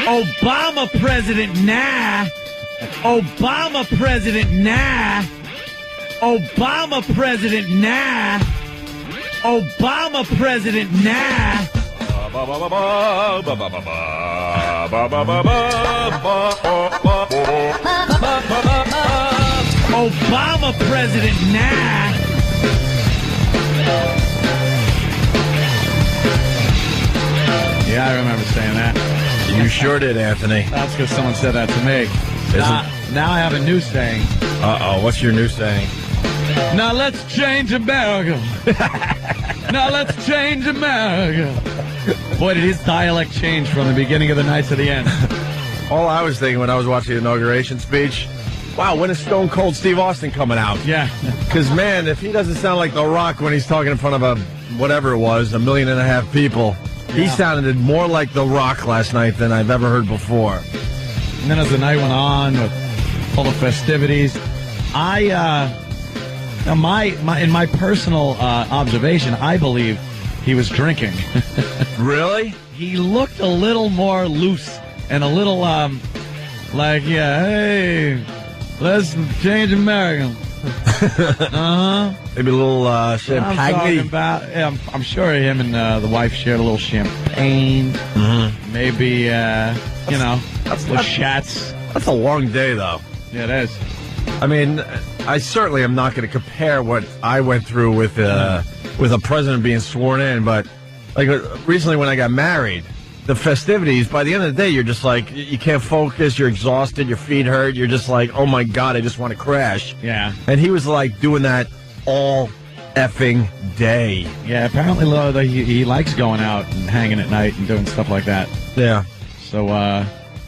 Obama president, nah. Obama president, nah. Obama president, nah. Obama president, nah. Obama president, nah. Yeah, I remember saying that. You sure did, Anthony. That's because someone said that to me. Now I have a new saying. Uh-oh, what's your new saying? Now let's change America. Now let's change America. Boy, did his dialect change from the beginning of the night to the end. All I was thinking when I was watching the inauguration speech, wow, when is Stone Cold Steve Austin coming out? Yeah. Because, man, if he doesn't sound like The Rock when he's talking in front of whatever it was, 1.5 million people, he sounded more like The Rock last night than I've ever heard before. And then as the night went on with all the festivities, in my personal observation, I believe he was drinking. Really? He looked a little more loose and a little hey, let's change America. Maybe a little champagne. I'm sure him and the wife shared a little champagne. Mm-hmm. Maybe little shots. That's a long day, though. Yeah, it is. I mean, I certainly am not going to compare what I went through with a president being sworn in, but like recently when I got married, the festivities, by the end of the day, you're just like, you can't focus, you're exhausted, your feet hurt, you're just like, oh my God, I just want to crash. Yeah. And he was like doing that all effing day. Yeah, apparently he likes going out and hanging at night and doing stuff like that. Yeah. So,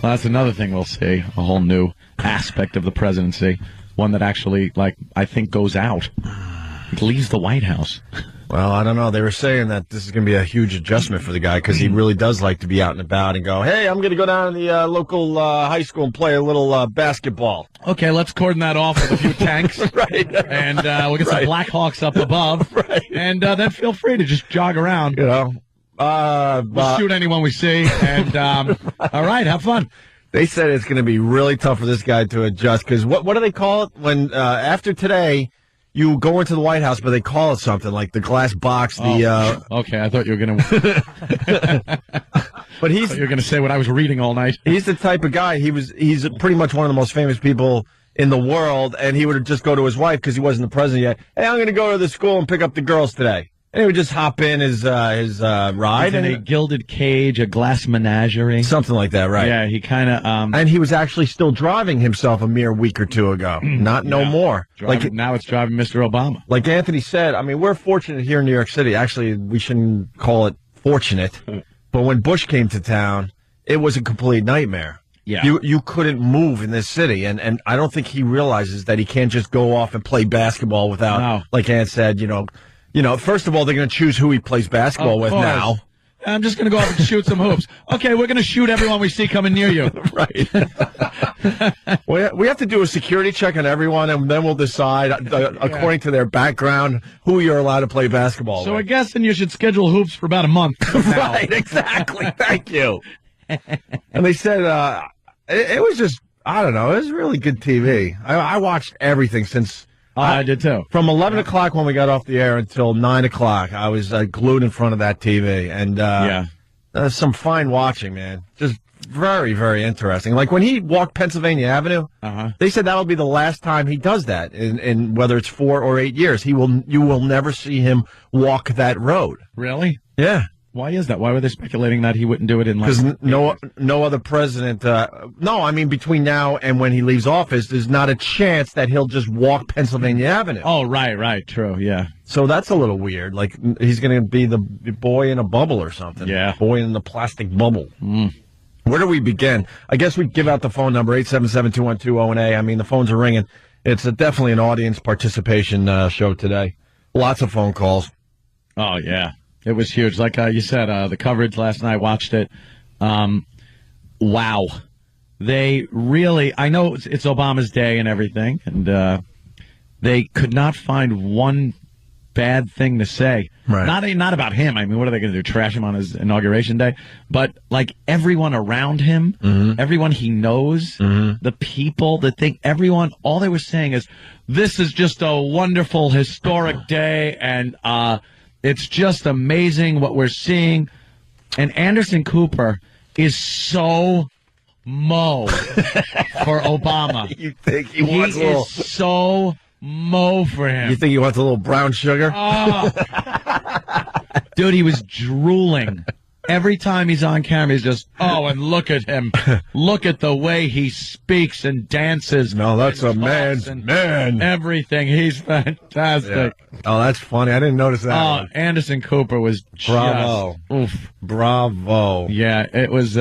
that's another thing we'll see, a whole new aspect of the presidency, one that actually, I think goes out. It leaves the White House. Well, I don't know. They were saying that this is going to be a huge adjustment for the guy because he really does like to be out and about and go, hey, I'm going to go down to the local high school and play a little basketball. Okay, let's cordon that off with a few tanks. Right. And we'll get some Blackhawks up above. Right. And then feel free to just jog around. You know. We'll shoot anyone we see. And, all right, have fun. They said it's going to be really tough for this guy to adjust because what do they call it when after today you go into the White House, but they call it something like the glass box. Okay, I thought you were going to. But you're going to say what I was reading all night. He's the type of guy. He's pretty much one of the most famous people in the world, and he would just go to his wife because he wasn't the president yet. Hey, I'm going to go to the school and pick up the girls today. And he would just hop in his ride. In a gilded cage, a glass menagerie. Something like that, right? Yeah, he kind of... and he was actually still driving himself a mere week or two ago. No more. Now it's driving Mr. Obama. Like Anthony said, I mean, we're fortunate here in New York City. Actually, we shouldn't call it fortunate. But when Bush came to town, it was a complete nightmare. Yeah. You couldn't move in this city. And I don't think he realizes that he can't just go off and play basketball without, like Ant said, first of all, they're going to choose who he plays basketball with now. I'm just going to go out and shoot some hoops. Okay, we're going to shoot everyone we see coming near you. Right. We have to do a security check on everyone, and then we'll decide, according to their background, who you're allowed to play basketball with. So I guess then you should schedule hoops for about a month from now. Right, exactly. Thank you. And they said it was just, I don't know, it was really good TV. I watched everything since... I did too. From 11 o'clock when we got off the air until 9 o'clock, I was glued in front of that TV. And some fine watching, man. Just very, very interesting. Like when he walked Pennsylvania Avenue, they said that'll be the last time he does that in whether it's 4 or 8 years. You will never see him walk that road. Really? Yeah. Why is that? Why were they speculating that he wouldn't do it in because no other president, between now and when he leaves office, there's not a chance that he'll just walk Pennsylvania Avenue. Oh, right, true, yeah. So that's a little weird. Like he's going to be the boy in a bubble or something. Yeah. Boy in the plastic bubble. Where do we begin? I guess we give out the phone number, 877-212-0NA. I mean, the phones are ringing. It's definitely an audience participation show today. Lots of phone calls. Oh, yeah. It was huge. Like you said, the coverage last night, watched it. Wow. They really, I know it's Obama's day and everything, and they could not find one bad thing to say. Right. Not about him. I mean, what are they going to do? Trash him on his inauguration day? But like everyone around him, everyone he knows, the people, the thing, everyone, all they were saying is, this is just a wonderful, historic day, and it's just amazing what we're seeing. And Anderson Cooper is so mo for Obama. You think he wants a little... is so mo for him. You think he wants a little brown sugar? Oh. Dude, he was drooling. Every time he's on camera, he's just, and look at him. Look at the way he speaks and dances. No, that's a man's man. Everything. He's fantastic. Yeah. Oh, that's funny. I didn't notice that. Oh, Anderson Cooper was Bravo. just... Oof. Bravo. Yeah, it was...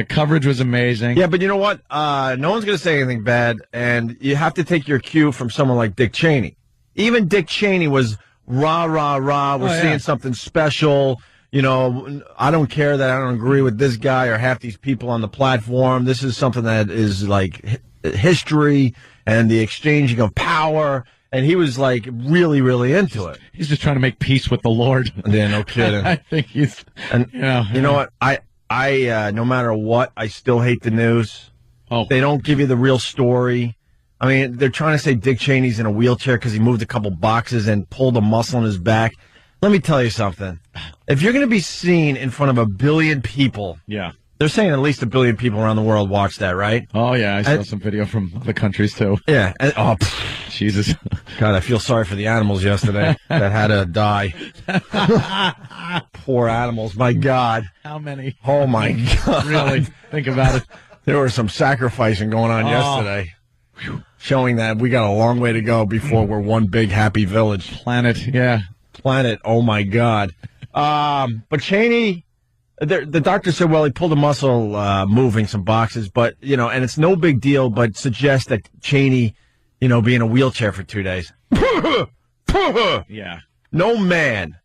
coverage was amazing. Yeah, but you know what? No one's going to say anything bad, and you have to take your cue from someone like Dick Cheney. Even Dick Cheney was rah, rah, rah. We're seeing something special. You know, I don't care that I don't agree with this guy or half these people on the platform. This is something that is like history and the exchanging of power. And he was like really, really into it. He's just trying to make peace with the Lord. Yeah, no kidding. I think he's... And you know what? I no matter what, I still hate the news. Oh. They don't give you the real story. I mean, they're trying to say Dick Cheney's in a wheelchair because he moved a couple boxes and pulled a muscle in his back. Let me tell you something. If you're going to be seen in front of 1 billion people, they're saying at least 1 billion people around the world watch that, right? Oh, yeah. I saw some video from other countries, too. Yeah. And, Jesus. God, I feel sorry for the animals yesterday that had to die. Poor animals. My God. How many? Oh, my God. Really? Think about it. There was some sacrificing going on yesterday. Showing that we got a long way to go before we're one big happy village. Planet, oh my God. But Cheney, the doctor said, well, he pulled a muscle moving some boxes, but, you know, and it's no big deal, but suggests that Cheney, you know, be in a wheelchair for 2 days. Yeah. No man.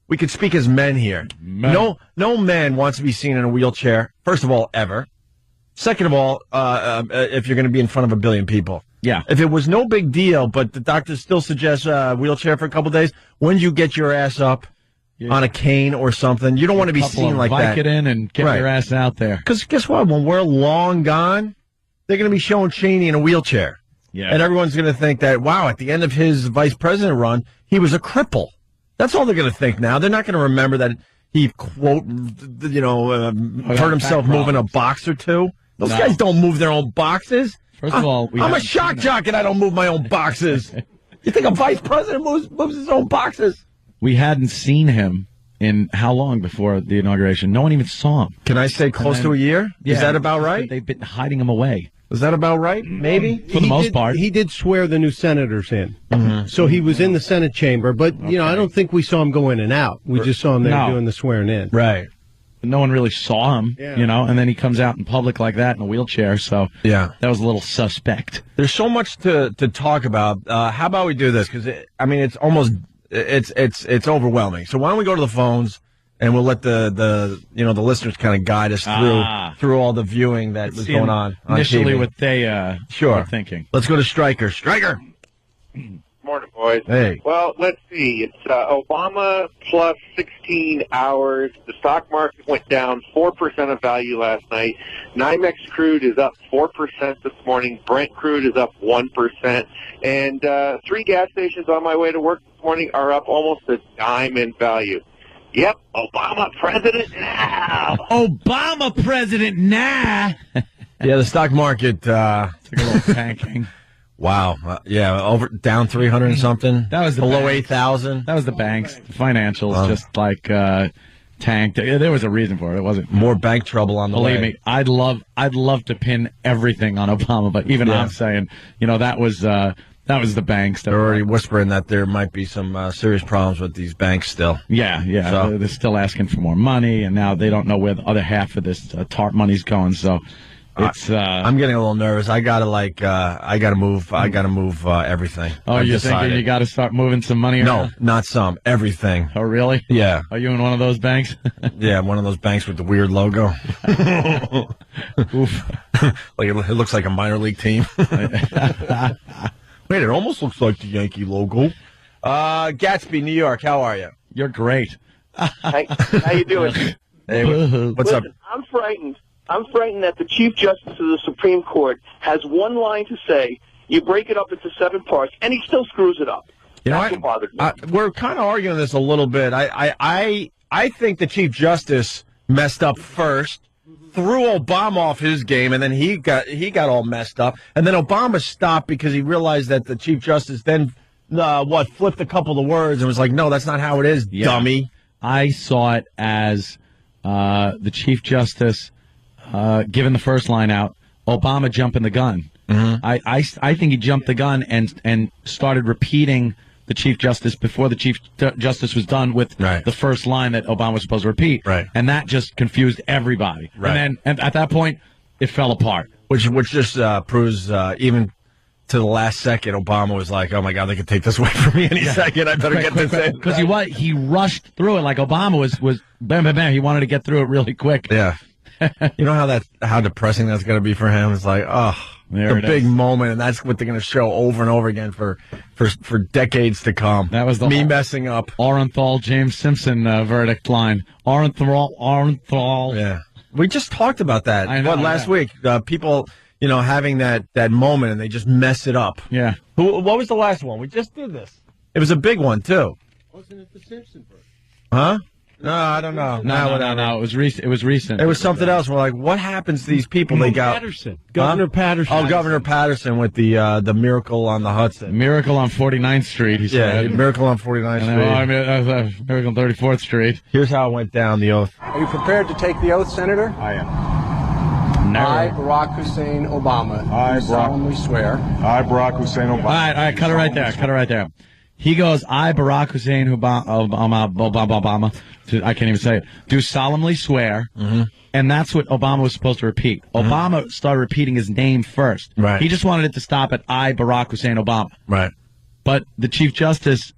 We could speak as men here. No man wants to be seen in a wheelchair, first of all, ever. Second of all, if you're going to be in front of 1 billion people. Yeah. If it was no big deal, but the doctor still suggests a wheelchair for a couple days, when you get your ass up on a cane or something, you don't want to be seen like that. Vicodin and get your ass out there. Because guess what? When we're long gone, they're going to be showing Cheney in a wheelchair. Yeah. And everyone's going to think that, wow, at the end of his vice president run, he was a cripple. That's all they're going to think now. They're not going to remember that he, quote, hurt himself moving a box or two. Those guys don't move their own boxes. First of all, I'm a shock jock and I don't move my own boxes. You think a vice president moves his own boxes? We hadn't seen him in how long before the inauguration? No one even saw him. Can I say close to a year? Yeah, is that about right? They've been hiding him away. Is that about right? Maybe? For the most part. He did swear the new senators in. Mm-hmm. So he was in the Senate chamber, but, you know, I don't think we saw him go in and out. We just saw him there doing the swearing in. Right. No one really saw him, you know, and then he comes out in public like that in a wheelchair, so that was a little suspect. There's so much to talk about. How about we do this? Because, it's almost, it's overwhelming. So why don't we go to the phones, and we'll let the listeners kind of guide us through all the viewing that was going on initially TV. What they were thinking. Let's go to Stryker. Stryker! Morning, boys. Hey. Well, let's see. It's Obama plus 16 hours. The stock market went down 4% of value last night. NYMEX crude is up 4% this morning. Brent crude is up 1%. And 3 gas stations on my way to work this morning are up almost a dime in value. Yep, Obama president now. Obama president now. Yeah, the stock market took a little tanking. Wow. Down 300 and something. That was below 8,000. That was the banks. The financials just like tanked. There was a reason for it. It wasn't more bank trouble on the way. Believe me, I'd love to pin everything on Obama, but even I'm saying, that was the banks. They're already whispering that there might be some serious problems with these banks still. Yeah. So, they're still asking for more money, and now they don't know where the other half of this TARP money's going. So. It's. I'm getting a little nervous. I gotta move. I gotta move everything. Oh, you're thinking you got to start moving some money around? No, not some. Everything. Oh, really? Yeah. Are you in one of those banks? Yeah, one of those banks with the weird logo. Oof. Like it looks like a minor league team. Wait, it almost looks like the Yankee logo. Gatsby, New York. How are you? You're great. How you doing? Hey, what's up? I'm frightened. I'm frightened that the Chief Justice of the Supreme Court has one line to say. You break it up into 7 parts, and he still screws it up. You know That's what bothers me. We're kind of arguing this a little bit. I think the Chief Justice messed up first, threw Obama off his game, and then he got all messed up. And then Obama stopped because he realized that the Chief Justice then flipped a couple of words and was like, "No, that's not how it is, dummy." I saw it as the Chief Justice giving the first line out, Obama jumping the gun. Mm-hmm. I think he jumped the gun and started repeating the Chief Justice before the Chief Justice was done with the first line that Obama was supposed to repeat. Right. And that just confused everybody. Right. And at that point, it fell apart. Which just proves even to the last second, Obama was like, "Oh my God, they could take this away from me any second. I better get this in." Because he rushed through it like Obama was bam, bam, bam. He wanted to get through it really quick. Yeah. You know how depressing that's going to be for him? It's like, the big moment, and that's what they're going to show over and over again for decades to come. That was me messing up. Orenthal, James Simpson verdict line. Orenthal. Yeah. We just talked about that last week. People, having that moment, and they just mess it up. Yeah. What was the last one? We just did this. It was a big one, too. Wasn't it the Simpson version? Huh? No, I don't know. No. It was recent. It was something else. We're like, what happens to these people? They got Patterson, Governor Patterson. Oh, Governor Patterson with the Miracle on the Hudson. Miracle on 49th Street. He said. Miracle on 49th Street. Miracle on 34th Street. Here's how it went down. The oath. Are you prepared to take the oath, Senator? I am. Never. I, Barack Hussein Obama, I, solemnly swear. I, Barack Hussein Obama. All right, cut it right there. He goes, I, Barack Hussein Obama, I can't even say it, do solemnly swear, and that's what Obama was supposed to repeat. Obama started repeating his name first. Right. He just wanted it to stop at I, Barack Hussein Obama. Right. But the Chief Justice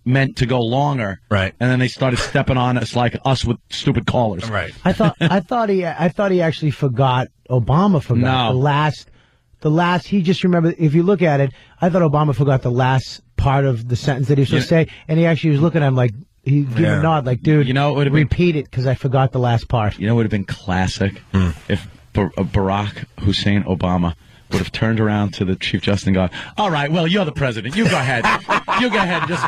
meant to go longer. Right. And then they started stepping on us like us with stupid callers. Right. I thought he actually forgot, Obama forgot the last, he just remembered, if you look at it, I thought Obama forgot the last part of the sentence that he was supposed to say, and he actually was looking at him like, he gave a nod, like, dude, repeat it, because I forgot the last part. You know what would have been classic? If Barack Hussein Obama would have turned around to the Chief Justice and gone, all right, well, you're the president. You go ahead. You go ahead and just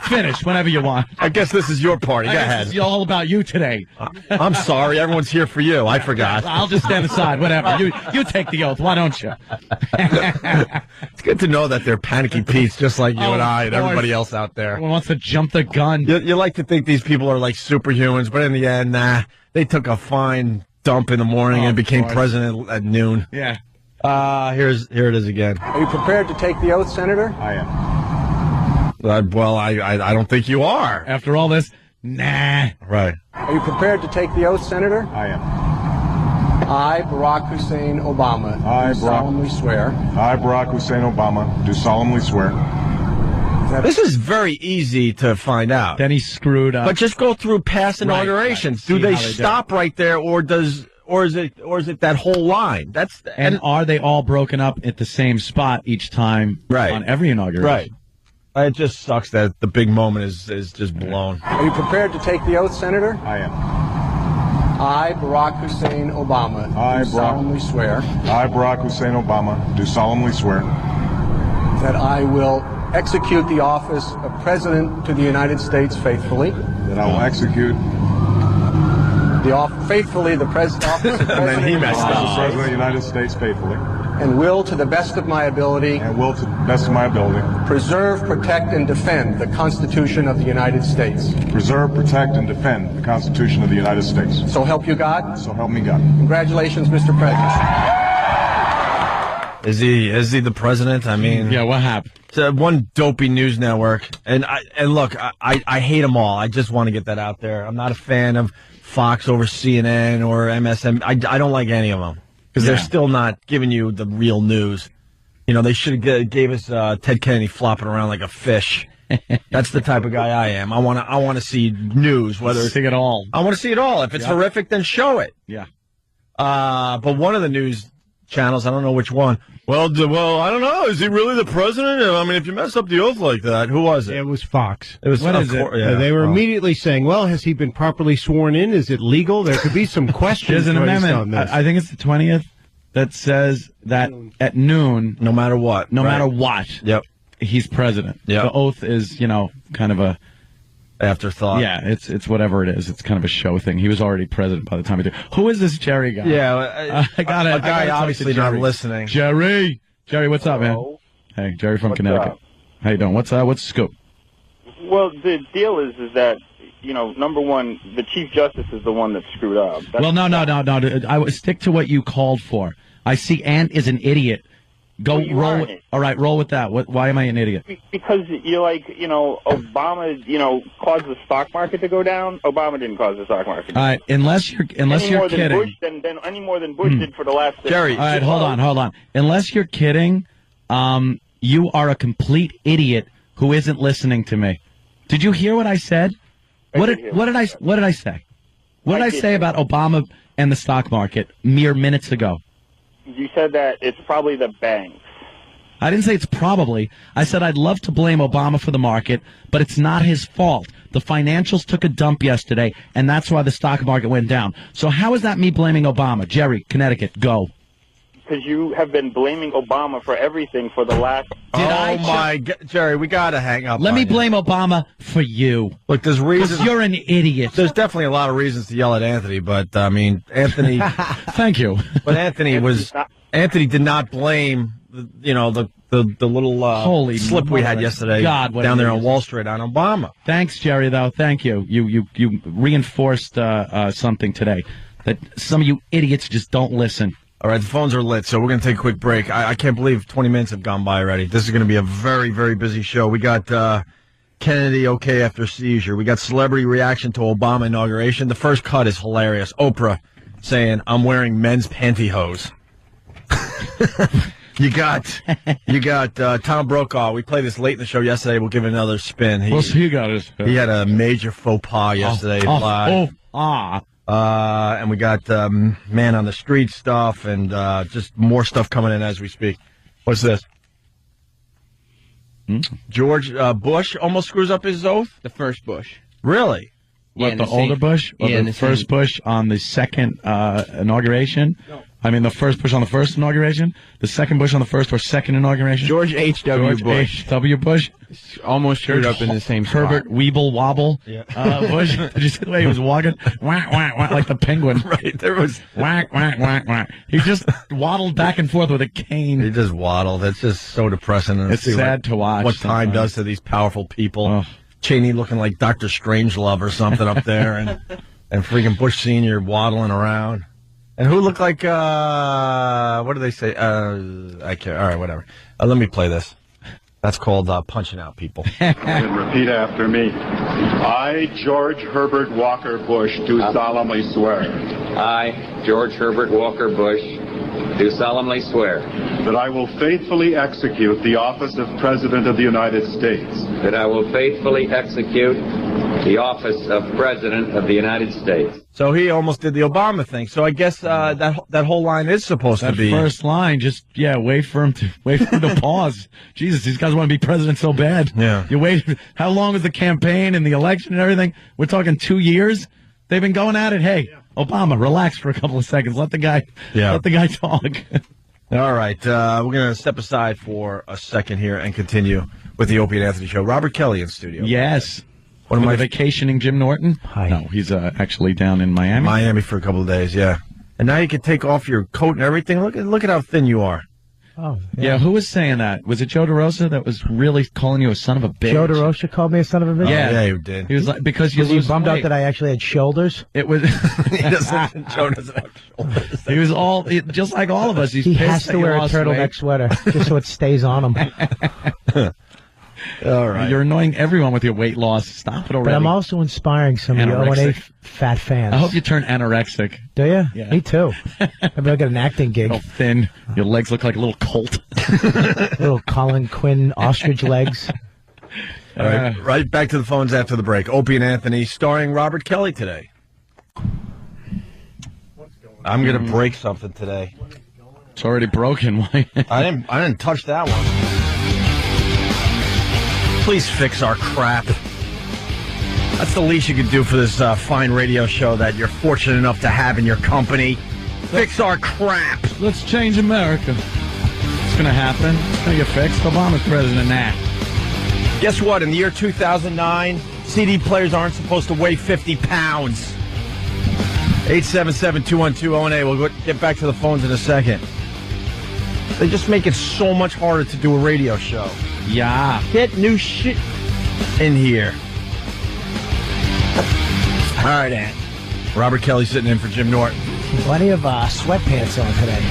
finish whenever you want. I guess this is your party. Go ahead. It's all about you today. I'm sorry. Everyone's here for you. I forgot. I'll just stand aside. Whatever. You take the oath. Why don't you? It's good to know that they're panicky Pete's just like you and I and everybody else out there. Everyone wants to jump the gun. You like to think these people are like superhumans, but in the end, nah. They took a fine dump in the morning and became president at noon. Yeah. Here it is again. Are you prepared to take the oath, Senator? I am. Well, I don't think you are. After all this, nah. Right. Are you prepared to take the oath, Senator? I am. I, Barack Hussein Obama, do solemnly swear. I, Barack Hussein Obama, do solemnly swear. This is very easy to find out. Then he screwed up. But just go through past inaugurations. Right. Do they stop right there, or is it that whole line? And are they all broken up at the same spot each time on every inauguration? Right. It just sucks that the big moment is just blown. Are you prepared to take the oath, Senator? I am. I, Barack Hussein Obama, do solemnly swear. I, Barack Hussein Obama, do solemnly swear. That I will execute the office of President to the United States faithfully. That I will execute faithfully the office of President And then he messed up. President of the United States faithfully. And will, to the best of my ability, preserve, protect, and defend the Constitution of the United States. Preserve, protect, and defend the Constitution of the United States. So help you God. So help me God. Congratulations, Mr. President. Is he the president? I mean, yeah. What happened? It's one dopey news network, and look, I hate them all. I just want to get that out there. I'm not a fan of Fox over CNN or MSN. I don't like any of them because they're still not giving you the real news. You know, they should have gave us Ted Kennedy flopping around like a fish. That's the type of guy I am. I want to see news. See it all. I want to see it all. If it's horrific, then show it. Yeah. But one of the news channels. I don't know which one. Well, I don't know. Is he really the president? I mean, if you mess up the oath like that, who was it? It was Fox. It was. What is it? Yeah. They were immediately saying, "Well, has he been properly sworn in? Is it legal?" There could be some questions. There's an amendment. I think it's the 20th that says that at noon, no matter what, yep, he's president. Yep. The oath is, kind of a afterthought. Yeah, it's whatever it is. It's kind of a show thing. He was already president by the time he did. Who is this Jerry guy? Yeah, I got it. A guy obviously not listening. Jerry, what's up, man? Hey, Jerry from Connecticut. How you doing? What's the scoop? Well, the deal is that number one, the Chief Justice is the one that screwed up. No. I would stick to what you called for. I see Ant is an idiot. Go roll. All right, roll with that. Why am I an idiot? Because Obama, caused the stock market to go down. Obama didn't cause the stock market. All right, unless you're kidding. Bush, than any more than Bush did for the last. Jerry. All right, hold on. Unless you're kidding, you are a complete idiot who isn't listening to me. Did you hear what I said? What did I say? What did I say about Obama and the stock market mere minutes ago? You said that it's probably the banks. I didn't say it's probably. I said I'd love to blame Obama for the market, but it's not his fault. The financials took a dump yesterday, and that's why the stock market went down. So how is that me blaming Obama? Jerry, Connecticut, go. Because you have been blaming Obama for everything for the last... my God. Jerry, we got to hang up. Let me blame Obama for you. Look, there's reasons... Because you're an idiot. There's definitely a lot of reasons to yell at Anthony, but, Anthony... Thank you. But Anthony did not blame, the little Holy slip we had yesterday down there on Wall Street on Obama. Thanks, Jerry, though. Thank you. You reinforced something today, that some of you idiots just don't listen. All right, the phones are lit, so we're going to take a quick break. I can't believe 20 minutes have gone by already. This is going to be a very, very busy show. We got Kennedy okay after seizure. We got celebrity reaction to Obama inauguration. The first cut is hilarious. Oprah saying, "I'm wearing men's pantyhose." You got Tom Brokaw. We played this late in the show yesterday. We'll give it another spin. He got his spin. He had a major faux pas yesterday live. And we got man on the street stuff and just more stuff coming in as we speak. What's this? George Bush almost screws up his oath? The first Bush. Really? What, the older Bush? Or the first Bush on the second inauguration? No. I mean, the first Bush on the first inauguration? The second Bush on the first or second inauguration? George H.W. Bush. H.W. Bush? Almost screwed up in the same spot. Herbert Weeble Wobble Bush. Did you see the way he was walking? Whack, whack, whack, like the penguin. Right. There was... Whack, whack, whack, whack. He just waddled back and forth with a cane. He just waddled. That's just so depressing. It's sad to watch. What time does to these powerful people. Oh. Cheney looking like Dr. Strangelove or something up there, and freaking Bush Sr. waddling around. And who looked like, what do they say? I can't. All right, whatever. Let me play this. That's called punching out people. And repeat after me. I, George Herbert Walker Bush, do solemnly swear. I, George Herbert Walker Bush, do solemnly swear. That I will faithfully execute the office of President of the United States. That I will faithfully execute the office of President of the United States. So he almost did the Obama thing. So I guess that whole line is supposed to be... That first line, just, wait for him to pause. Jesus, these guys want to be president so bad. Yeah. You wait. How long was the campaign and the election and everything? We're talking 2 years? They've been going at it. Hey, Obama, relax for a couple of seconds. Let the guy talk. All right. We're going to step aside for a second here and continue with the Opie Anthony Show. Robert Kelly in studio. Yes. One of my vacationing Jim Norton? Hi. No, he's actually down in Miami. Miami for a couple of days, yeah. And now you can take off your coat and everything. Look at how thin you are. Oh, yeah. Who was saying that? Was it Joe DeRosa that was really calling you a son of a bitch? Joe DeRosa called me a son of a bitch? Yeah, he did. He was like, because you lose bummed out that I actually had shoulders? It was... Joe doesn't have shoulders. He was just like all of us. He has to wear a turtleneck sweater just so it stays on him. All right. You're annoying everyone with your weight loss. Stop it already. But I'm also inspiring some of the O&A fat fans. I hope you turn anorexic. Do you? Yeah. Me too. Maybe I'll get an acting gig. You're thin. Your legs look like a little colt. Little Colin Quinn ostrich legs. All right. Right back to the phones after the break. Opie and Anthony starring Robert Kelly today. I'm going to break something today. It's already broken. Why? I didn't touch that one. Please fix our crap. That's the least you could do for this fine radio show that you're fortunate enough to have in your company. Fix our crap. Let's change America. It's going to happen. It's going to get fixed. Obama's president now. Guess what? In the year 2009, CD players aren't supposed to weigh 50 pounds. 877-212-018. We'll get back to the phones in a second. They just make it so much harder to do a radio show. Yeah. Get new shit in here. All right, Ant. Robert Kelly sitting in for Jim Norton. Plenty of sweatpants on today.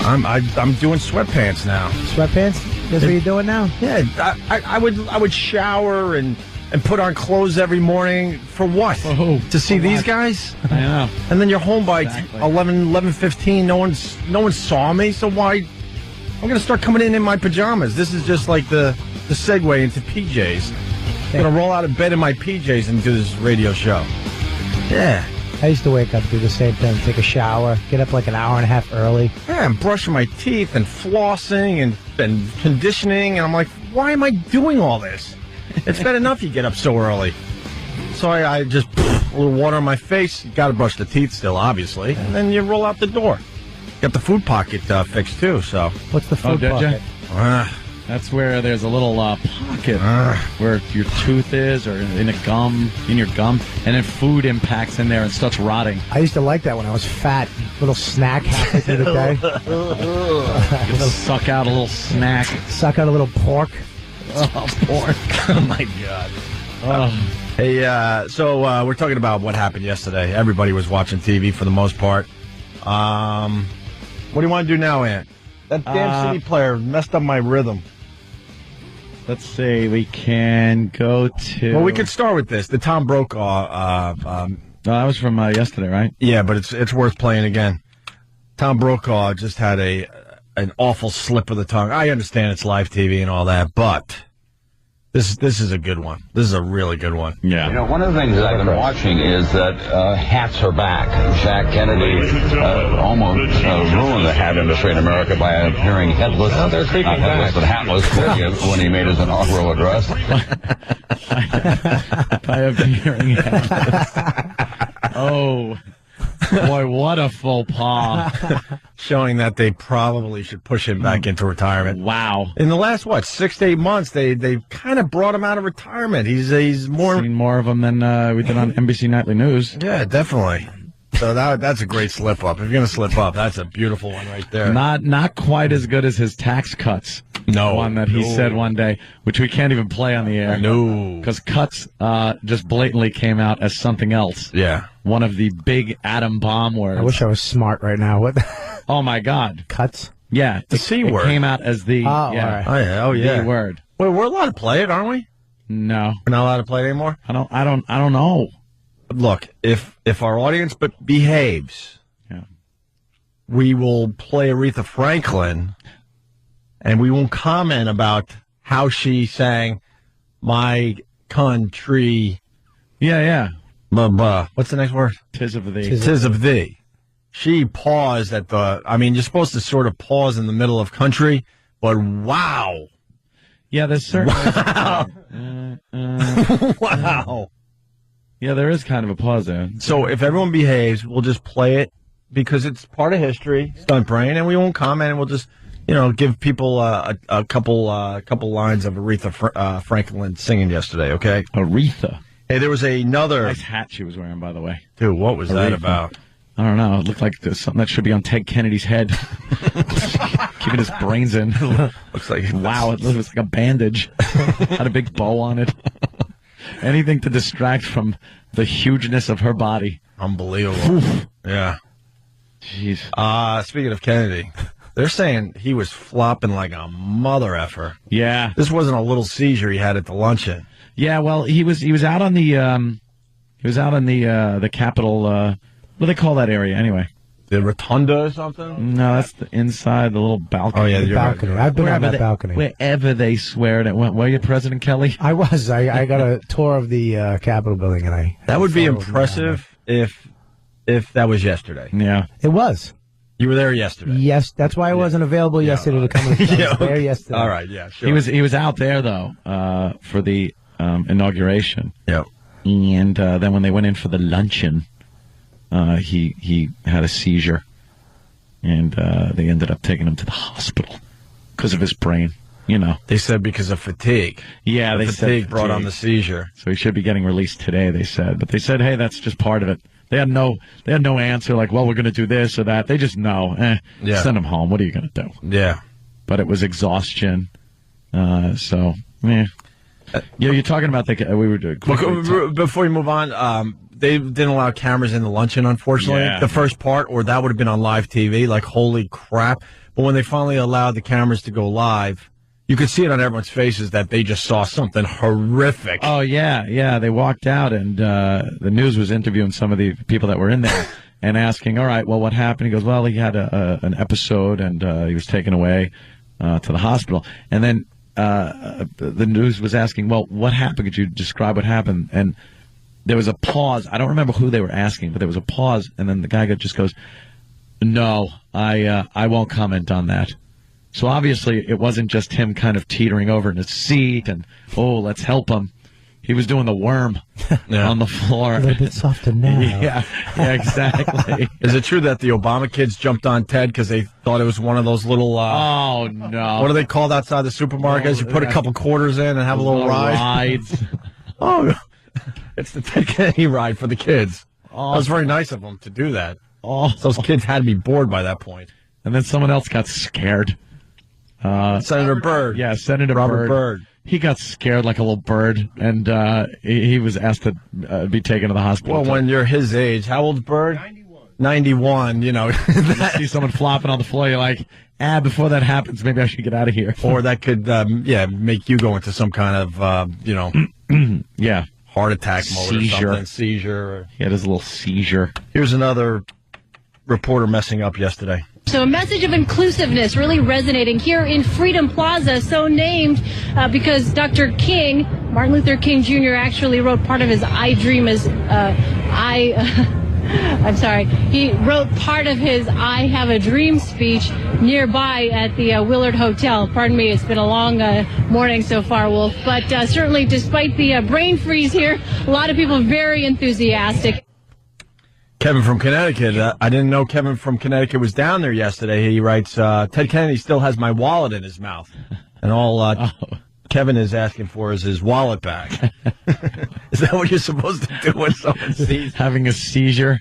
I'm doing sweatpants now. Sweatpants? That's what you're doing now? Yeah, I would shower and put on clothes every morning for what? To see these guys? I know. And then you're home by 11:15. No one saw me, so why? I'm going to start coming in my pajamas. This is just like the segue into PJs. I'm going to roll out of bed in my PJs and do this radio show. Yeah. I used to wake up, do the same thing, take a shower, get up like an hour and a half early. Yeah, I'm brushing my teeth and flossing and conditioning, and I'm like, why am I doing all this? It's bad enough you get up so early. So I just a little water on my face. You got to brush the teeth still, obviously, and then you roll out the door. Got the food pocket fixed too. So what's the food pocket? That's where there's a little pocket where your tooth is, or in your gum, and then food impacts in there and starts rotting. I used to like that when I was fat. Little snack halfway through the day. Suck out a little snack. Suck out a little pork. Oh, pork! Oh my God. Hey, so we're talking about what happened yesterday. Everybody was watching TV for the most part. What do you want to do now, Ant? That damn CD player messed up my rhythm. Let's see. We can go to. Well, we could start with this. The Tom Brokaw. That was from yesterday, right? Yeah, but it's worth playing again. Tom Brokaw just had an awful slip of the tongue. I understand it's live TV and all that, but this is a good one. This is a really good one. Yeah. You know, one of the things that I've been watching is that hats are back. Jack Kennedy almost ruined the hat industry in America by appearing headless. Oh, they're creeping headless, but hatless when he made his inaugural address. By appearing headless. Oh. Boy, what a faux pas. Showing that they probably should push him back into retirement. Wow. In the last, 6 to 8 months, they kind of brought him out of retirement. He's more... Seen more of him than we did on NBC Nightly News. Yeah, definitely. So that's a great slip-up. If you're going to slip up, that's a beautiful one right there. Not quite as good as his tax cuts. No. One that he said one day, which we can't even play on the air. No. Because cuts just blatantly came out as something else. Yeah. One of the big atom bomb words. I wish I was smart right now. What? Oh, my God. Cuts? Yeah. The C word. It came out as the... Oh, yeah. all right. Oh, yeah. The word. Wait, we're allowed to play it, aren't we? No. We're not allowed to play it anymore? I don't know. Look, if our audience behaves, we will play Aretha Franklin, and we won't comment about how she sang "My Country." Yeah. What's the next word? Tis of thee. Tis of thee. She paused at the. I mean, you're supposed to sort of pause in the middle of country, but wow. Yeah, there's certain. Wow. Yeah, there is kind of a pause there. So if everyone behaves, we'll just play it because it's part of history, stunt brain, and we won't comment, and we'll just, give people a couple lines of Aretha Franklin singing yesterday, okay? Aretha. Hey, there was another... Nice hat she was wearing, by the way. Dude, what was that about? I don't know. It looked like something that should be on Ted Kennedy's head. Keeping his brains in. Looks like... Wow, it looks like a bandage. Had a big bow on it. Anything to distract from the hugeness of her body. Unbelievable. Oof. Yeah. Jeez. Speaking of Kennedy, they're saying he was flopping like a mother effer. Yeah. This wasn't a little seizure he had at the luncheon. Yeah, well, he was out on the the Capitol. What do they call that area anyway? The rotunda or something? No, that's the inside, the little balcony. Oh, yeah, the balcony. Right. I've been on that balcony. Wherever they swear it. Were you President Kelly? I was. I got a tour of the Capitol building, and that would be impressive if that was yesterday. Yeah. It was. You were there yesterday. Yes, that's why I wasn't available yesterday to come to the show. I was there yesterday. All right, yeah, sure. He was out there though for the inauguration. Yep. And then when they went in for the luncheon, he had a seizure, and they ended up taking him to the hospital because of his brain. You know, they said because of fatigue. Yeah, they said fatigue brought on the seizure. So he should be getting released today. They said, but they said, hey, that's just part of it. They had no answer. Like, well, we're going to do this or that. They just know. Send him home. What are you going to do? Yeah. But it was exhaustion. So, you're talking about we were doing. Before you move on, they didn't allow cameras in the luncheon, unfortunately. Yeah. The first part, or that would have been on live TV. Like, holy crap! But when they finally allowed the cameras to go live, you could see it on everyone's faces that they just saw something horrific. Oh, yeah. They walked out, and the news was interviewing some of the people that were in there and asking, all right, well, what happened? He goes, well, he had an episode, and he was taken away to the hospital. And then the news was asking, well, what happened? Could you describe what happened? And there was a pause. I don't remember who they were asking, but there was a pause, and then the guy just goes, no, I won't comment on that. So obviously it wasn't just him kind of teetering over in his seat and, let's help him. He was doing the worm on the floor. A little bit softer now. Yeah, exactly. Is it true that the Obama kids jumped on Ted because they thought it was one of those little... oh, no. What are they called outside the supermarkets? You put a couple quarters in and have a little ride? Rides. It's the Ted Kennedy ride for the kids. That was very nice of them to do that. Those kids had to be bored by that point. And then someone else got scared. Senator Byrd. Yeah, Senator Robert Byrd. He got scared like a little bird, and he was asked to be taken to the hospital. Well, when you're his age, how old's Byrd? 91, you know. You see someone flopping on the floor, you're like, before that happens, maybe I should get out of here. Or that could, make you go into some kind of, heart attack mode or something. Seizure. He had his little seizure. Here's another reporter messing up yesterday. So a message of inclusiveness really resonating here in Freedom Plaza, so named because Dr. King, Martin Luther King Jr., actually wrote part of his I Dream as I'm sorry. He wrote part of his I Have a Dream speech nearby at the Willard Hotel. Pardon me, it's been a long morning so far, Wolf. But certainly, despite the brain freeze here, a lot of people very enthusiastic. Kevin from Connecticut. I didn't know Kevin from Connecticut was down there yesterday. He writes, Ted Kennedy still has my wallet in his mouth. And all Kevin is asking for is his wallet back. Is that what you're supposed to do when someone sees? Having a seizure?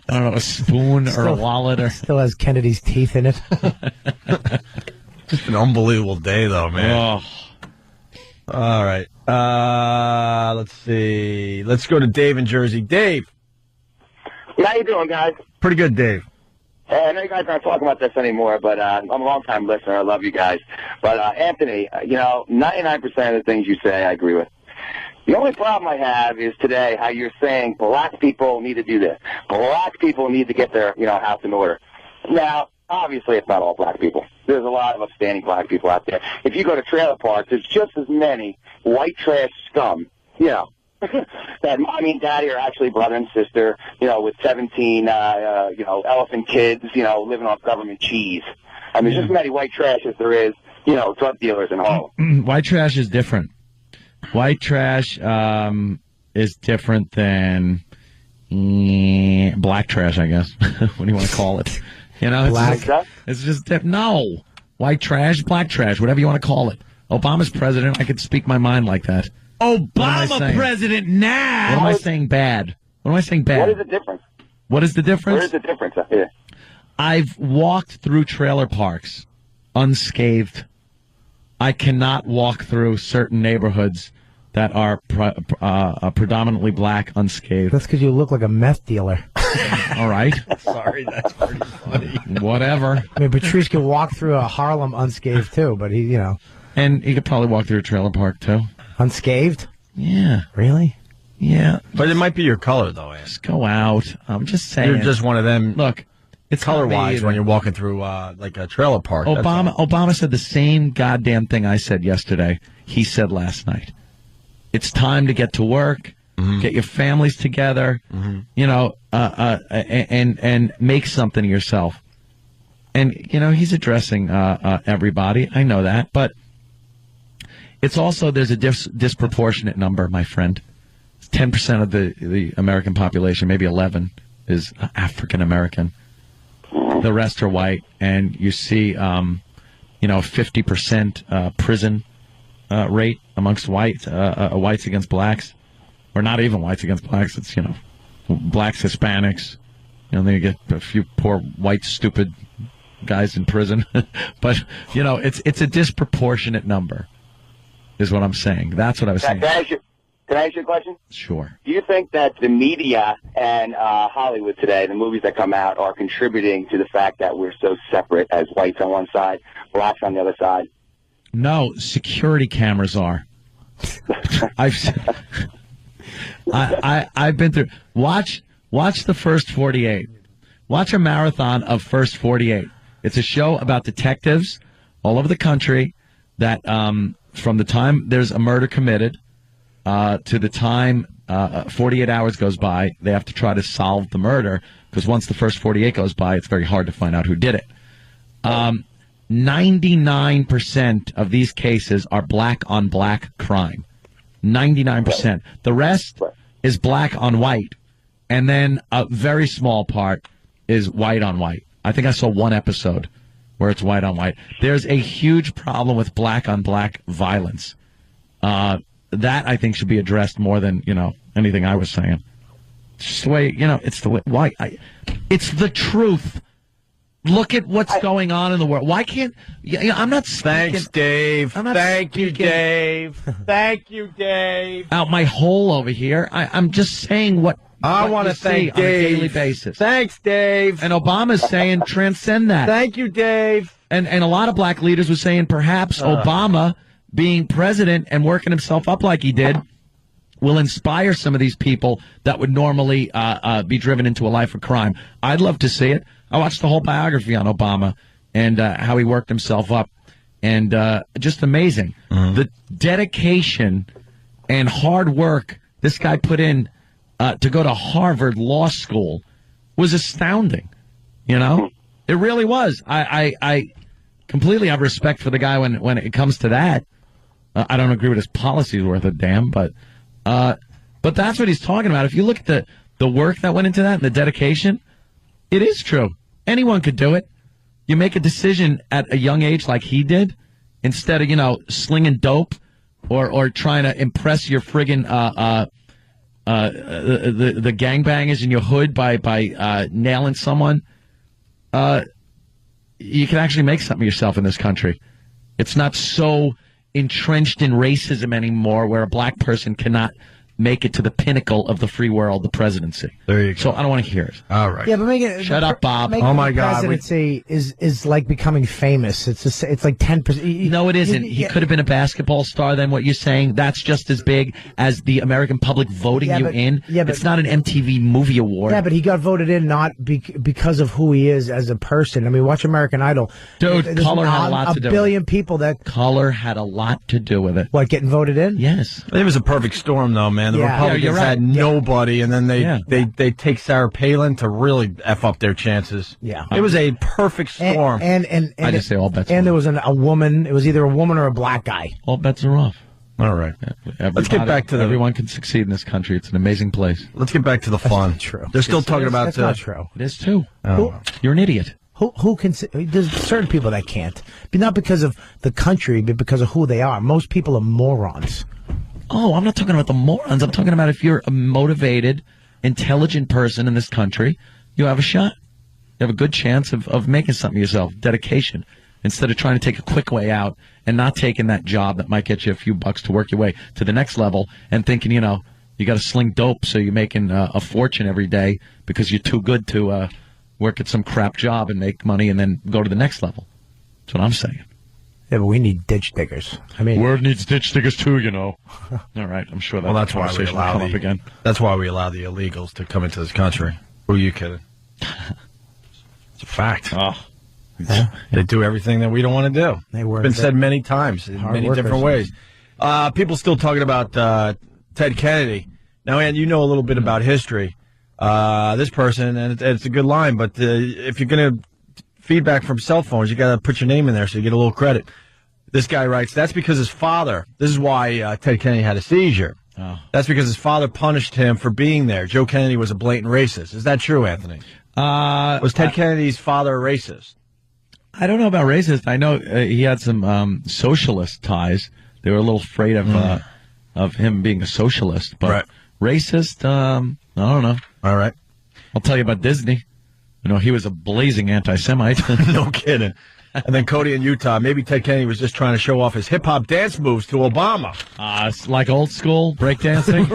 I don't know, a spoon or a wallet? Or still has Kennedy's teeth in it. Just an unbelievable day, though, man. All right. Let's see. Let's go to Dave in Jersey. Dave. How you doing, guys? Pretty good, Dave. Hey, I know you guys aren't talking about this anymore, but I'm a long-time listener. I love you guys. But, Anthony, 99% of the things you say I agree with. The only problem I have is today how you're saying black people need to do this. Black people need to get their, house in order. Now, obviously it's not all black people. There's a lot of upstanding black people out there. If you go to trailer parks, there's just as many white trash scum, that mommy and daddy are actually brother and sister, with 17, elephant kids, living off government cheese. I mean, there's just as many white trash as there is, drug dealers in Harlem. White trash is different. White trash is different than black trash, I guess. What do you want to call it? It's just no. White trash, black trash, whatever you want to call it. Obama's president. I could speak my mind like that. Obama president now. What am I saying bad? What is the difference? What is the difference? Where is the difference up here? I've walked through trailer parks unscathed. I cannot walk through certain neighborhoods that are predominantly black unscathed. That's because you look like a meth dealer. All right. Sorry, that's pretty funny. Whatever. I mean, Patrice could walk through a Harlem unscathed, too, but he. And he could probably walk through a trailer park, too. Unscathed? Yeah. Really? Yeah. But it might be your color, though, Ann. Just go out. I'm just saying. You're just one of them. Look, it's color-wise when you're walking through, like a trailer park. Obama said the same goddamn thing I said yesterday. He said last night. It's time to get to work, get your families together, and make something of yourself. And, he's addressing everybody. I know that. But it's also, there's a disproportionate number, my friend. 10% of the American population, maybe 11, is African American. The rest are white. And you see, 50% prison rate amongst whites against blacks. Or not even whites against blacks. It's, blacks, Hispanics. Then you get a few poor, white, stupid guys in prison. But, it's a disproportionate number, is what I'm saying. That's what I was saying. Can I ask you a question? Sure. Do you think that the media and Hollywood today, the movies that come out, are contributing to the fact that we're so separate as whites on one side, blacks on the other side? No, security cameras are. I've been through. Watch the First 48. Watch a marathon of First 48. It's a show about detectives all over the country that from the time there's a murder committed to the time 48 hours goes by, they have to try to solve the murder, because once the first 48 goes by, it's very hard to find out who did it. 99% of these cases are black-on-black crime. 99%. The rest is black on white. And then a very small part is white on white. I think I saw one episode where it's white on white. There's a huge problem with black on black violence. That, I think, should be addressed more than, anything I was saying. It's just the way, it's the way. Why? It's the truth. Look at what's going on in the world. Why can't... I'm not speaking... Thanks, Dave. Thank you, Dave. Thank you, Dave. Out my hole over here. I'm just saying what I want to thank Dave on a daily basis. Thanks, Dave. And Obama's saying transcend that. Thank you, Dave. And a lot of black leaders were saying perhaps Obama being president and working himself up like he did will inspire some of these people that would normally be driven into a life of crime. I'd love to see it. I watched the whole biography on Obama and how he worked himself up. And just amazing. The dedication and hard work this guy put in to go to Harvard Law School was astounding. It really was. I completely have respect for the guy when it comes to that. I don't agree with his policies worth a damn, but that's what he's talking about. If you look at the work that went into that and the dedication, it is true. Anyone could do it. You make a decision at a young age like he did, instead of, slinging dope or trying to impress your friggin' the gangbangers in your hood by nailing someone. You can actually make something of yourself in this country. It's not so entrenched in racism anymore where a black person cannot make it to the pinnacle of the free world, the presidency. There you go. So I don't want to hear it. All right. Yeah, but Shut up, Bob. Oh my God. Presidency is like becoming famous. It's like 10%. No, it isn't. He could have been a basketball star. Then what you're saying, that's just as big as the American public voting you in. Yeah, but it's not an MTV Movie Award. Yeah, but he got voted in not because of who he is as a person. I mean, watch American Idol. Dude, color had a lot to do with it. A billion people that color had a lot to do with it. What, getting voted in? Yes. It was a perfect storm, though, man. The Republicans had nobody, and then they take Sarah Palin to really F up their chances. Yeah. It was a perfect storm. And I just say all bets are off. And there was a woman. It was either a woman or a black guy. All bets are off. All right. Let's get back to everyone can succeed in this country. It's an amazing place. Let's get back to the fun. That's not true. They're still talking about... That's not true. It is, too. Oh. You're an idiot. Who can... There's certain people that can't. But not because of the country, but because of who they are. Most people are morons. Oh, I'm not talking about the morons. I'm talking about if you're a motivated, intelligent person in this country, you have a shot. You have a good chance of making something of yourself. Dedication. Instead of trying to take a quick way out and not taking that job that might get you a few bucks to work your way to the next level and thinking, you got to sling dope so you're making a fortune every day because you're too good to work at some crap job and make money and then go to the next level. That's what I'm saying. Yeah, but we need ditch diggers. World needs ditch diggers too, All right, I'm sure that's why we allow up again. That's why we allow the illegals to come into this country. Who are you kidding? It's a fact. Oh. Yeah. They do everything that we don't want to do. It's been said many times in many different ways. People still talking about Ted Kennedy. Now, Ann, you know a little bit about history. This person, and it's a good line, but if you're going to feedback from cell phones. You got to put your name in there so you get a little credit. This guy writes, that's because his father, this is why Ted Kennedy had a seizure. Oh. That's because his father punished him for being there. Joe Kennedy was a blatant racist. Is that true, Anthony? Was Ted Kennedy's father a racist? I don't know about racist. I know he had some socialist ties. They were a little afraid of him being a socialist. But racist, I don't know. All right. I'll tell you about Disney. You know, he was a blazing anti-Semite. No kidding. And then Cody in Utah, maybe Ted Kennedy was just trying to show off his hip-hop dance moves to Obama. It's like old school breakdancing.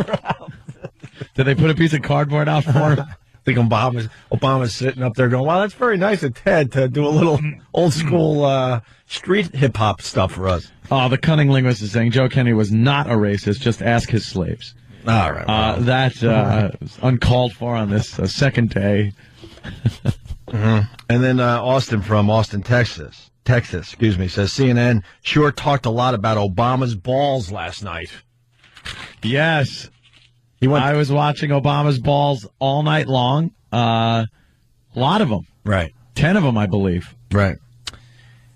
Did they put a piece of cardboard out for him? I think Obama's sitting up there going, wow, that's very nice of Ted to do a little old school street hip-hop stuff for us. Oh, the cunning linguist is saying Joe Kennedy was not a racist. Just ask his slaves. All right. Well. That was uncalled for on this second day. And then Austin from Austin, Texas, says CNN sure talked a lot about Obama's balls last night. Yes. I was watching Obama's balls all night long. A lot of them. Right. 10 of them, I believe. Right.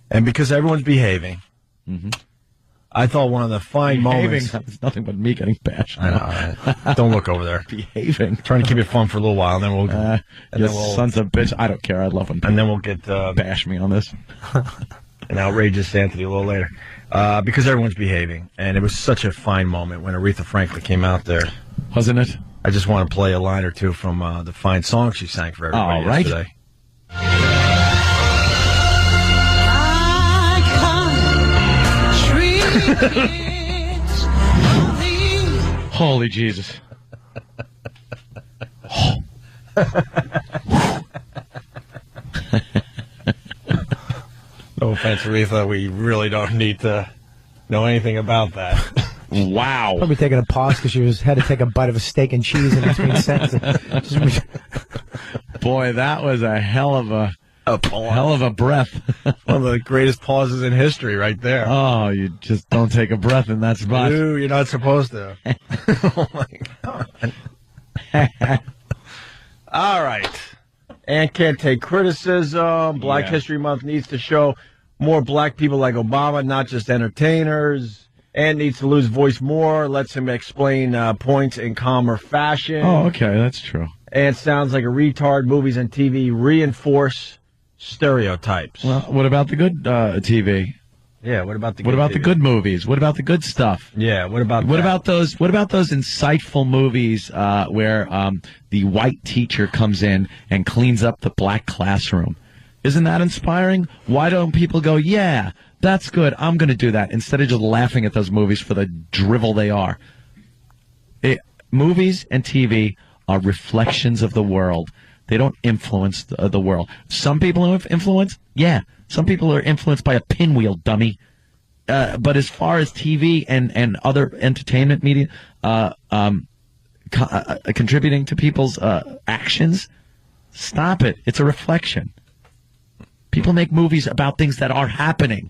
And because everyone's behaving, I thought one of the fine moments... It's nothing but me getting bashed. I know. Don't look over there. Behaving. Trying to keep it fun for a little while, and then we'll... sons of bitch. I don't care. I love them. And then we'll get... bash me on this. An outrageous Anthony a little later. Because everyone's behaving. And it was such a fine moment when Aretha Franklin came out there. Wasn't it? I just want to play a line or two from the fine song she sang for everybody yesterday. Holy Jesus. No offense, Aretha. We really don't need to know anything about that. Wow. Probably taking a pause because she had to take a bite of a steak and cheese in between sentences. Boy, that was a hell of a breath. One of the greatest pauses in history right there. Oh, you just don't take a breath in that spot. Dude, you're not supposed to. Oh, my God. All right. And can't take criticism. Black History Month needs to show more black people like Obama, not just entertainers. And needs to lose voice more. Lets him explain points in calmer fashion. Oh, okay. That's true. And sounds like a retard. Movies and TV reinforce stereotypes. Well, what about the good TV? Yeah, what about the good movies? What about the good stuff? Yeah, what about those insightful movies where the white teacher comes in and cleans up the black classroom? Isn't that inspiring? Why don't people go, yeah, that's good, I'm going to do that, instead of just laughing at those movies for the drivel they are? Movies and TV are reflections of the world. They don't influence the world. Some people have influence. Yeah, some people are influenced by a pinwheel, dummy. But as far as TV and other entertainment media contributing to people's actions, stop it. It's a reflection. People make movies about things that are happening.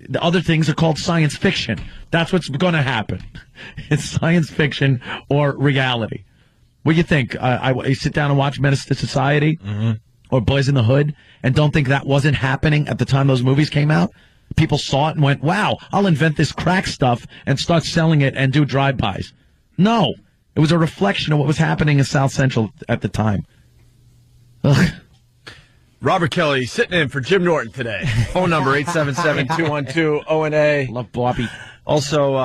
The other things are called science fiction. That's what's going to happen. It's science fiction or reality. What do you think? I sit down and watch Menace to Society or Boys in the Hood and don't think that wasn't happening at the time those movies came out? People saw it and went, wow, I'll invent this crack stuff and start selling it and do drive-bys. No. It was a reflection of what was happening in South Central at the time. Ugh. Robert Kelly sitting in for Jim Norton today. Phone number 877-212-ONA. Love Bobby. Also,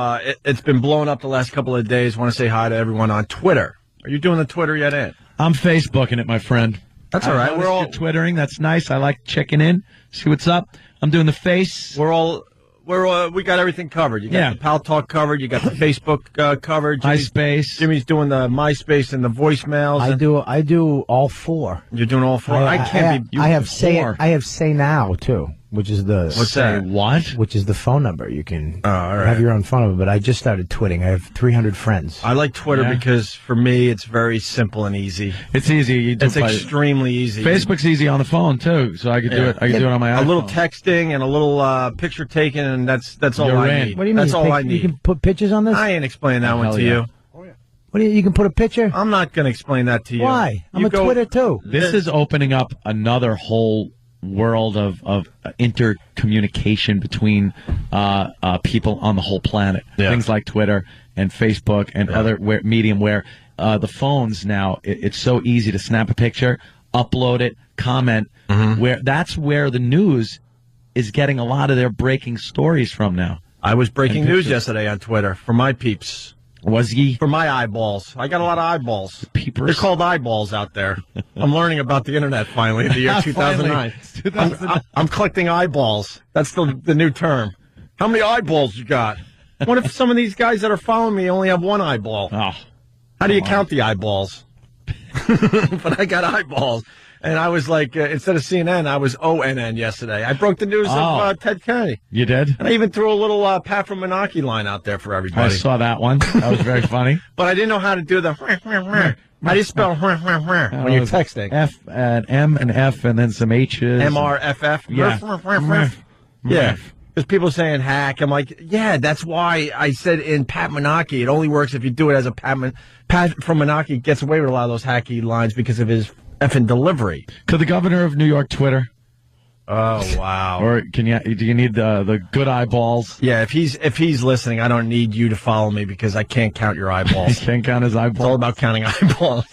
it's been blowing up the last couple of days. Want to say hi to everyone on Twitter. Are you doing the Twitter yet, Ant? I'm Facebooking it, my friend. That's all right. We're all Twittering. That's nice. I like checking in, see what's up. I'm doing the face. We got everything covered. You got the Pal Talk covered. You got the Facebook covered. MySpace. Jimmy's doing the MySpace and the voicemails. I do all four. You're doing all four. I have Say Now too, which is the what's that? What? Which is the phone number. You can all right. have your own phone number. But I just started twitting. I have 300 friends. I like Twitter because for me it's very simple and easy. It's easy. It's extremely easy. Facebook's easy on the phone too, so I could do it. I could do it on my iPhone. A little texting and a little picture taking, and that's all I need. What do you mean? That's all I need. You can put pictures on this? I ain't explaining that one to you. What do you can put a picture? I'm not going to explain that to you. Why? I'm a Twitter too. This is opening up another whole world of intercommunication between people on the whole planet. Yeah. Things like Twitter and Facebook and other medium where the phones now, it's so easy to snap a picture, upload it, comment, that's where the news is getting a lot of their breaking stories from now. I was breaking news yesterday on Twitter for my peeps. Was he? For my eyeballs. I got a lot of eyeballs. Peepers. They're called eyeballs out there. I'm learning about the internet finally in the year 2009. I'm collecting eyeballs. That's the new term. How many eyeballs you got? What if some of these guys that are following me only have one eyeball? Oh, how do you count the eyeballs? But I got eyeballs. And I was like, instead of CNN, I was ONN yesterday. I broke the news of Ted Kennedy. You did? And I even threw a little Pat from Menachie line out there for everybody. I saw that one. That was very funny. But I didn't know how to do the How do you spell when you're texting? F and M and F and then some H's. MRFF? Yeah. Yeah. Because people saying hack. I'm like, yeah, that's why I said in Pat Menachie, it only works if you do it as a Pat from Menachie gets away with a lot of those hacky lines because of his effing delivery. Could the governor of New York Twitter? Oh, wow. Or do you need the good eyeballs? Yeah, if he's listening, I don't need you to follow me because I can't count your eyeballs. You can't count his eyeballs? It's all about counting eyeballs.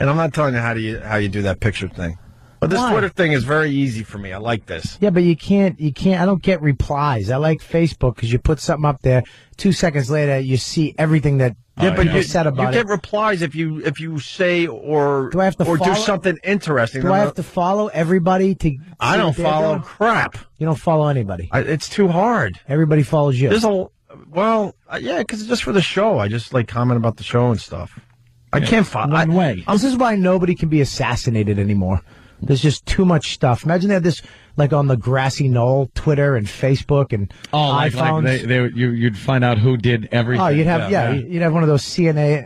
And I'm not telling you how you do that picture thing. But this Twitter thing is very easy for me. I like this. Yeah, but you can't, I don't get replies. I like Facebook because you put something up there, 2 seconds later, you see everything that you said about it. You get replies if you say or do something interesting. Do I have to follow everybody to? I don't follow crap. You don't follow anybody. It's too hard. Everybody follows you. Yeah, because it's just for the show. I just like comment about the show and stuff. I can't follow. One way. This is why nobody can be assassinated anymore. There's just too much stuff. Imagine they had this like on the grassy knoll, Twitter and Facebook and iPhones. You'd find out who did everything. Oh, you'd have one of those CNN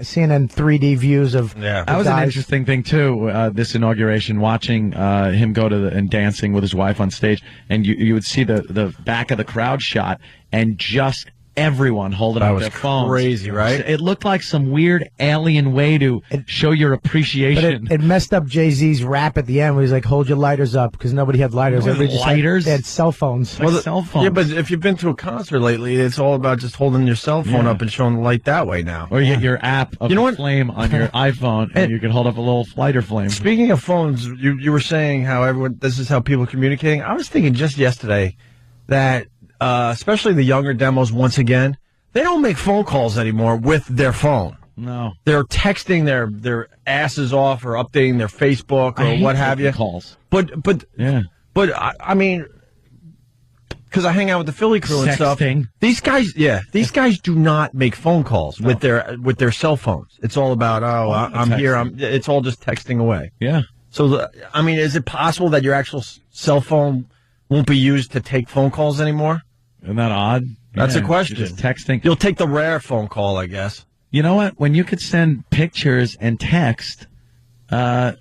3D views of. Yeah, that was an interesting thing too. This inauguration, watching him go to and dancing with his wife on stage, and you would see the back of the crowd shot, and just everyone holding up their phones. Crazy, right? It looked like some weird alien way to show your appreciation. But it messed up Jay-Z's rap at the end where he's like, hold your lighters up, because nobody had lighters. Everybody just had cell phones. Cell phones. Yeah, but if you've been to a concert lately, it's all about just holding your cell phone up and showing the light that way now. Or you get your app of a flame on your iPhone, and you can hold up a little lighter flame. Speaking of phones, you were saying how this is how people are communicating. I was thinking just yesterday that especially the younger demos, once again, they don't make phone calls anymore with their phone. No. They're texting their asses off or updating their Facebook or what have you. Calls. But I mean, because I hang out with the Philly crew and stuff. These guys do not make phone calls with their cell phones. It's all about, I'm here. It's all just texting away. Yeah. So, I mean, is it possible that your actual cell phone won't be used to take phone calls anymore? Isn't that odd? That's a question. Just texting. You'll take the rare phone call, I guess. You know what? When you could send pictures and text, why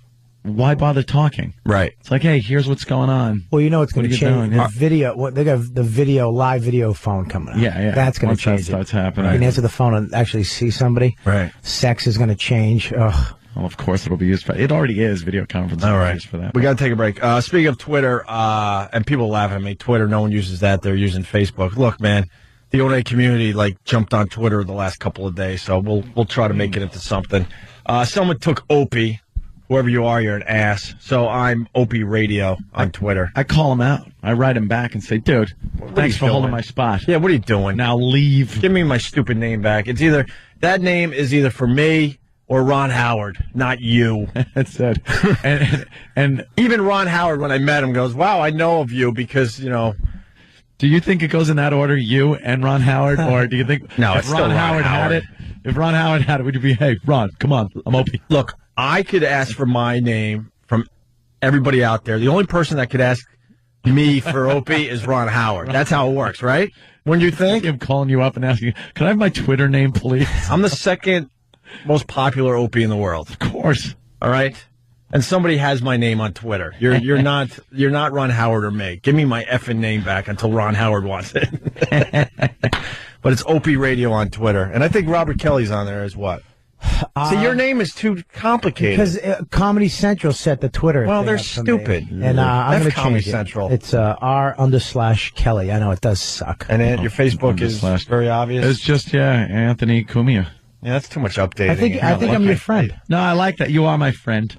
bother talking? Right. It's like, hey, here's what's going on. Well, you know it's going to change. The video, they got the live video phone coming out. Yeah. That's going to change. That starts happening. You can answer the phone and actually see somebody. Right. Sex is going to change. Ugh. Well, of course it'll be used for. It already is video conferencing. All right. Used for that. We got to take a break. Speaking of Twitter, and people laugh at me. Twitter, no one uses that. They're using Facebook. Look, man, the ONA community jumped on Twitter the last couple of days, so we'll try to make it into something. Someone took Opie. Whoever you are, you're an ass. So I'm Opie Radio on Twitter. I call him out. I write him back and say, dude, thanks for holding my spot. Yeah, what are you doing? Now leave. Give me my stupid name back. That name is either for me or Ron Howard, not you. That's it. And even Ron Howard, when I met him, goes, wow, I know of you because, Do you think it goes in that order, you and Ron Howard? Or do you think no, if Ron Howard had it, if Ron Howard had it, would you be, hey, Ron, come on, I'm Opie. Look, I could ask for my name from everybody out there. The only person that could ask me for Opie is Ron Howard. That's how it works, right? When you think? I'm calling you up and asking, can I have my Twitter name, please? I'm the second most popular Opie in the world. Of course. All right? And somebody has my name on Twitter. You're not Ron Howard or me. Give me my effing name back until Ron Howard wants it. But it's Opie Radio on Twitter. And I think Robert Kelly's on there as what? See, your name is too complicated. Because Comedy Central set the Twitter. Well, thing they're up for stupid. me. And I'm going to Comedy change it. Central. It's R_Kelly. I know it does suck. And then your Facebook is very obvious. It's just Anthony Cumia. Yeah, that's too much updating. I think I'm your friend. No, I like that. You are my friend.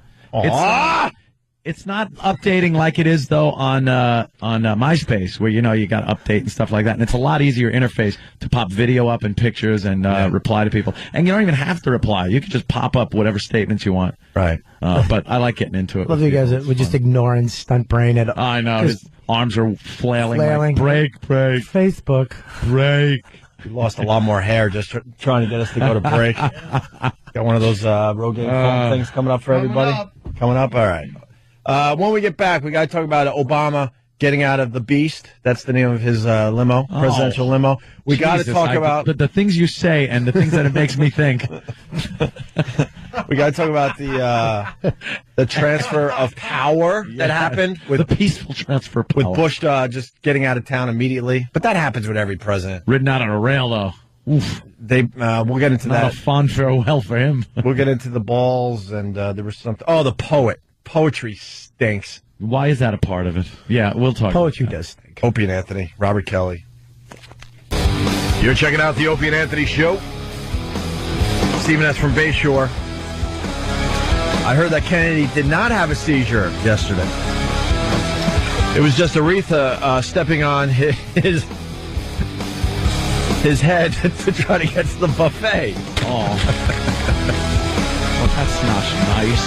It's not updating like it is though on MySpace, where you got to update and stuff like that, and it's a lot easier interface to pop video up and pictures and reply to people, and you don't even have to reply. You can just pop up whatever statements you want. Right. But I like getting into it. Love you guys. We're just ignoring stunt brain. I know his arms are flailing. Like, break. Facebook. Break. You lost a lot more hair just trying to get us to go to break. Got one of those Rogaine phone things coming up for everybody. Coming up. All right. When we get back, we got to talk about Obama getting out of the Beast. That's the name of his limo, presidential limo. We got to talk about the things you say and the things that it makes me think. We got to talk about the transfer of power that happened with the peaceful transfer of power. with Bush just getting out of town immediately. But that happens with every president. Ridden out on a rail, though. Oof. We'll get into that. Not a fond farewell for him. We'll get into the balls, and there was something. Oh, the poet. Poetry stinks. Why is that a part of it? Yeah, we'll talk. Poetry does stink. Opie and Anthony, Robert Kelly. You're checking out the Opie and Anthony show. Stephen S. from Bayshore. I heard that Kennedy did not have a seizure yesterday. It was just Aretha stepping on his head to try to get to the buffet. Oh. Well, that's not nice.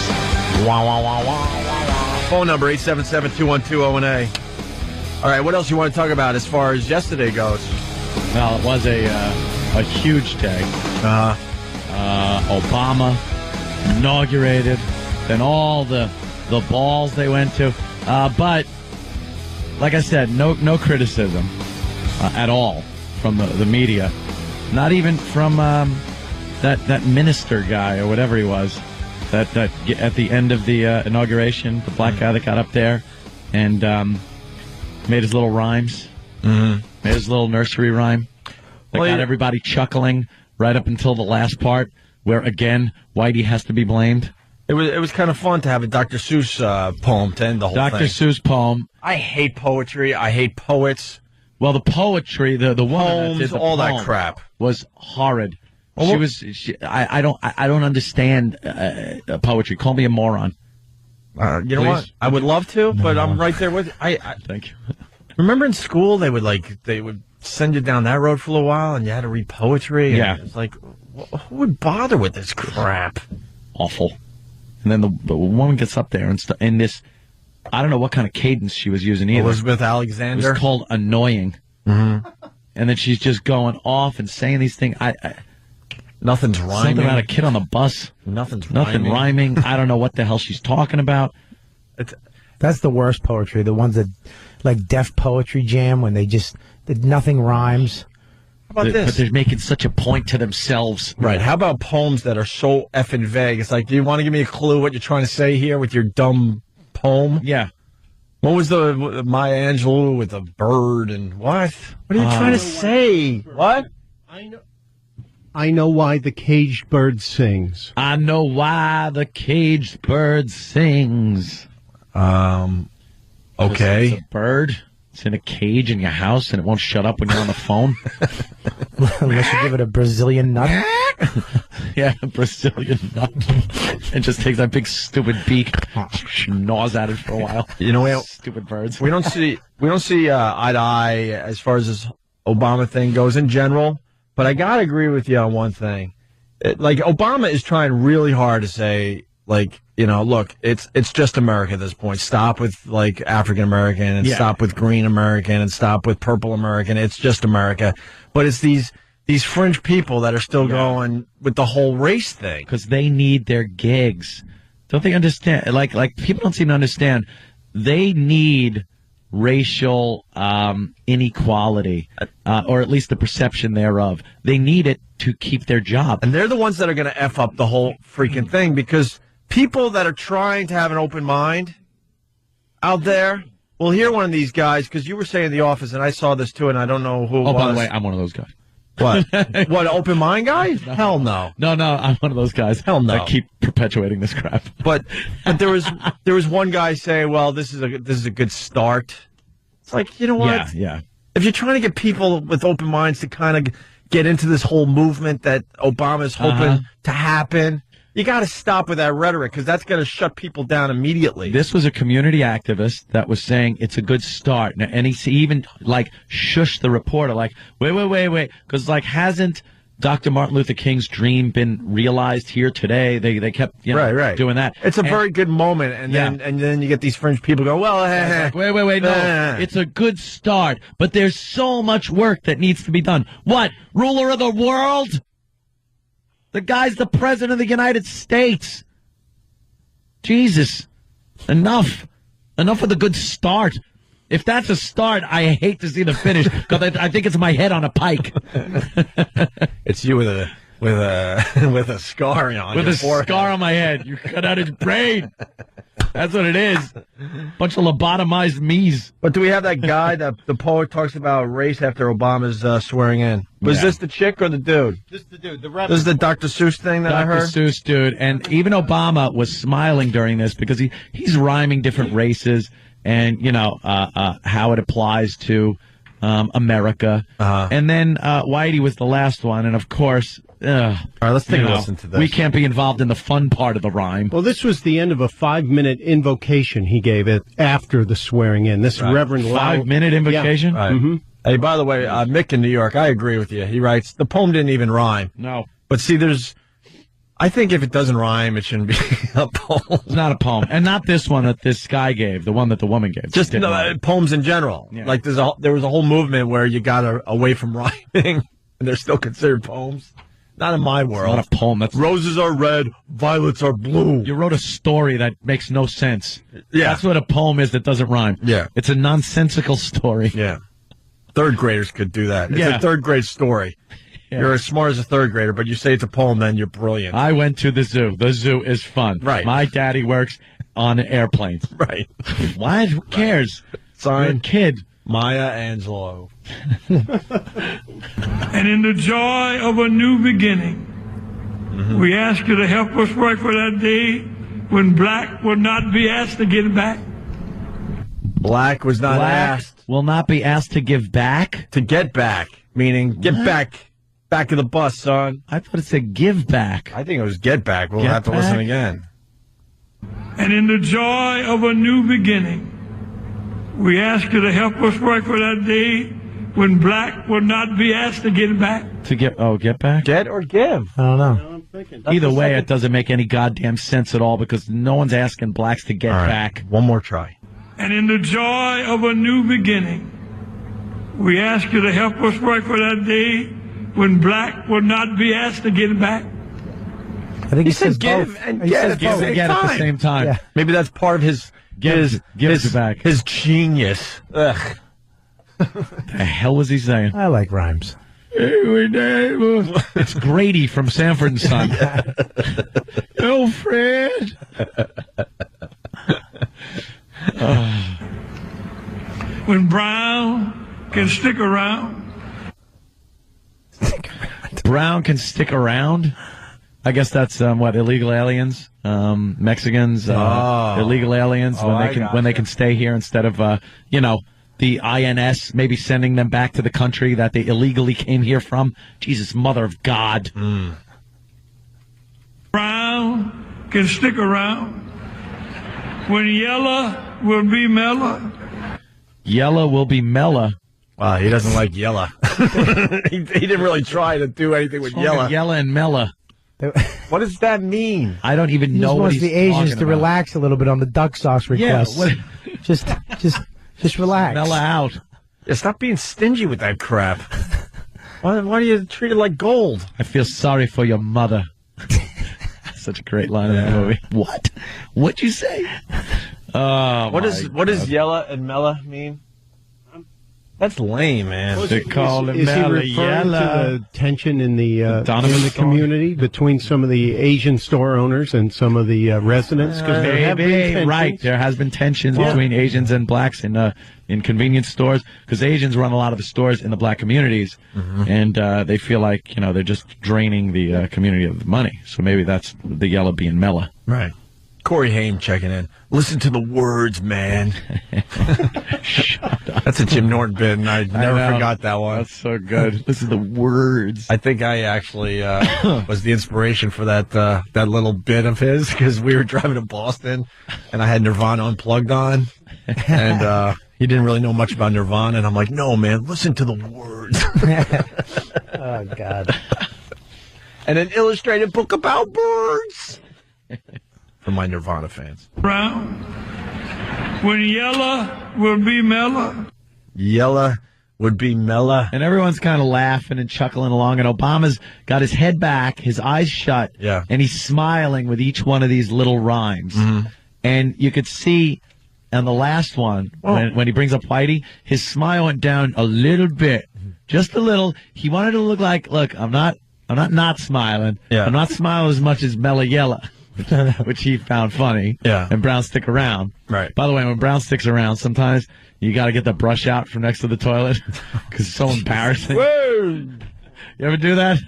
Wah, wah, wah, wah, wah. Phone number 877-212-018. All right, what else you want to talk about as far as yesterday goes? Well, it was a huge day. Obama inaugurated, then all the balls they went to. But like I said, no criticism at all from the media. Not even from that minister guy or whatever he was. That at the end of the inauguration, the black guy that got up there and made his little rhymes, made his little nursery rhyme that got everybody chuckling right up until the last part, where again Whitey has to be blamed. It was kind of fun to have a Dr. Seuss poem to end the whole thing. Dr. Seuss poem. I hate poetry. I hate poets. Well, the poetry, the woman that did the all poem that crap was horrid. I don't understand poetry. Call me a moron. You know Please? what? I would love to, but I'm right there with you. Thank you. Remember in school they would send you down that road for a while, and you had to read poetry. Yeah, it's like, who would bother with this crap? Awful. And then the woman gets up there and in this, I don't know what kind of cadence she was using either. Elizabeth Alexander. It was called annoying. Mm-hmm. And then she's just going off and saying these things. Nothing's rhyming. Something about a kid on the bus. Nothing rhyming. I don't know what the hell she's talking about. That's the worst poetry. The ones that, like Def Poetry Jam, when nothing rhymes. How about this? But they're making such a point to themselves. Right. How about poems that are so effing vague? It's like, do you want to give me a clue what you're trying to say here with your dumb poem? Yeah. What was the Maya Angelou with a bird and what? What are you trying to say? What? I know why the caged bird sings. I know why the caged bird sings. Okay. It's a bird. It's in a cage in your house and it won't shut up when you're on the phone. Unless you give it a Brazilian nut. Yeah, a Brazilian nut. And just takes that big stupid beak, gnaws at it for a while. You know, stupid birds. We don't see eye to eye as far as this Obama thing goes in general. But I gotta agree with you on one thing. Obama is trying really hard to say, look, it's just America at this point. Stop with African American and stop with green American and stop with purple American. It's just America. But it's these fringe people that are still going with the whole race thing because they need their gigs. Don't they understand? Like people don't seem to understand. They need racial inequality, or at least the perception thereof. They need it to keep their job. And they're the ones that are going to F up the whole freaking thing because people that are trying to have an open mind out there will hear one of these guys, because you were saying in the office, and I saw this too, and I don't know who it was. Oh, by the way, I'm one of those guys. What? What, open mind guy? No. Hell no. No, I'm one of those guys. Hell no. That keep perpetuating this crap. But there was one guy saying, well, this is a good start. It's like, you know what? Yeah. If you're trying to get people with open minds to kind of get into this whole movement that Obama's hoping to happen, you got to stop with that rhetoric, because that's going to shut people down immediately. This was a community activist that was saying it's a good start. And he even, like, shushed the reporter, like, wait. Because, like, hasn't Dr. Martin Luther King's dream been realized here today? They kept doing that. It's a very good moment. And then you get these fringe people go, well, like, wait, no. It's a good start. But there's so much work that needs to be done. What? Ruler of the world? The guy's the president of the United States. Jesus. Enough with the good start. If that's a start, I hate to see the finish, because I think it's my head on a pike. It's you with a scar on with your a forehead. Scar on my head. You cut out his brain. That's what it is. Bunch of lobotomized me's. But do we have that guy that the poet talks about race after Obama's swearing in? Was this the chick or the dude? This is the dude. This is the Dr. Seuss thing that I heard? Dr. Seuss dude. And even Obama was smiling during this, because he's rhyming different races and, how it applies to America. And then Whitey was the last one. And, of course, all right, let's take a listen to this. We can't be involved in the fun part of the rhyme. Well, this was the end of a 5-minute invocation he gave it after the swearing in. This Reverend Lau. 5-minute invocation? Yeah. Right. Mm-hmm. Hey, by the way, Mick in New York, I agree with you. He writes, the poem didn't even rhyme. No. But see, I think if it doesn't rhyme, it shouldn't be a poem. It's not a poem. And not this one that this guy gave, the one that the woman gave. Just poems in general. Yeah. Like there was a whole movement where you got away from rhyming, and they're still considered poems. Not in my world. It's not a poem. That's roses are red, violets are blue. You wrote a story that makes no sense. Yeah. That's what a poem is that doesn't rhyme. Yeah. It's a nonsensical story. Yeah. Third graders could do that. It's a third grade story. Yeah. You're as smart as a third grader, but you say it's a poem, then you're brilliant. I went to the zoo. The zoo is fun. Right. My daddy works on airplanes. Right. Why? Who cares? Signed, you're a kid. Maya Angelou. And in the joy of a new beginning, we ask you to help us work for that day when black will not be asked to get back. Black was not asked. Will not be asked to give back? To get back. Meaning, get back of the bus, son. I thought it said give back. I think it was get back. We'll have to listen again. And in the joy of a new beginning, we ask you to help us work for that day when black will not be asked to get back. To get back? Get or give? I don't know. Either way, it doesn't make any goddamn sense at all, because no one's asking blacks to get back. One more try. And in the joy of a new beginning, we ask you to help us work for that day when black will not be asked to get back. I think he says give both. and get at the same time. Yeah. Maybe that's part of his back. His genius. Ugh. The hell was he saying? I like rhymes. It's Grady from Sanford and Son. Oh, Fred. When Brown can stick around. Brown can stick around? I guess that's illegal aliens, Mexicans, illegal aliens when they can stay here instead of the INS maybe sending them back to the country that they illegally came here from. Jesus, mother of God. Brown can stick around. When yellow will be mellow. Yellow will be mellow. Wow, he doesn't like yellow. he didn't really try to do anything with yellow. Yellow and mellow. What does that mean? I don't even know what he's the Asians to about. relax a little bit on the duck sauce requests. Yeah, just relax. Mellow out. Yeah, stop being stingy with that crap. Why do you treat it like gold? I feel sorry for your mother. Such a great line in the movie. What? What'd you say? What does yellow and mellow mean? That's lame, man. They call him Is he referring to the tension in the community between some of the Asian store owners and some of the residents? Because there have been tensions. Right, there has been tensions between Asians and blacks in convenience stores because Asians run a lot of the stores in the black communities, and they feel like they're just draining the community of money. So maybe that's the yellow being Mela. Right. Corey Haim checking in. Listen to the words, man. Shut up. That's a Jim Norton bit, and I never forgot that one. That's so good. Listen to the words. I think I actually was the inspiration for that little bit of his because we were driving to Boston, and I had Nirvana Unplugged on, and he didn't really know much about Nirvana, and I'm like, no, man, listen to the words. Oh, God. And an illustrated book about birds. For my Nirvana fans. Brown. When Yella will be Mela. Yella would be Mela. And everyone's kind of laughing and chuckling along, and Obama's got his head back, his eyes shut, and he's smiling with each one of these little rhymes. And you could see on the last one, when he brings up Whitey, his smile went down a little bit. Just a little. He wanted to look like, look, I'm not smiling. I'm not smiling as much as Mela Yella. Which he found funny. And Brown stick around. Right. By the way, when Brown sticks around, sometimes you got to get the brush out from next to the toilet because it's so embarrassing. Whoa. You ever do that?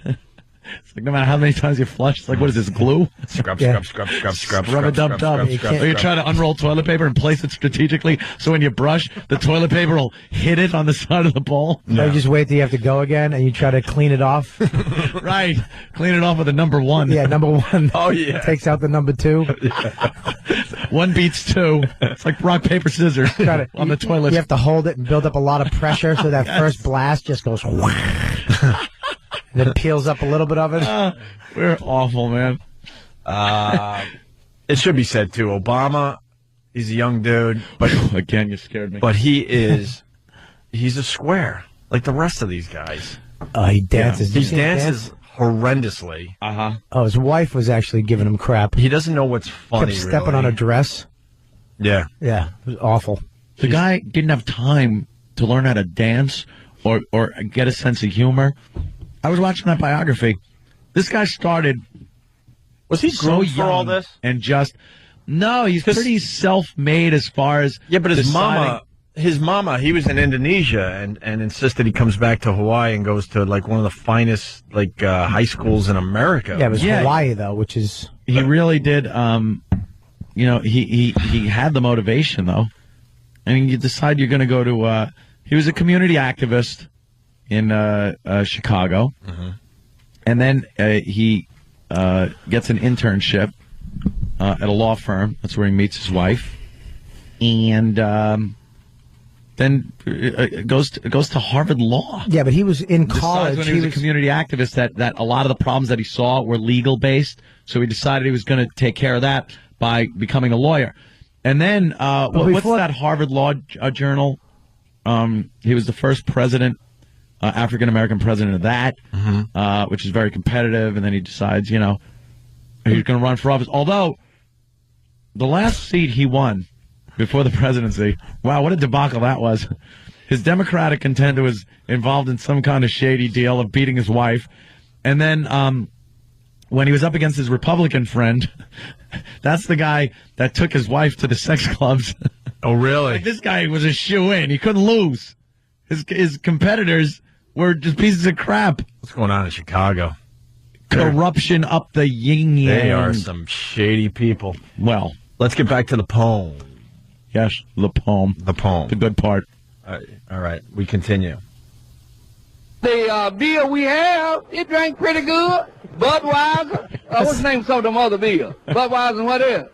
It's like no matter how many times you flush, it's like, what is this, glue? Scrub. Rub-a-dub-dub. Or you try to unroll toilet paper and place it strategically so when you brush, the toilet paper will hit it on the side of the bowl. No, you just wait till you have to go again and you try to clean it off. Right. Clean it off with a number one. Yeah, number one. Oh, yeah. Takes out the number two. One beats two. It's like rock, paper, scissors on the toilet. You have to hold it and build up a lot of pressure so that first blast just goes and it peels up a little bit of it. We're awful, man. It should be said, too. Obama, he's a young dude. But again, you scared me. But he's a square, like the rest of these guys. He dances. He dances horrendously. Oh, his wife was actually giving him crap. He doesn't know what's funny, Kept stepping on a dress. Yeah. Yeah, it was awful. The guy didn't have time to learn how to dance or get a sense of humor. I was watching that biography. This guy started. Was he so young for all this? And no, he's pretty self-made as far as but his mama, he was in Indonesia and insisted he comes back to Hawaii and goes to like one of the finest high schools in America. Yeah, it was Hawaii though, which is he really did. He had the motivation though. I mean, you decide you're going to go to. He was a community activist in Chicago, and then he gets an internship at a law firm. That's where he meets his wife, and then goes to Harvard Law. Yeah, but he was in college. When he was a community activist, that a lot of the problems that he saw were legal based, so he decided he was going to take care of that by becoming a lawyer. And then what's that Harvard Law Journal? He was the first president. African-American president of that, which is very competitive, and then he decides, he's going to run for office. Although, the last seat he won before the presidency, wow, what a debacle that was. His Democratic contender was involved in some kind of shady deal of beating his wife, and then when he was up against his Republican friend, that's the guy that took his wife to the sex clubs. Oh, really? Like, this guy was a shoo-in. He couldn't lose. His competitors were just pieces of crap. What's going on in Chicago? Corruption up the yin-yang. They are some shady people. Well, let's get back to the poem. Yes, the poem. The poem. The good part. All right, we continue. The beer we have, it drank pretty good. Budweiser. What's the name of some of them other beers? Budweiser and what else?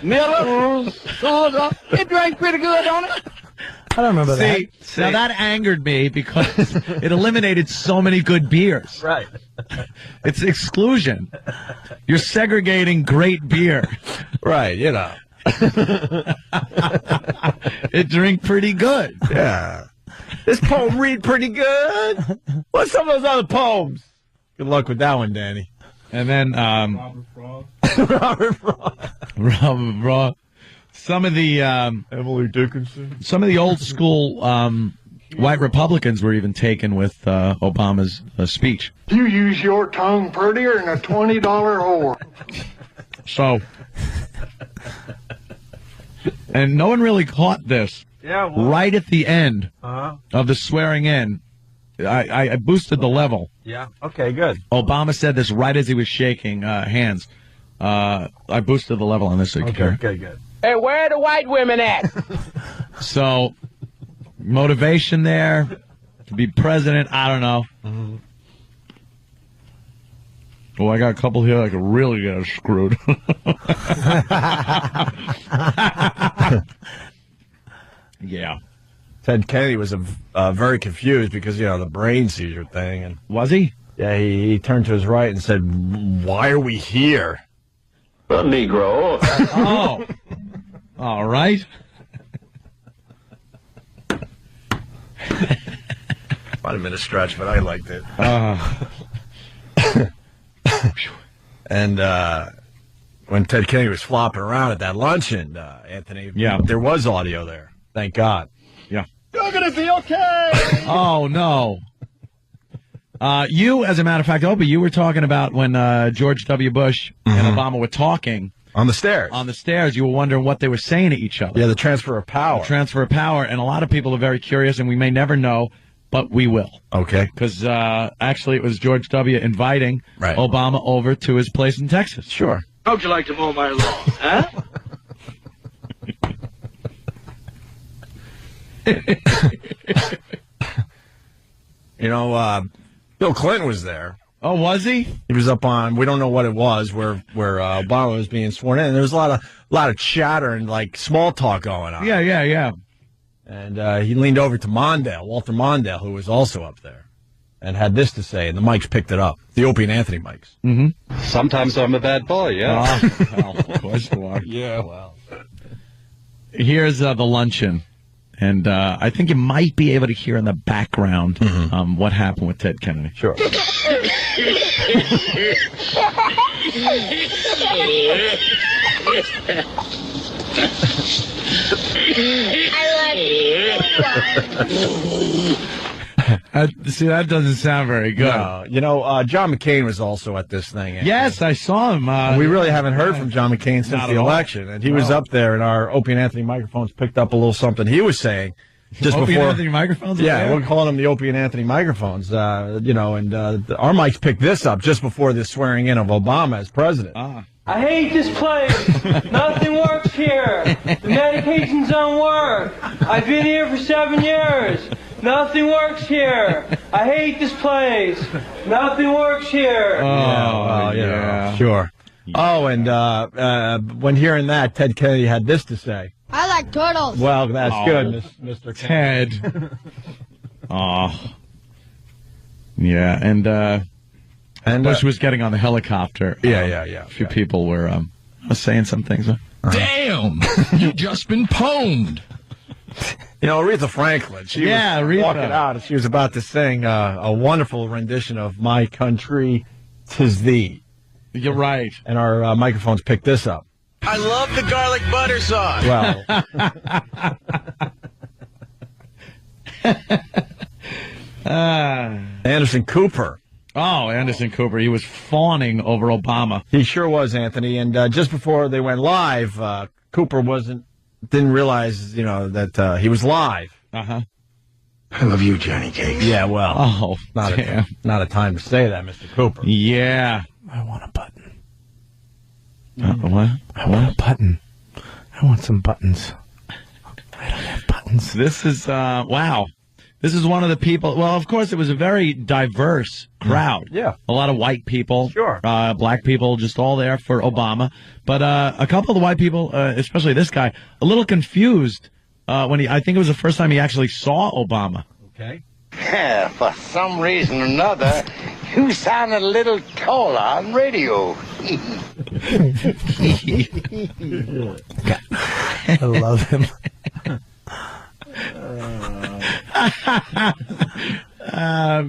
Miller. It drank pretty good, don't it? I don't remember that. Now that angered me because it eliminated so many good beers. Right. It's exclusion. You're segregating great beer. Right, It drank pretty good. Yeah. This poem read pretty good. What's some of those other poems? Good luck with that one, Danny. And then Robert Frost. Some of the Emily Dickinson. Some of the old school White Republicans were even taken with Obama's speech. You use your tongue prettier than a $20 whore. So, and no one really caught this. Yeah. Well, right at the end of the swearing in, I boosted the level. Yeah. Okay, good. Obama said this right as he was shaking hands. I boosted the level on this. Okay, good. Hey, where are the white women at? So, motivation there to be president, I don't know. Mm-hmm. Well, I got a couple here that could really get us screwed. Yeah. Ted Kennedy was very confused because, the brain seizure thing. And was he? Yeah, he turned to his right and said, "Why are we here?" A Negro. Oh. All right. Might have been a stretch, but I liked it. And when Ted Kennedy was flopping around at that luncheon, Anthony, there was audio there. Thank God. Yeah. You're going to be okay. Oh, no. You, as a matter of fact, Opie, you were talking about when George W. Bush and Obama were talking. On the stairs. On the stairs. You were wondering what they were saying to each other. Yeah, the transfer of power. The transfer of power. And a lot of people are very curious, and we may never know, but we will. Okay. Because actually it was George W. inviting Obama over to his place in Texas. Sure. How would you like to mow my lawn, huh? Bill Clinton was there. Oh, was he? He was up on, we don't know what it was, where Obama was being sworn in. And there was a lot of chatter and small talk going on. Yeah. And he leaned over to Walter Mondale, who was also up there, and had this to say, and the mics picked it up. The Opie and Anthony mics. Mm-hmm. Sometimes I'm a bad boy, yeah. Well, of course you are. Yeah, well. Here's the luncheon. And I think you might be able to hear in the background what happened with Ted Kennedy. Sure. See, that doesn't sound very good. No. John McCain was also at this thing. Yes, I saw him. We really haven't heard from John McCain since the election. And he was up there, and our Opie and Anthony microphones picked up a little something he was saying. Just Opie before, and Anthony microphones? Yeah, we're calling them the Opie and Anthony microphones. Our mics picked this up just before the swearing in of Obama as president. I hate this place. Nothing works here. The medications don't work. I've been here for 7 years. Nothing works here. I hate this place. Nothing works here. Yeah. Sure. Oh, and when hearing that, Ted Kennedy had this to say. I like turtles. Well, that's good, Mr. Ted. Yeah, and Bush was getting on the helicopter. Yeah. A few people were saying some things. Damn! You've just been pwned. Aretha Franklin. She was walking out, and she was about to sing a wonderful rendition of "My Country, 'Tis Thee." You're right. And our microphones picked this up. I love the garlic butter sauce. Well, Anderson Cooper. Oh, Anderson Cooper. He was fawning over Obama. He sure was, Anthony. And just before they went live, Cooper didn't realize, that he was live. Uh-huh. I love you, Johnny Cakes. Yeah, well. Oh, not a time to say that, Mr. Cooper. Yeah. I want a button. What? I want a button. I want some buttons. I don't have buttons. This is, wow. This is one of the people. Well, of course, it was a very diverse crowd. Yeah. A lot of white people. Sure. Black people, just all there for Obama. But a couple of the white people, especially this guy, a little confused when I think it was the first time he actually saw Obama. Okay. Yeah, for some reason or another, you sounded a little taller on radio. I love him.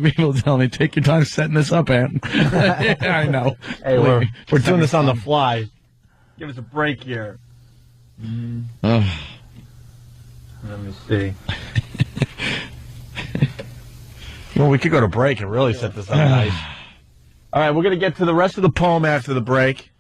People tell me, take your time setting this up, Ant. Yeah, I know. Hey, we're doing this on the fly. Give us a break here. Let me see. Well, we could go to break and really set this up nice. All right, we're going to get to the rest of the poem after the break.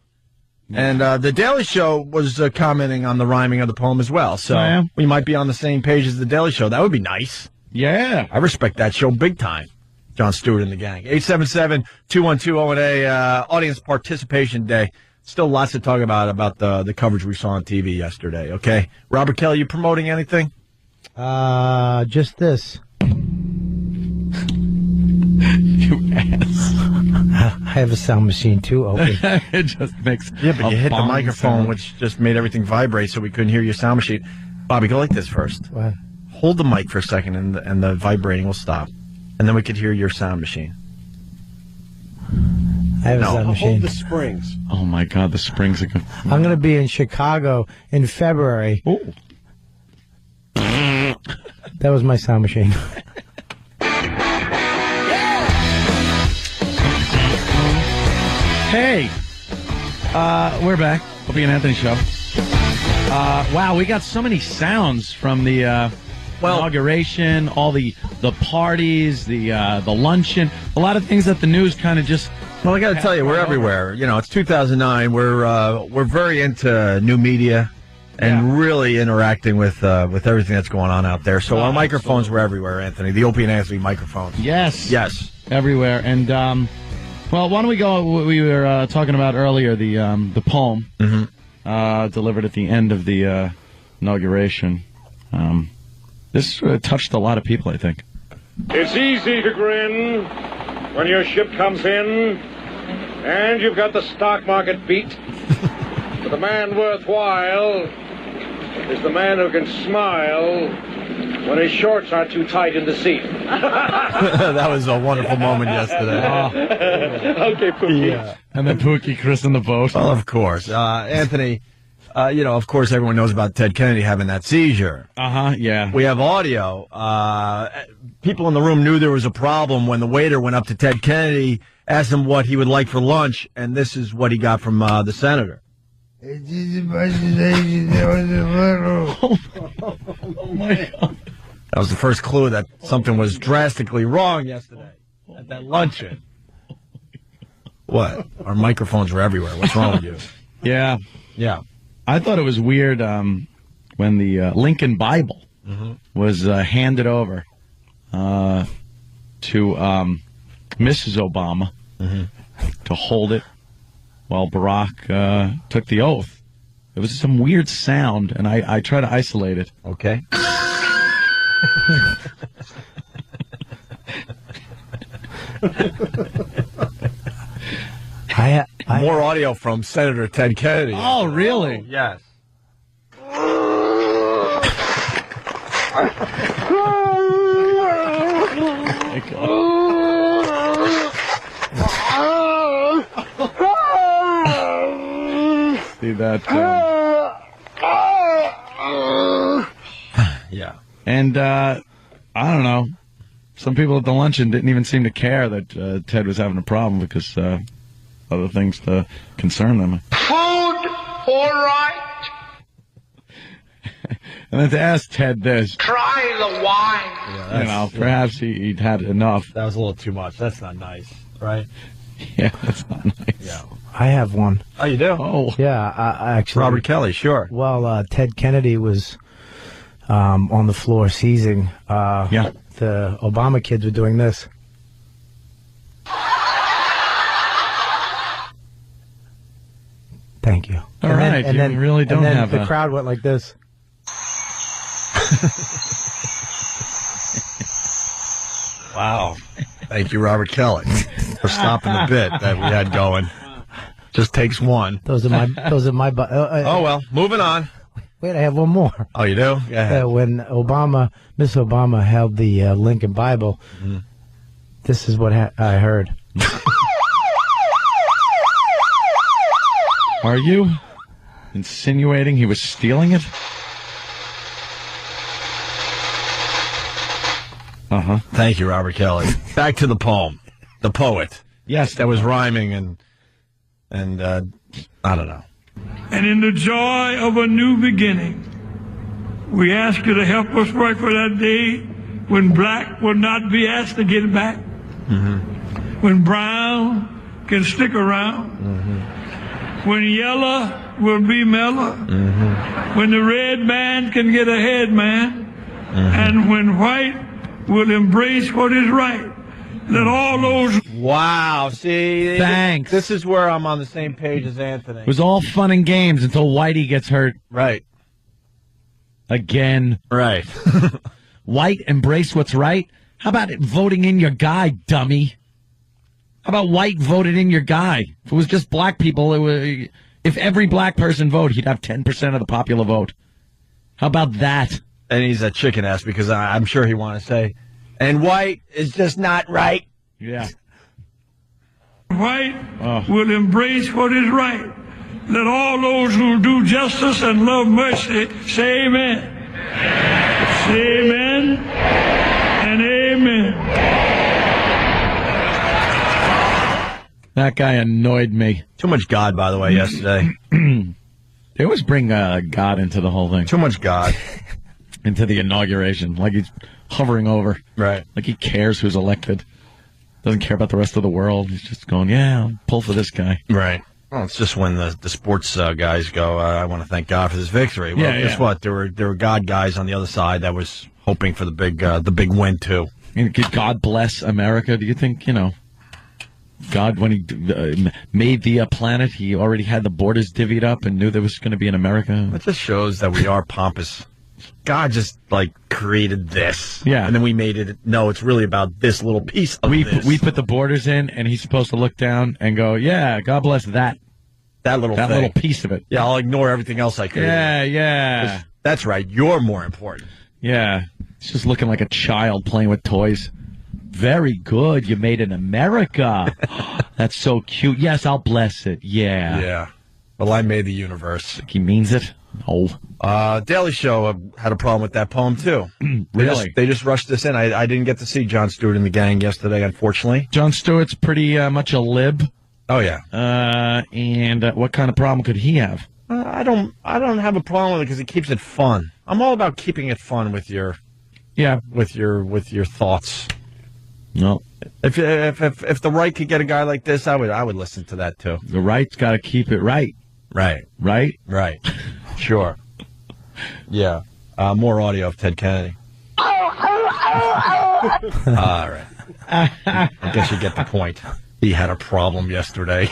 And the Daily Show was commenting on the rhyming of the poem as well. So we might be on the same page as the Daily Show. That would be nice. Yeah. I respect that show big time. Jon Stewart and the gang. 877-212-018, audience participation day. Still lots to talk about the coverage we saw on TV yesterday, okay? Robert Kelly, you promoting anything? Just this. You ass. I have a sound machine too, Opie. It just makes but you hit the microphone, sound. Which just made everything vibrate, so we couldn't hear your sound machine. Bobby, go like this first. What? Hold the mic for a second, and the vibrating will stop. And then we could hear your sound machine. I have a sound machine. Hold the springs. Oh, my God, the springs are good. I'm going to be in Chicago in February. Ooh. That was my sound machine. Hey, we're back. Opie and Anthony show. Wow, we got so many sounds from the inauguration, all the parties, the luncheon, a lot of things that the news kind of just. Well, I got to tell you, we're everywhere. You know, it's 2009. We're very into new media and really interacting with everything that's going on out there. So our microphones were everywhere, Anthony. The Opie and Anthony microphones. Yes, everywhere. And well, why don't we go? We were talking about earlier the poem delivered at the end of the inauguration. This touched a lot of people, I think. It's easy to grin when your ship comes in and you've got the stock market beat. But the man worthwhile is the man who can smile when his shorts aren't too tight in the seat. That was a wonderful moment yesterday. Okay, Pookie. Yeah. And then Pookie christened the boat. Well, of course. Anthony, of course everyone knows about Ted Kennedy having that seizure. Yeah. We have audio. People in the room knew there was a problem when the waiter went up to Ted Kennedy, asked him what he would like for lunch, and this is what he got from the senator. Oh, my God. That was the first clue that something was drastically wrong yesterday at that luncheon. What? Our microphones were everywhere. What's wrong with you? Yeah. I thought it was weird when the Lincoln Bible was handed over to Mrs. Obama to hold it while Barack took the oath. It was some weird sound, and I try to isolate it. Okay. More audio from Senator Ted Kennedy. Oh, really? Yes. See that? Yeah. And I don't know. Some people at the luncheon didn't even seem to care that Ted was having a problem because other things to concern them. Food, all right. And then to ask Ted this. Try the wine. Yeah, perhaps he'd had enough. That was a little too much. That's not nice, right? Yeah, that's not nice. Yeah. I have one. Oh, you do? Oh. Yeah, actually. Robert Kelly, sure. Well, Ted Kennedy was on the floor seizing. The Obama kids were doing this. Thank you. All right, and then really don't have the crowd went like this. Wow. Thank you, Robert Kelly, for stopping the bit that we had going. Just takes one. Those are my. Oh, well, moving on. Wait, I have one more. Oh, you do? Go ahead. When Miss Obama held the Lincoln Bible, this is what I heard. Are you insinuating he was stealing it? Thank you, Robert Kelly. Back to the poem. The poet. Yes. That was rhyming and I don't know. And in the joy of a new beginning, we ask you to help us work for that day when black will not be asked to get back, when brown can stick around, when yellow will be mellow, when the red man can get ahead, man, and when white will embrace what is right. Let all those... Wow, see? Thanks. This is where I'm on the same page as Anthony. It was all fun and games until Whitey gets hurt. Right. Again. Right. White, embrace what's right? How about it voting in your guy, dummy? How about white voted in your guy? If it was just black people, if every black person voted, he'd have 10% of the popular vote. How about that? And he's a chicken ass because I'm sure he want to say, and white is just not right. Yeah. White will embrace what is right. Let all those who do justice and love mercy say amen. Say amen and amen. That guy annoyed me. Too much God, by the way, yesterday. They always bring God into the whole thing. Too much God. Into the inauguration. Like he's hovering over. Right. Like he cares who's elected. Doesn't care about the rest of the world. He's just going, yeah, I'll pull for this guy. Right. Well, it's just when the sports guys go, I want to thank God for this victory. Well, guess what? There were God guys on the other side that was hoping for the big win, too. And God bless America. Do you think, God, when he made the planet, he already had the borders divvied up and knew there was going to be an America? It just shows that we are pompous. God just, created this. Yeah. And then we made it, no, it's really about this little piece of this. We put the borders in, and he's supposed to look down and go, yeah, God bless that. That little piece of it. Yeah, I'll ignore everything else I created. Yeah. That's right. You're more important. Yeah. It's just looking like a child playing with toys. Very good. You made in America. That's so cute. Yes, I'll bless it. Yeah. Yeah. Well, I made the universe. He means it? No. Daily Show had a problem with that poem, too. Really? They just rushed this in. I didn't get to see Jon Stewart and the gang yesterday, unfortunately. Jon Stewart's pretty much a lib. Oh, yeah. And what kind of problem could he have? I don't have a problem with it because he keeps it fun. I'm all about keeping it fun with your thoughts. No. If the right could get a guy like this, I would listen to that too. The right's got to keep it right. Right. Right? Right. Sure. Yeah. More audio of Ted Kennedy. All right. I guess you get the point. He had a problem yesterday.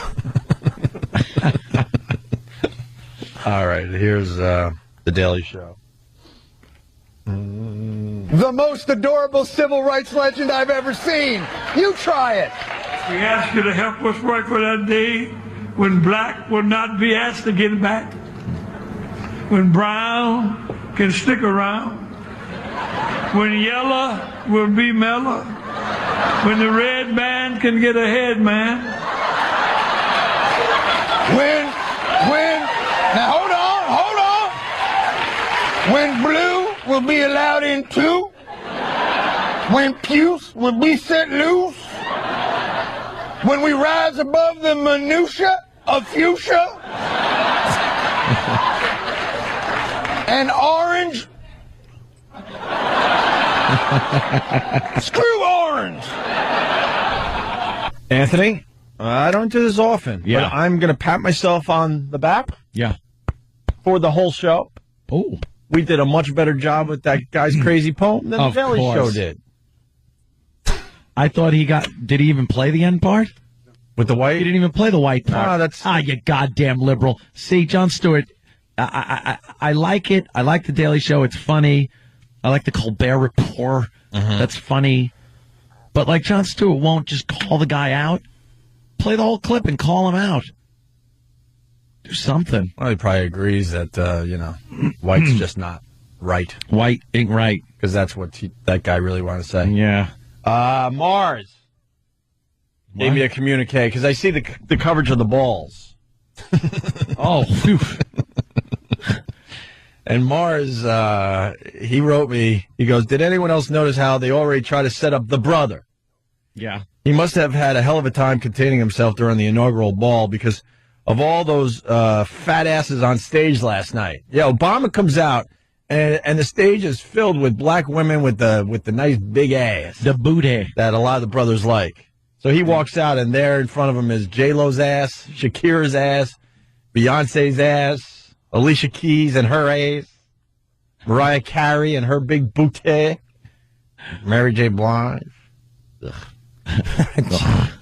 All right. Here's the Daily Show. The most adorable civil rights legend I've ever seen. You try it. We ask you to help us work for that day when black will not be asked to get back, when brown can stick around, when yellow will be mellow, when the red man can get ahead, man. Now hold on. When blue will be allowed in too, when puce will be set loose, when we rise above the minutia of fuchsia, and orange, screw orange. Anthony, I don't do this often, yeah. But I'm going to pat myself on the back. Yeah. For the whole show. Oh. We did a much better job with that guy's crazy poem than the Daily Show did. I thought did he even play the end part? With the white? He didn't even play the white part. No, you goddamn liberal. See, Jon Stewart, I like it. I like the Daily Show. It's funny. I like the Colbert Report. That's funny. But Jon Stewart won't just call the guy out. Play the whole clip and call him out. Do something. Well, he probably agrees that, white's just not right. White ain't right. Because that's what that guy really wanted to say. Yeah. Mars gave me a communique because I see the coverage of the balls. Oh, phew. And Mars, he wrote me, he goes, did anyone else notice how they already try to set up the brother? Yeah. He must have had a hell of a time containing himself during the inaugural ball because of all those fat asses on stage last night. Yeah, Obama comes out And the stage is filled with black women with the nice big ass. The booty. That a lot of the brothers like. So he walks out, and there in front of him is J-Lo's ass, Shakira's ass, Beyonce's ass, Alicia Keys and her ass, Mariah Carey and her big booty, Mary J. Blige.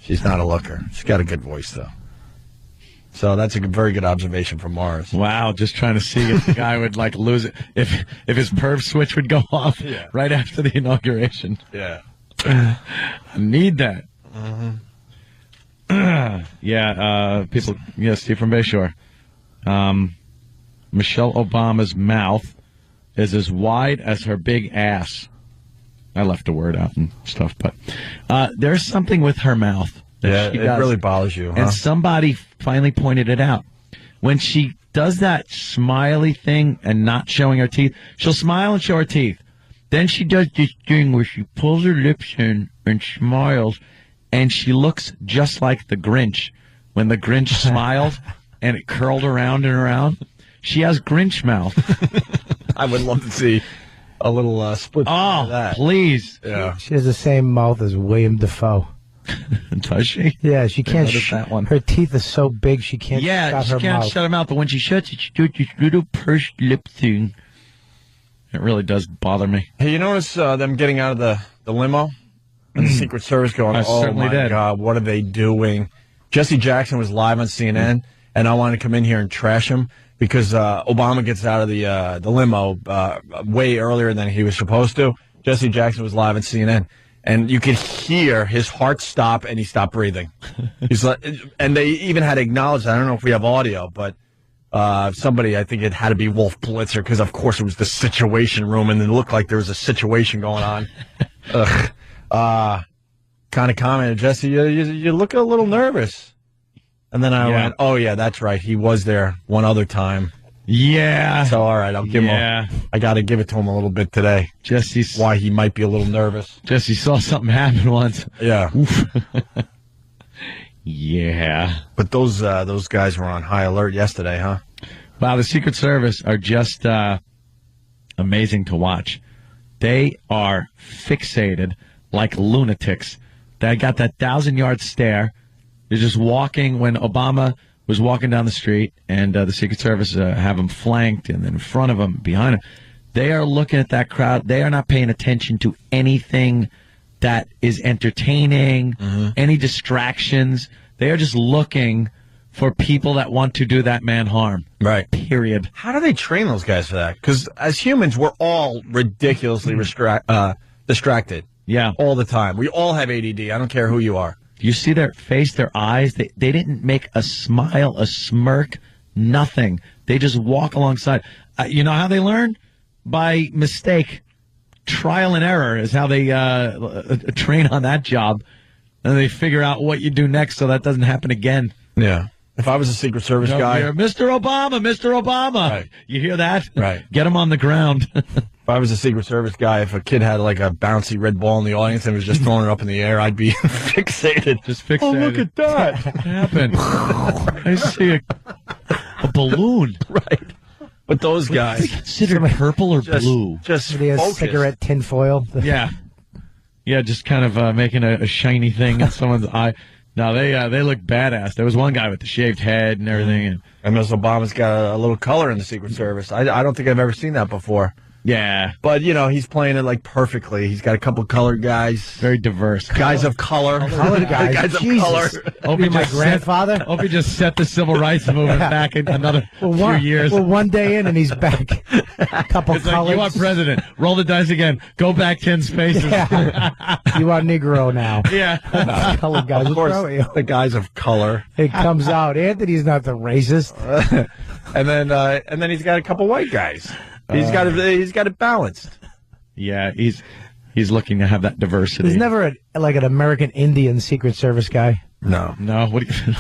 She's not a looker. She's got a good voice, though. So that's a very good observation from Mars. Wow, just trying to see if the guy would like lose it, if his perv switch would go off right after the inauguration. Yeah, I need that. People. Yeah, Steve from Bayshore. Michelle Obama's mouth is as wide as her big ass. I left a word out and stuff, but there's something with her mouth. Yeah, it really bothers you, huh? And somebody finally pointed it out. When she does that smiley thing and not showing her teeth, she'll smile and show her teeth. Then she does this thing where she pulls her lips in and smiles, and she looks just like the Grinch. When the Grinch smiled and it curled around and around, she has Grinch mouth. I would love to see a little split. Oh, that. Please. Yeah. She has the same mouth as William Dafoe. Does she? Yeah, she can't. That one. Her teeth are so big she can't. Yeah, shut she her can't mouth. shut her mouth. But when she shuts it, she does this little pursed lip thing. It really does bother me. Hey, you notice them getting out of the limo and the Secret Service going, I oh certainly my did. God, what are they doing? Jesse Jackson was live on CNN, and I wanted to come in here and trash him because Obama gets out of the limo way earlier than he was supposed to. Jesse Jackson was live on CNN. And you could hear his heart stop, and he stopped breathing. He's like, and they even had to acknowledge that. I don't know if we have audio, but somebody, I think it had to be Wolf Blitzer, because of course it was the Situation Room, and it looked like there was a situation going on. Kind of commented, Jesse, you look a little nervous. And then I went, oh yeah, that's right. He was there one other time. Yeah. So, all right, I'll give him I got to give it to him a little bit today. Jesse's why he might be a little nervous. Jesse saw something happen once. Yeah. Yeah. But those guys were on high alert yesterday, huh? Wow, the Secret Service are just amazing to watch. They are fixated like lunatics. They got that 1,000-yard stare. They're just walking when Obama was walking down the street, and the Secret Service have him flanked, and then in front of him, behind him. They are looking at that crowd. They are not paying attention to anything that is entertaining, any distractions. They are just looking for people that want to do that man harm. Right. Period. How do they train those guys for that? Because as humans, we're all ridiculously distracted. Yeah. All the time. We all have ADD. I don't care who you are. You see their face, their eyes. They didn't make a smile, a smirk, nothing. They just walk alongside. You know how they learn? By mistake. Trial and error is how they train on that job. And they figure out what you do next so that doesn't happen again. Yeah. If I was a Secret Service guy. Mr. Obama, Mr. Obama. Right. You hear that? Right. Get him on the ground. If I was a Secret Service guy, if a kid had like a bouncy red ball in the audience and was just throwing it up in the air, I'd be fixated. Just fixated. Oh, look at that. What happened? I see a balloon. Right. But those guys. Considered purple or blue? Just Somebody has focused. cigarette tinfoil. Yeah. Yeah, just kind of making a shiny thing in someone's eye. No, they look badass. There was one guy with the shaved head and everything. And Ms. Obama's got a little color in the Secret Service. I don't think I've ever seen that before. Yeah. But, you know, he's playing it like perfectly. He's got a couple colored guys. Very diverse. Guys of color. Colored guys. Guys of Jesus. color. Opie My grandfather. Opie just set the civil rights movement back in another few years. Well, one day in and he's back. A couple It's like, colors. you are president. Roll the dice again. Go back 10 spaces. Yeah. You are Negro now. Yeah. Colored guys. Of course, Throw you. the guys of color. It comes out. Anthony's not the racist. And then he's got a couple white guys. He's got it balanced. Yeah, he's looking to have that diversity. There's never an American Indian Secret Service guy No. What do you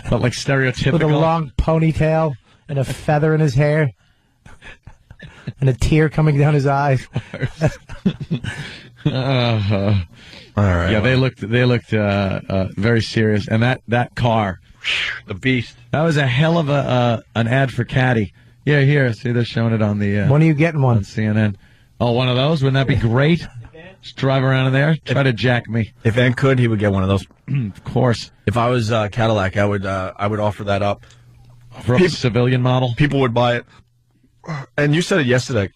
but like stereotypical? with a long ponytail and a feather in his hair and a tear coming down his eyes. All right. Yeah, they looked very serious, and that car, the beast. that was a hell of an ad for Caddy. Yeah, here. See, they're showing it on the... when are you getting one? On CNN. Oh, one of those? Wouldn't that be great? Just drive around in there. Try to jack me. If Ann could, he would get one of those. Of course. If I was Cadillac, I would offer that up. For a civilian model? People would buy it. And you said it yesterday.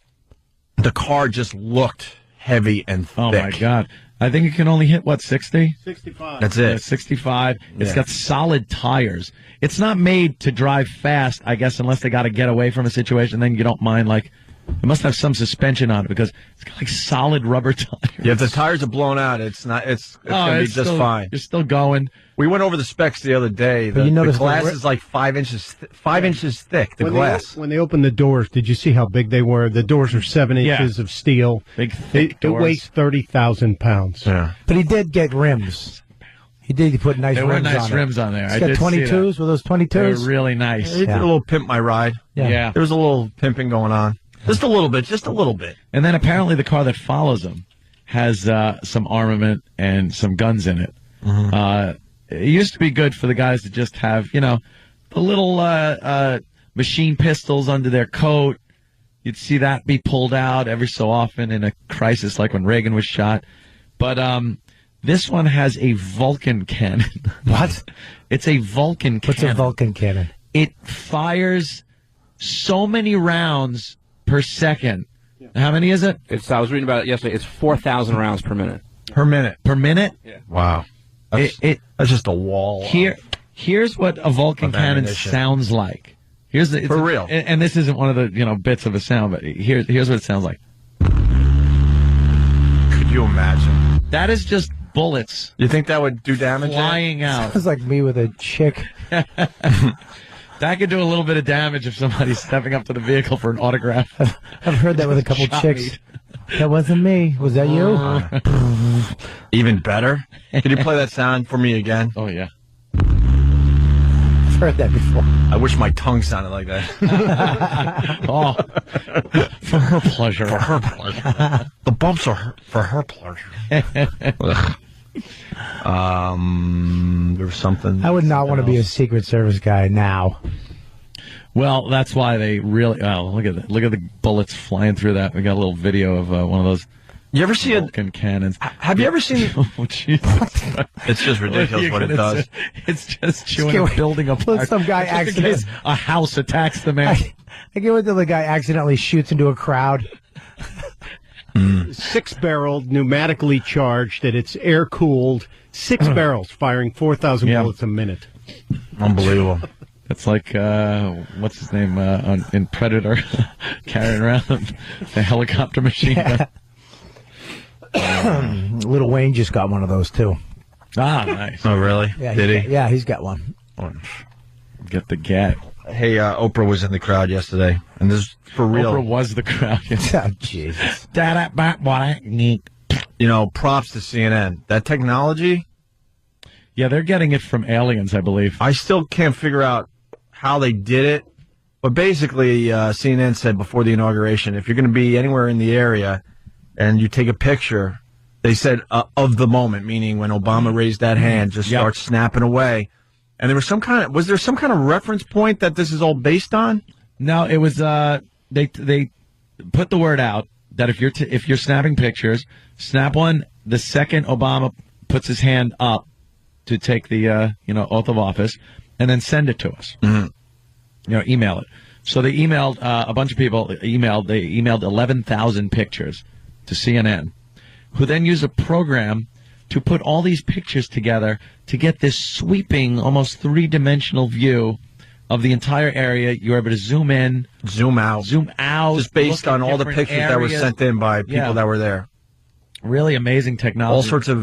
The car just looked heavy and thick. Oh, my God. I think it can only hit, what, 60? 65. That's it. 65. It's got solid tires. It's not made to drive fast, I guess, unless they got to get away from a situation. Then you don't mind, like, it must have some suspension on it because it's got, like, solid rubber tires. Yeah, if the tires are blown out, it's going to be just fine. You're still going. We went over the specs the other day. But The glass is like 5 inches, 5 inches thick, the glass. When they opened the doors, did you see how big they were? The doors are 7 inches of steel. Big, thick It doors. weighs 30,000 pounds. Yeah. But he did get rims. He put nice There rims were nice on rims it. on there. He's I got did see 22s. that. Were those 22s? They were really nice. He did a little pimp my ride. Yeah. There was a little pimping going on. Just a little bit. And then apparently the car that follows him has some armament and some guns in it. It used to be good for the guys to just have, the little machine pistols under their coat. You'd see that be pulled out every so often in a crisis like when Reagan was shot. But this one has a Vulcan cannon. What? It's a Vulcan cannon. What's a Vulcan cannon? It fires so many rounds per second. How many is it? I was reading about it yesterday. It's 4,000 rounds per minute. Per minute. Per minute? Yeah. Wow. That's just a wall. Here's what a Vulcan cannon sounds like. For real. And this isn't one of the bits of a sound, but here's what it sounds like. Could you imagine? That is just bullets. You think that would do damage? Flying out. Sounds like me with a chick. That could do a little bit of damage if somebody's stepping up to the vehicle for an autograph. I've heard that with a couple chicks. That wasn't me. Was that you? Even better. Could you play that sound for me again? Oh, yeah. I've heard that before. I wish my tongue sounded like that. Oh, for her pleasure. For her pleasure. The bumps are for her pleasure. There was something. I would not want to be a Secret Service guy now. Well, that's why they really. Oh, look at that! Look at the bullets flying through that. We got a little video of one of those. You ever see Vulcan cannons? Have you ever seen? Oh, Jesus! It's just ridiculous what it does. It's just chewing a building apart. Some guy just in case a house attacks the man. I get what the guy accidentally shoots into a crowd. 6-barreled, pneumatically charged, and it's air cooled. 6 barrels firing 4,000 bullets a minute. Unbelievable. It's like what's his name in Predator, carrying around the helicopter machine gun. Little Wayne just got one of those too. Ah, nice. Oh, really? Yeah, Did he? Yeah, he's got one. Get the get. Hey, Oprah was in the crowd yesterday, and this is for real. Oprah was the crowd. Oh, Jesus. Props to CNN. That technology. Yeah, they're getting it from aliens, I believe. I still can't figure out how they did it, but basically, CNN said before the inauguration, if you're going to be anywhere in the area and you take a picture, they said of the moment, meaning when Obama raised that hand, just start snapping away. And there was was there some kind of reference point that this is all based on? No, it was they put the word out that if you're snapping pictures, snap one the second Obama puts his hand up to take the oath of office, and then send it to us. Mm-hmm. Email it. So they emailed a bunch of people. They emailed 11,000 pictures to CNN, who then use a program to put all these pictures together to get this sweeping, almost 3-dimensional view of the entire area. You're able to zoom in, zoom out, just based on all the pictures that were sent in by people that were there. Really amazing technology. All sorts of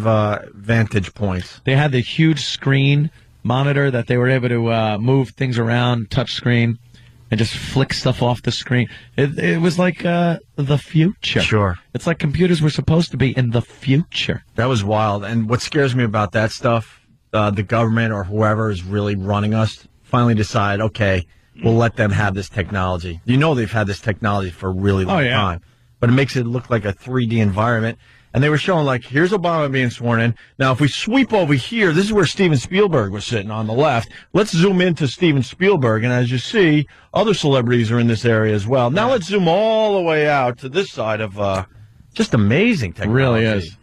vantage points. They had the huge screen monitor that they were able to move things around, touch screen, and just flick stuff off the screen. It was like the future. Sure. It's like computers were supposed to be in the future. That was wild. And what scares me about that stuff, the government or whoever is really running us finally decide, okay, we'll let them have this technology. They've had this technology for a really long time. But it makes it look like a 3D environment. And they were showing, like, here's Obama being sworn in. Now, if we sweep over here, this is where Steven Spielberg was sitting on the left. Let's zoom into Steven Spielberg. And as you see, other celebrities are in this area as well. Now let's zoom all the way out to this side of just amazing technology. It really is.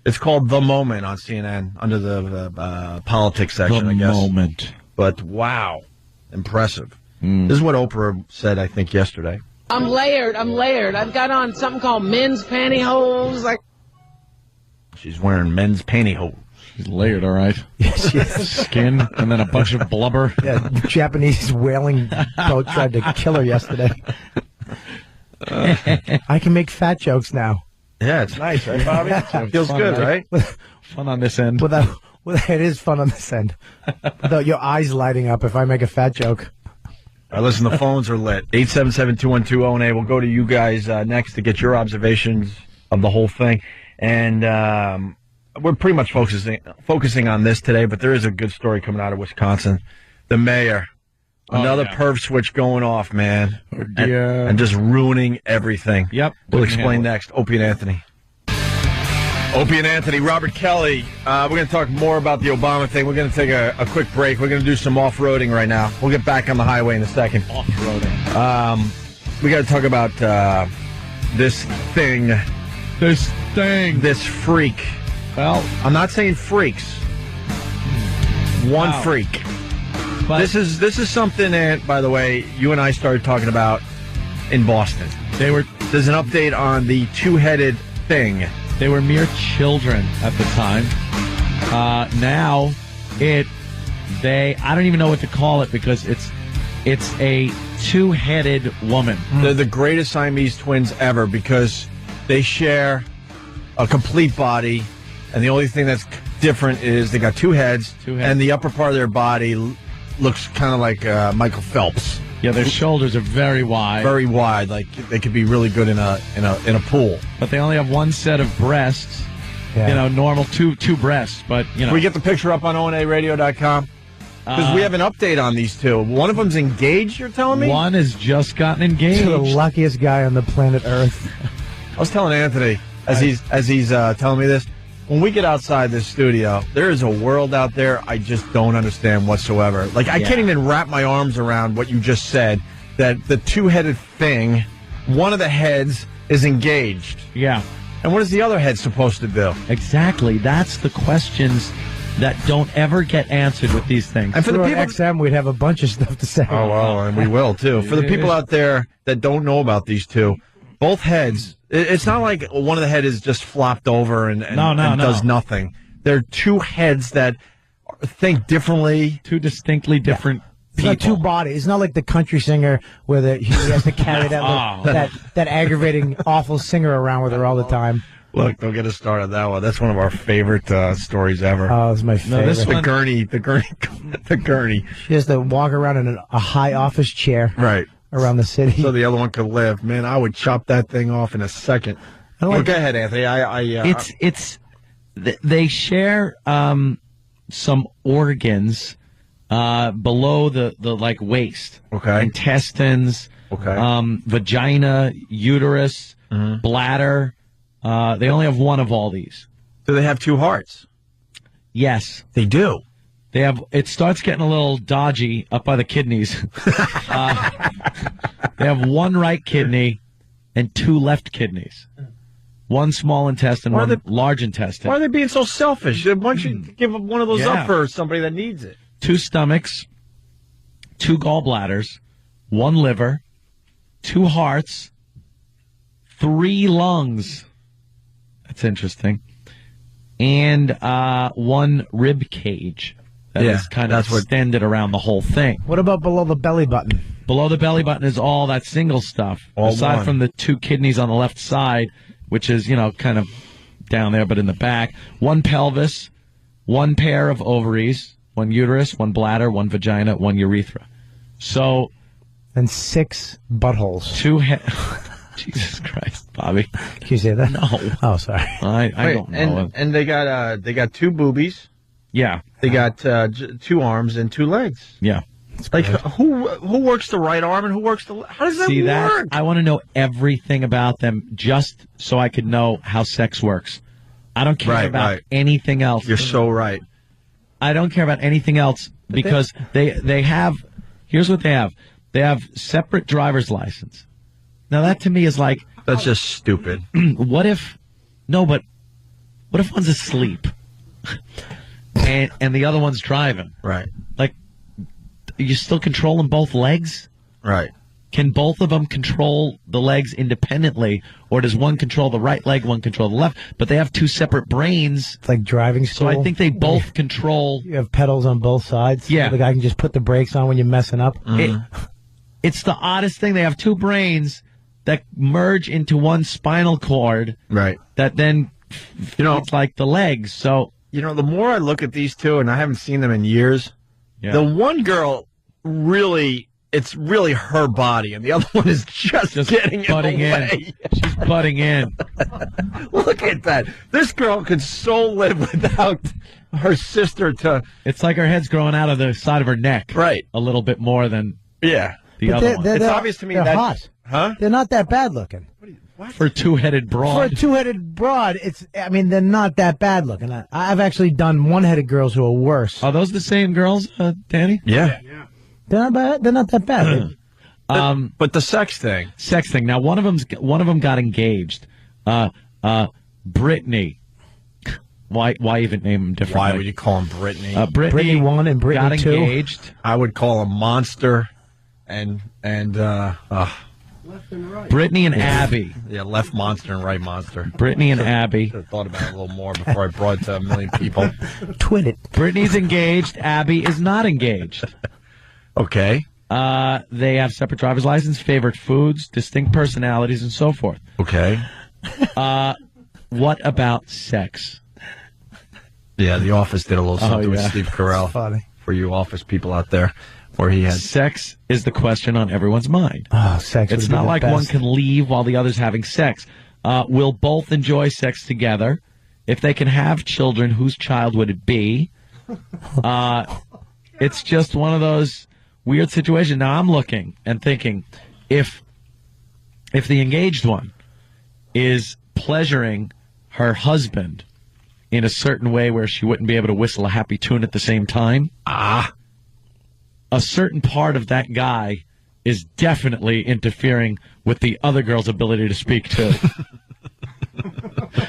It's called The Moment on CNN under the politics section, I guess. The Moment. But, wow, impressive. This is what Oprah said, I think, yesterday. I'm layered. I've got on something called men's pantyhose. She's wearing men's pantyhose. She's layered, all right. Yes, she is. Skin, and then a bunch of blubber. Yeah, the Japanese whaling boat tried to kill her yesterday. I can make fat jokes now. Yeah, it's nice, right, Bobby? It feels good, right? Fun on this end. It is fun on this end. Without your eyes lighting up if I make a fat joke. All right, listen, the phones are lit. 877-212-0-A. We'll go to you guys next to get your observations of the whole thing. And we're pretty much focusing on this today, but there is a good story coming out of Wisconsin. The mayor, another perv switch going off, man. Oh, dear. And just ruining everything. Yep. We'll explain next. Opie and Anthony. Opie and Anthony, Robert Kelly. We're going to talk more about the Obama thing. We're going to take a quick break. We're going to do some off-roading right now. We'll get back on the highway in a second. Off-roading. We got to talk about this thing. This freak. Well, I'm not saying freaks. One freak. But this is something that, by the way, you and I started talking about in Boston. There's an update on the two-headed thing. They were mere children at the time. Now, I don't even know what to call it because it's a two-headed woman. They're the greatest Siamese twins ever because they share a complete body, and the only thing that's different is they got two heads. And the upper part of their body looks kind of like Michael Phelps. Yeah, their shoulders are very wide. Very wide, like they could be really good in a pool. But they only have one set of breasts. Yeah. You know, normal two breasts. But you know, can we get the picture up on onaradio.com? Because we have an update on these two. One of them's engaged. You're telling me one has just gotten engaged. To the luckiest guy on the planet Earth. I was telling Anthony as he's telling me this. When we get outside this studio, there is a world out there I just don't understand whatsoever. Like, I can't even wrap my arms around what you just said, that the two-headed thing, one of the heads is engaged. Yeah. And what is the other head supposed to do? Exactly. That's the questions that don't ever get answered with these things. And for the people XM, we'd have a bunch of stuff to say. Oh, well, and we will, too. For the people out there that don't know about these two, both heads... It's not like one of the head is just flopped over and does nothing. They're two heads that think differently. Two distinctly different people. It's not two bodies. It's not like the country singer where he has to carry that aggravating, awful singer around with her all the time. Look, don't get us started on that one. That's one of our favorite stories ever. Oh, it's my favorite. No, the gurney. She has to walk around in a high office chair. Right. Around the city. So the other one could live. Man, I would chop that thing off in a second. Go ahead, Anthony. They share some organs below the like waist. Okay. Intestines. Okay. Vagina, uterus, bladder. They only have one of all these. Do they have two hearts? Yes. They do. They have. It starts getting a little dodgy up by the kidneys. They have one right kidney and two left kidneys. One small intestine, one large intestine. Why are they being so selfish? Why don't you give one of those up for somebody that needs it? Two stomachs, two gallbladders, one liver, two hearts, three lungs. That's interesting. And one rib cage. That is kind of extended around the whole thing. What about below the belly button? Below the belly button is all that single stuff. Aside from the two kidneys on the left side, which is, kind of down there but in the back. One pelvis, one pair of ovaries, one uterus, one bladder, one vagina, one urethra. So... And 6 buttholes. Jesus Christ, Bobby. Can you say that? No. Oh, sorry. I don't know. And they got two boobies. Yeah. They got 2 arms and 2 legs. Yeah. Like, who works the right arm and who works the left? How does that work? I want to know everything about them just so I could know how sex works. I don't care about anything else. You're so right. I don't care about anything else because they have, here's what they have. They have separate driver's license. Now that to me is like... That's just stupid. What if one's asleep and the other one's driving? Right. Like, are you still controlling both legs? Right. Can both of them control the legs independently, or does one control the right leg, one control the left? But they have two separate brains. It's like driving school. So I think they both control. You have pedals on both sides. Yeah. So the guy can just put the brakes on when you're messing up. It's the oddest thing. They have two brains that merge into one spinal cord. Right. That then, it's like the legs. So, the more I look at these two, and I haven't seen them in years, the one girl really... It's really her body, and the other one is just getting butting in the way. She's butting in. Look at that. This girl could so live without her sister to... It's like her head's growing out of the side of her neck. Right. A little bit more than the other one. It's obvious to me they're that... hot. Huh? They're not that bad looking. For a two-headed broad. For a two-headed broad, they're not that bad looking. I've actually done one-headed girls who are worse. Are those the same girls, Danny? Yeah. They're not bad. They're not that bad. But the sex thing. Now, one of them got engaged. Brittany. Why even name them differently? Why would you call him Brittany? Brittany 1 and Brittany 2. Got engaged. I would call him Monster and Left and right. Brittany and Abby. Yeah, left monster and right monster. Brittany and Abby. Should have thought about it a little more before I brought it to a million people. Twin it. Brittany's engaged. Abby is not engaged. Okay. They have separate driver's license, favorite foods, distinct personalities, and so forth. Okay. What about sex? Yeah, The Office did a little something with Steve Carell. Funny. For you Office people out there, where he had... Sex is the question on everyone's mind. Oh, sex. It's not like one can leave while the other's having sex. Will both enjoy sex together? If they can have children, whose child would it be? It's just one of those weird situations. Now I'm looking and thinking, if the engaged one is pleasuring her husband in a certain way where she wouldn't be able to whistle a happy tune at the same time, a certain part of that guy is definitely interfering with the other girl's ability to speak too.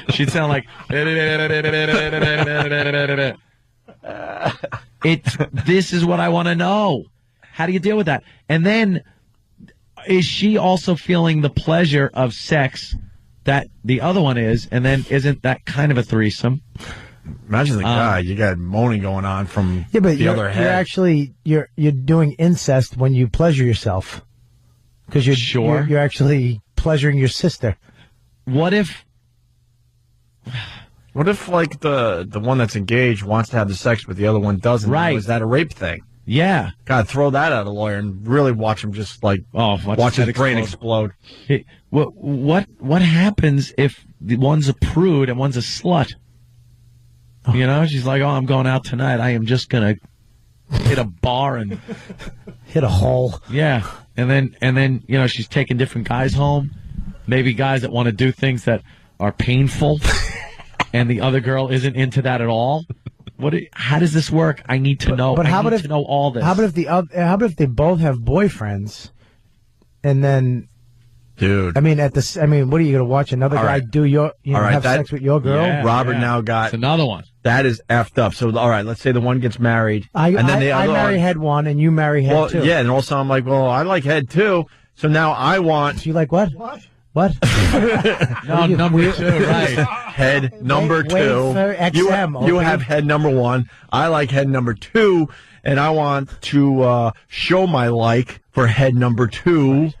She'd sound like this is what I want to know. How do you deal with that? And then is she also feeling the pleasure of sex that the other one is, and then isn't that kind of a threesome? Imagine the guy, you got moaning going on from the other head. You're actually you're doing incest when you pleasure yourself, because you're actually pleasuring your sister. What if like the one that's engaged wants to have the sex but the other one doesn't? Right. Is that a rape thing? Yeah. God, throw that at a lawyer and really watch him just like watch his brain explode. Hey, what happens if one's a prude and one's a slut? You know, she's like, oh, I'm going out tonight. I am just going to hit a bar and hit a hole. Yeah. And then, you know, she's taking different guys home. Maybe guys that want to do things that are painful. And the other girl isn't into that at all. How does this work? I need to know. But I need to know all this. How about if they both have boyfriends, and then, dude? I mean, what are you going to watch another guy have sex with your girl? Yeah, Robert now got another one. That is effed up. So all right, let's say the one gets married, I marry head one, and you marry head two. Yeah, and also I'm like, well, I like head two, so now I want. So you like what? What? No, number two, right? Head number two. For XM, you have head number one. I like head number two, and I want to show my like for head number two.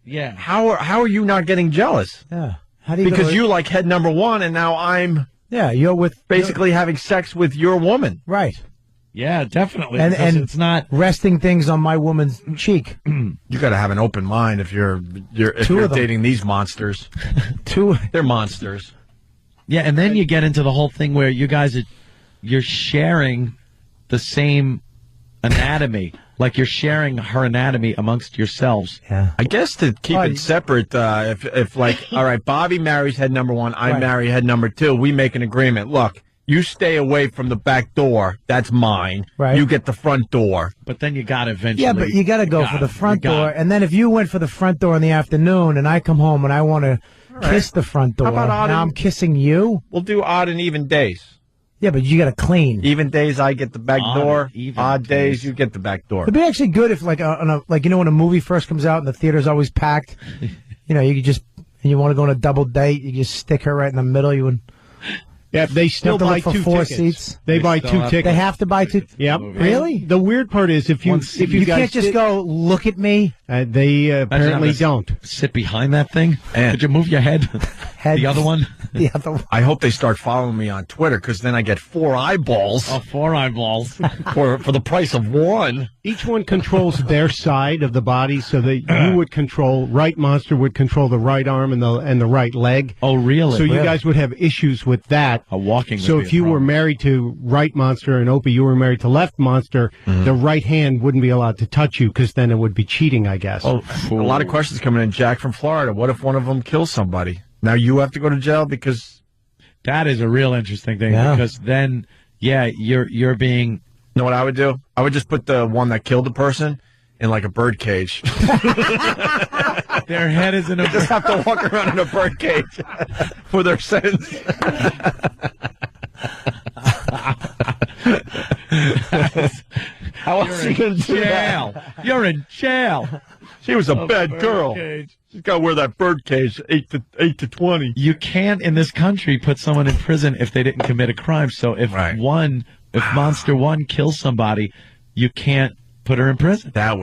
Yeah. How are you not getting jealous? Yeah. How do you? Because you like head number one, and now I'm. Yeah, you're basically having sex with your woman. Right. Yeah, definitely. And it's not resting things on my woman's cheek. You got to have an open mind if you're dating these monsters. They're monsters. Yeah, and then you get into the whole thing where you guys you're sharing the same anatomy. Like you're sharing her anatomy amongst yourselves. Yeah. I guess to keep it separate, if like, all right, Bobby marries head number 1, I marry head number 2, we make an agreement. Look, you stay away from the back door. That's mine. Right. You get the front door. But then you got to eventually. Yeah, but you got to go for the front door. And then if you went for the front door in the afternoon and I come home and I want to kiss the front door, How about now I'm kissing you? We'll do odd and even days. Yeah, but you got to clean. Even days I get the back door. Odd days you get the back door. It'd be actually good if, like, when a movie first comes out and the theater's always packed, you could just, and you want to go on a double date, you just stick her right in the middle. You would. Yeah, they still buy for 2 4 tickets. seats. They buy 2 tickets. They have to buy 2. Yep. Really? The weird part is if you you guys can't just go look at me. They apparently don't sit behind that thing. Could you move your head? The other one. The other one. I hope they start following me on Twitter because then I get 4 eyeballs. Oh, 4 eyeballs for the price of 1. Each one controls their side of the body, so that you would control. Right Monster would control the right arm and the right leg. Oh, really? So you guys would have issues with that. Walking. So if you were married to Right Monster and Opie, you were married to Left Monster, the right hand wouldn't be allowed to touch you because then it would be cheating, I guess. Oh, a lot of questions coming in. Jack from Florida. What if one of them kills somebody? Now you have to go to jail because that is a real interesting thing. Yeah. Because then, you're being. You know what I would do? I would just put the one that killed the person in like a bird cage. Their head is in a. They just have to walk around in a bird cage for their sentence. How else are you going to do that? You're in jail. She was a bad girl. She's got to wear that bird cage 8 to 20. You can't in this country put someone in prison if they didn't commit a crime. So if Monster 1 kills somebody, you can't put her in prison. That's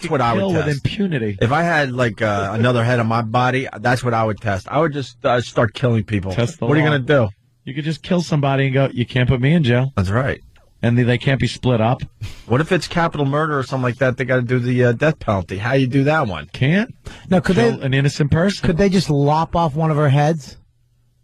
what I would kill test. with impunity. If I had like another head on my body, that's what I would test. I would just start killing people. Test the what are you law. going to do? You could just kill somebody and go, you can't put me in jail. That's right. And they can't be split up. What if it's capital murder or something like that? They got to do the death penalty. How you do that one? Can't. Now, could Kill an innocent person. Could they just lop off one of her heads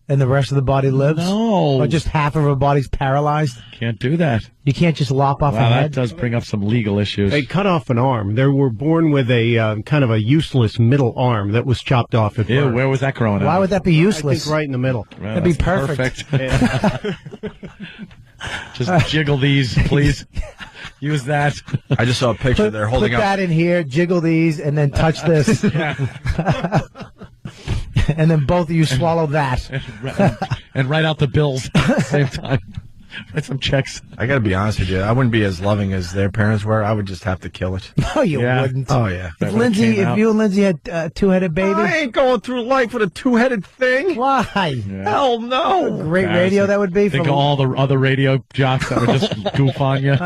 and the rest of the body lives? No. Or just half of her body's paralyzed? Can't do that. You can't just lop off a Wow, head? that does bring up some legal issues. They cut off an arm. They were born with a kind of a useless middle arm that was chopped off at birth. Where was that growing up? Why would that be useless? I think right in the middle. Well, That'd be that's perfect. Just jiggle these, please. Use that. I just saw a picture there holding put up. that in here, jiggle these, and then touch this. And then both of you swallow that. And write out the bills at the same time. Write some checks. I got to be honest with you. I wouldn't be as loving as their parents were. I would just have to kill it. No, you wouldn't. Oh, yeah. If you and Lindsay had a two-headed baby. I ain't going through life with a two-headed thing. Why? Hell no. What a great radio that would be. Think of all the other radio jocks that would just goof on you.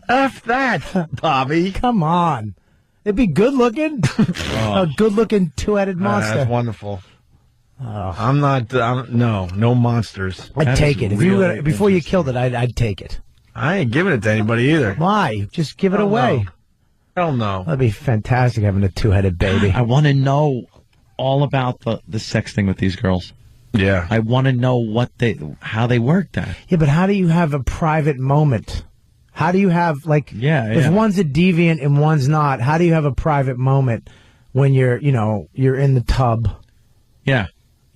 F that, Bobby. Come on. It'd be good-looking. A good-looking two-headed monster. That's wonderful. I'm not. No monsters. I'd take it. If you were, before you killed it, I'd take it. I ain't giving it to anybody either. Why? Just give it away. Hell no. That'd be fantastic having a two-headed baby. I want to know all about the sex thing with these girls. Yeah. I want to know how they work that. Yeah, but how do you have a private moment? How do you have, if one's a deviant and one's not, how do you have a private moment when you're in the tub? Yeah.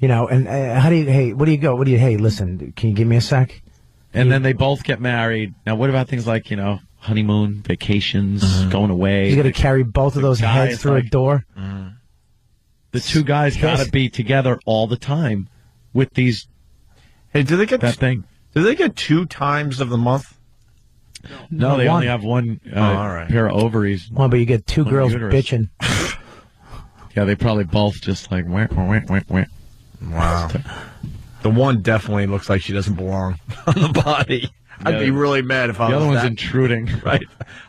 And how do you, hey, listen, can you give me a sec? And then they both get married. Now, what about things like, honeymoon, vacations, going away? You got to carry both of those heads through a door? The two guys got to be together all the time with these. Hey, do they get that thing? Do they get 2 times of the month? No, they only have one pair of ovaries. Well, but you get 2 girls uterus. bitching. Yeah, they probably both just like wah. Wow. The one definitely looks like she doesn't belong on the body. I'd be really mad if I was the other one's that. intruding. Right.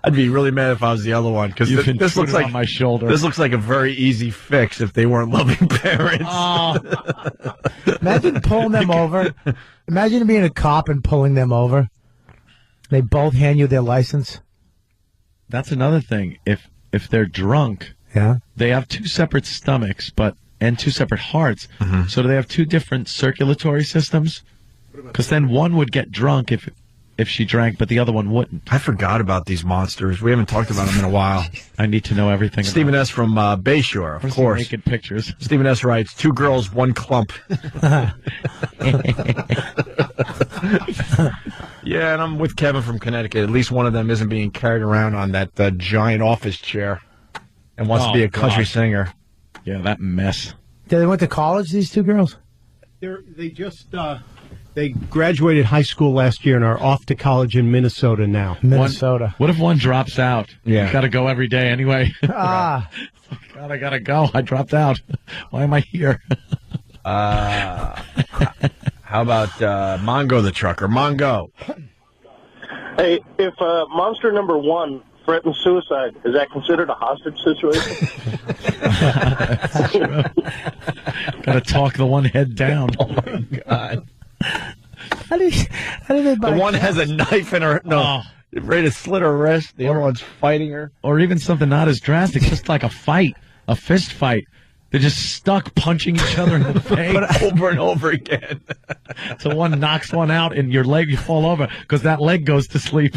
I'd be really mad if I was the other one because this looks like on my shoulder. This looks like a very easy fix if they weren't loving parents. Imagine pulling them over. Imagine being a cop and pulling them over. They both hand you their license. That's another thing. If they're drunk, they have 2 separate stomachs, and 2 separate hearts. So do they have 2 different circulatory systems? Because then one would get drunk if if she drank, but the other one wouldn't. I forgot about these monsters. We haven't talked about them in a while. I need to know everything. Stephen S. from Bayshore, of course. Naked pictures. Stephen S. writes, 2 girls, 1 clump. Yeah, and I'm with Kevin from Connecticut. At least one of them isn't being carried around on that giant office chair and wants to be a country singer. Yeah, that mess. They went to college, these 2 girls? They just they graduated high school last year and are off to college in Minnesota now. Minnesota. What if one drops out? Yeah. Got to go every day anyway. Ah. God, I got to go. I dropped out. Why am I here? How about Mongo the trucker? Mongo. Hey, if monster number 1 threatens suicide, is that considered a hostage situation? That's true. Got to talk the one head down. Oh, my God. How do they buy the one has a knife in her. No. Ready to slit her wrist. The other one's fighting her. Or even something not as drastic, just like a fight, a fist fight. They're just stuck punching each other in the face over and over again. So one knocks one out and your leg, you fall over because that leg goes to sleep.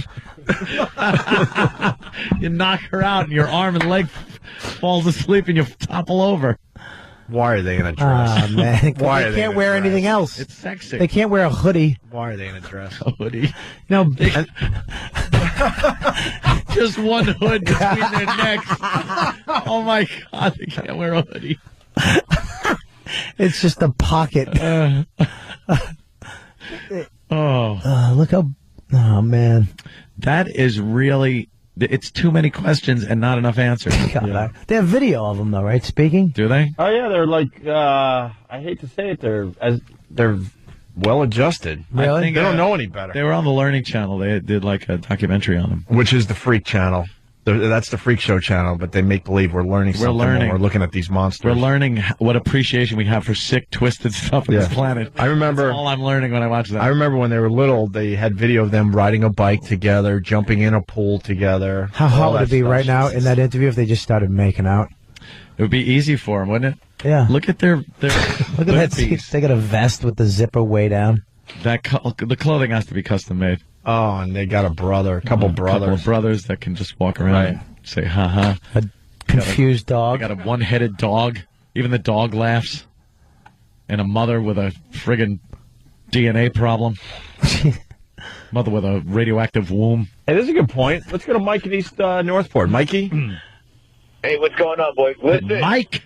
You knock her out and your arm and leg falls asleep and you topple over. Why are they in a dress? Man. Why they can't wear anything else. It's sexy. They can't wear a hoodie. Why are they in a dress? A hoodie. No. Just one hood between their necks. Oh, my God. They can't wear a hoodie. It's just a pocket. Look how... Oh, man. That is really... It's too many questions and not enough answers. God, they have video of them, though, right? Speaking? Do they? Oh, yeah. They're like... I hate to say it. They're well adjusted. Really? I think they don't know any better. They were on the Learning Channel. They did like a documentary on them. Which is the Freak Channel. That's the Freak Show channel, but they make believe we're learning something when we're looking at these monsters. We're learning what appreciation we have for sick, twisted stuff on this planet. I remember... That's all I'm learning when I watch that. I remember when they were little, they had video of them riding a bike together, jumping in a pool together. How hot would it be right now in that interview if they just started making out? It would be easy for them, wouldn't it? Yeah. Look at their Look at that. They got a vest with the zipper way down. The clothing has to be custom made. Oh, and they got a couple brothers. Couple of brothers that can just walk around and say, ha-ha. A confused dog. They got a one-headed dog. Even the dog laughs. And a mother with a friggin' DNA problem. Mother with a radioactive womb. Hey, this is a good point. Let's go to Mike in East Northport. Mikey? Hey, what's going on, boys? Listen. Mike!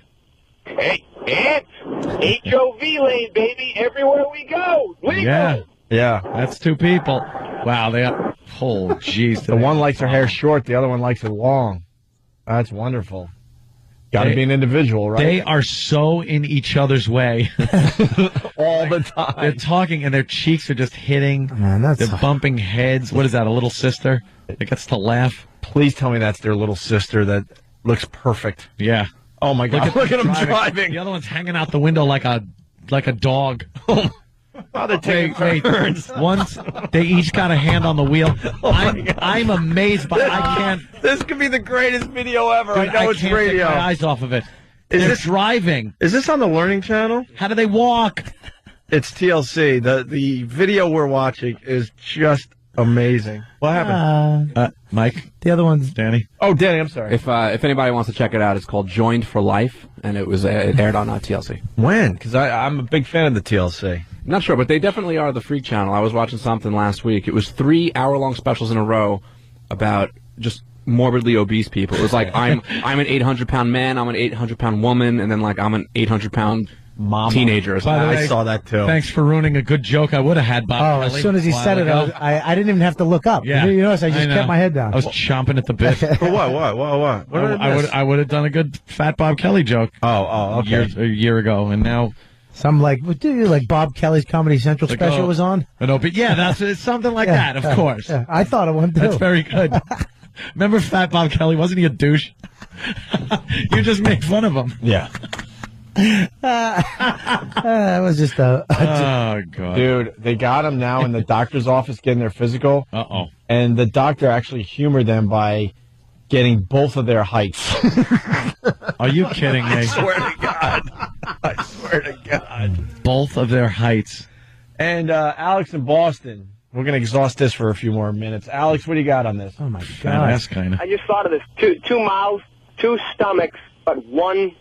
Hey, Ants! HOV lane, baby. Everywhere we go. Legal. Yeah. That's 2 people. Wow, they are... Oh, jeez. The one likes her hair short, the other one likes it long. That's wonderful. Got to be an individual, right? They are so in each other's way. All the time. They're talking and their cheeks are just hitting. Man, they're bumping heads. What is that, a little sister that gets to laugh? Please tell me that's their little sister that looks perfect. Yeah. Oh, my God. Look at them driving. The other one's hanging out the window like a dog. Oh, they're taking turns. Once they each got a hand on the wheel. I'm amazed by I can't. This could be the greatest video ever. Dude, I know it's can't radio. Take my eyes off of it. They're driving. Is this on the Learning Channel? How do they walk? It's TLC. The video we're watching is just amazing. What happened? Mike? The other one's Danny. Oh, Danny, I'm sorry. If anybody wants to check it out, it's called Joined for Life, and it aired on TLC. When? Because I'm a big fan of the TLC. Not sure, but they definitely are the Freak Channel. I was watching something last week. It was 3 hour-long specials in a row about just morbidly obese people. It was like, I'm an 800-pound man, I'm an 800-pound woman, and then like I'm an 800-pound teenager. By the way, I saw that too. Thanks for ruining a good joke I would have had, Bob Kelly. As soon as he said it, I didn't even have to look up. Yeah. You notice I just kept my head down. I was chomping at the bit. For what? I would have done a good Fat Bob Kelly joke. Oh, okay. A year ago, and now... Some like Bob Kelly's Comedy Central special was on? It's something like that, of course. Yeah, I thought it went too. That's very good. Remember Fat Bob Kelly? Wasn't he a douche? You just made fun of him. Yeah. That was just a... Oh, God. Dude, they got him now in the doctor's office getting their physical. Uh-oh. And the doctor actually humored them by getting both of their heights. Are you kidding me? I swear to God. I swear to God. Both of their heights. And Alex in Boston, We're going to exhaust this for a few more minutes. Alex, what do you got on this? Oh, my God. I just thought of this. Two mouths, two stomachs, but one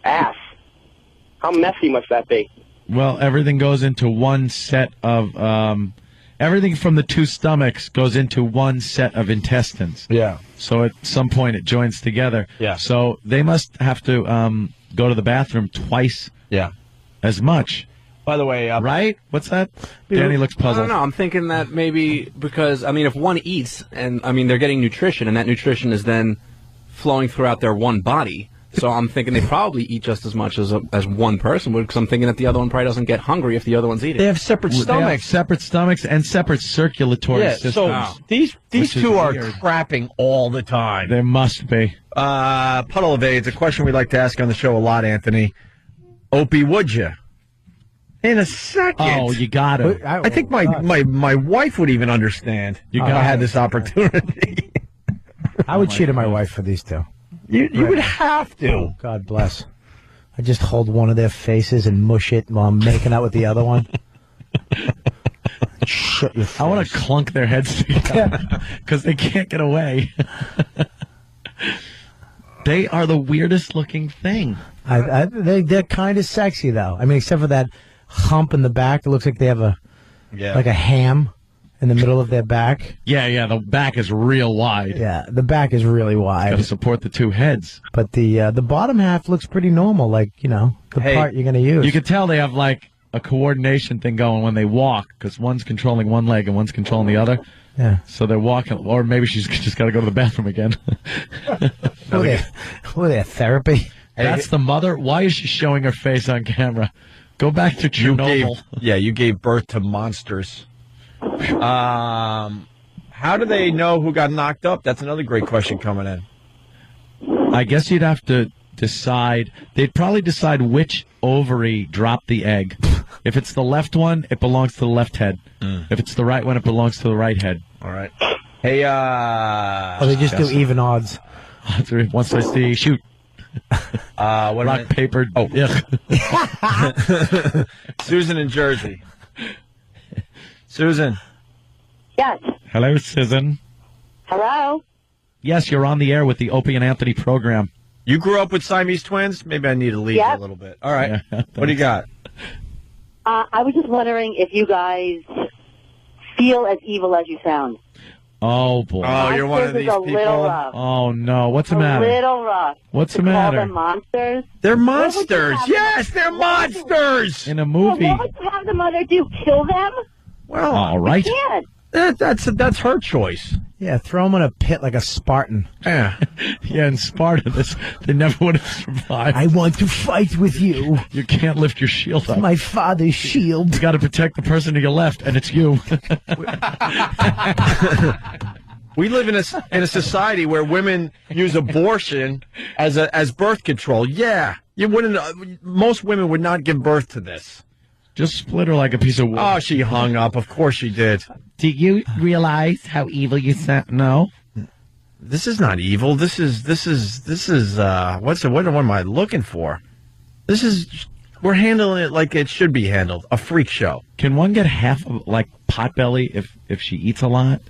ass. How messy must that be? Well, everything goes into one set of... everything from the two stomachs goes into one set of intestines. Yeah. So at some point it joins together. Yeah. So they must have to go to the bathroom twice as much. By the way... right? What's that? Danny looks puzzled. I don't know. I'm thinking that maybe because, I mean, if one eats, and, I mean, they're getting nutrition, and that nutrition is then flowing throughout their one body. So I'm thinking they probably eat just as much as one person would, because I'm thinking that the other one probably doesn't get hungry if the other one's eating. They have separate stomachs. They have separate stomachs and separate circulatory systems. So these two are crapping all the time. There must be. Puddle of AIDS, a question we like to ask on the show a lot, Anthony. Opie, would you? In a second. Oh, you got it. I think my wife would even understand if I had this opportunity. I would cheat on my wife for these two. You would have to. Oh, God bless. I just hold one of their faces and mush it while I'm making out with the other one. Shut your face. I want to clunk their heads together because they can't get away. They are the weirdest looking thing. They're kind of sexy, though. I mean, except for that hump in the back. It looks like they have like a ham in the middle of their back. Yeah, the back is real wide. Yeah, the back is really wide. Got to support the two heads. But the bottom half looks pretty normal, like, the part you're going to use. You can tell they have, like, a coordination thing going when they walk, because one's controlling one leg and one's controlling the other. Yeah. So they're walking, or maybe she's just got to go to the bathroom again. What are they, therapy? That's the mother? Why is she showing her face on camera? Go back to Chernobyl. You gave birth to monsters. How do they know who got knocked up? That's another great question coming in. I guess you'd have to decide. They'd probably decide which ovary dropped the egg. If it's the left one, it belongs to the left head. If it's the right one, it belongs to the right head. All right. Hey, they just do even odds. Once I see, shoot. Rock, paper. Oh, yeah. Susan in Jersey. Susan. Yes. Hello, Susan. Hello. Yes, you're on the air with the Opie and Anthony program. You grew up with Siamese twins? Maybe I need to leave a little bit. All right. Yeah, what do you got? I was just wondering if you guys feel as evil as you sound. Oh, boy. Oh, you're one of these people? Little rough. Oh, no. What's the matter? A little rough. What's the Call matter? them monsters. They're monsters. Yes, they're monsters. In a movie. Well, what would you have the mother do? Kill them? Well, all right. You can't. That's her choice. Yeah, throw them in a pit like a Spartan. Yeah. Yeah, in Sparta, they never would have survived. I want to fight with you. You can't lift your shield up. My father's shield. You got to protect the person to your left, and it's you. We live in a society where women use abortion as birth control. Yeah, you wouldn't. Most women would not give birth to this. Just split her like a piece of wood. Oh, she hung up. Of course she did. Do you realize how evil you sound? No. This is not evil. This is what am I looking for? We're handling it like it should be handled. A freak show. Can one get half of like Potbelly if she eats a lot,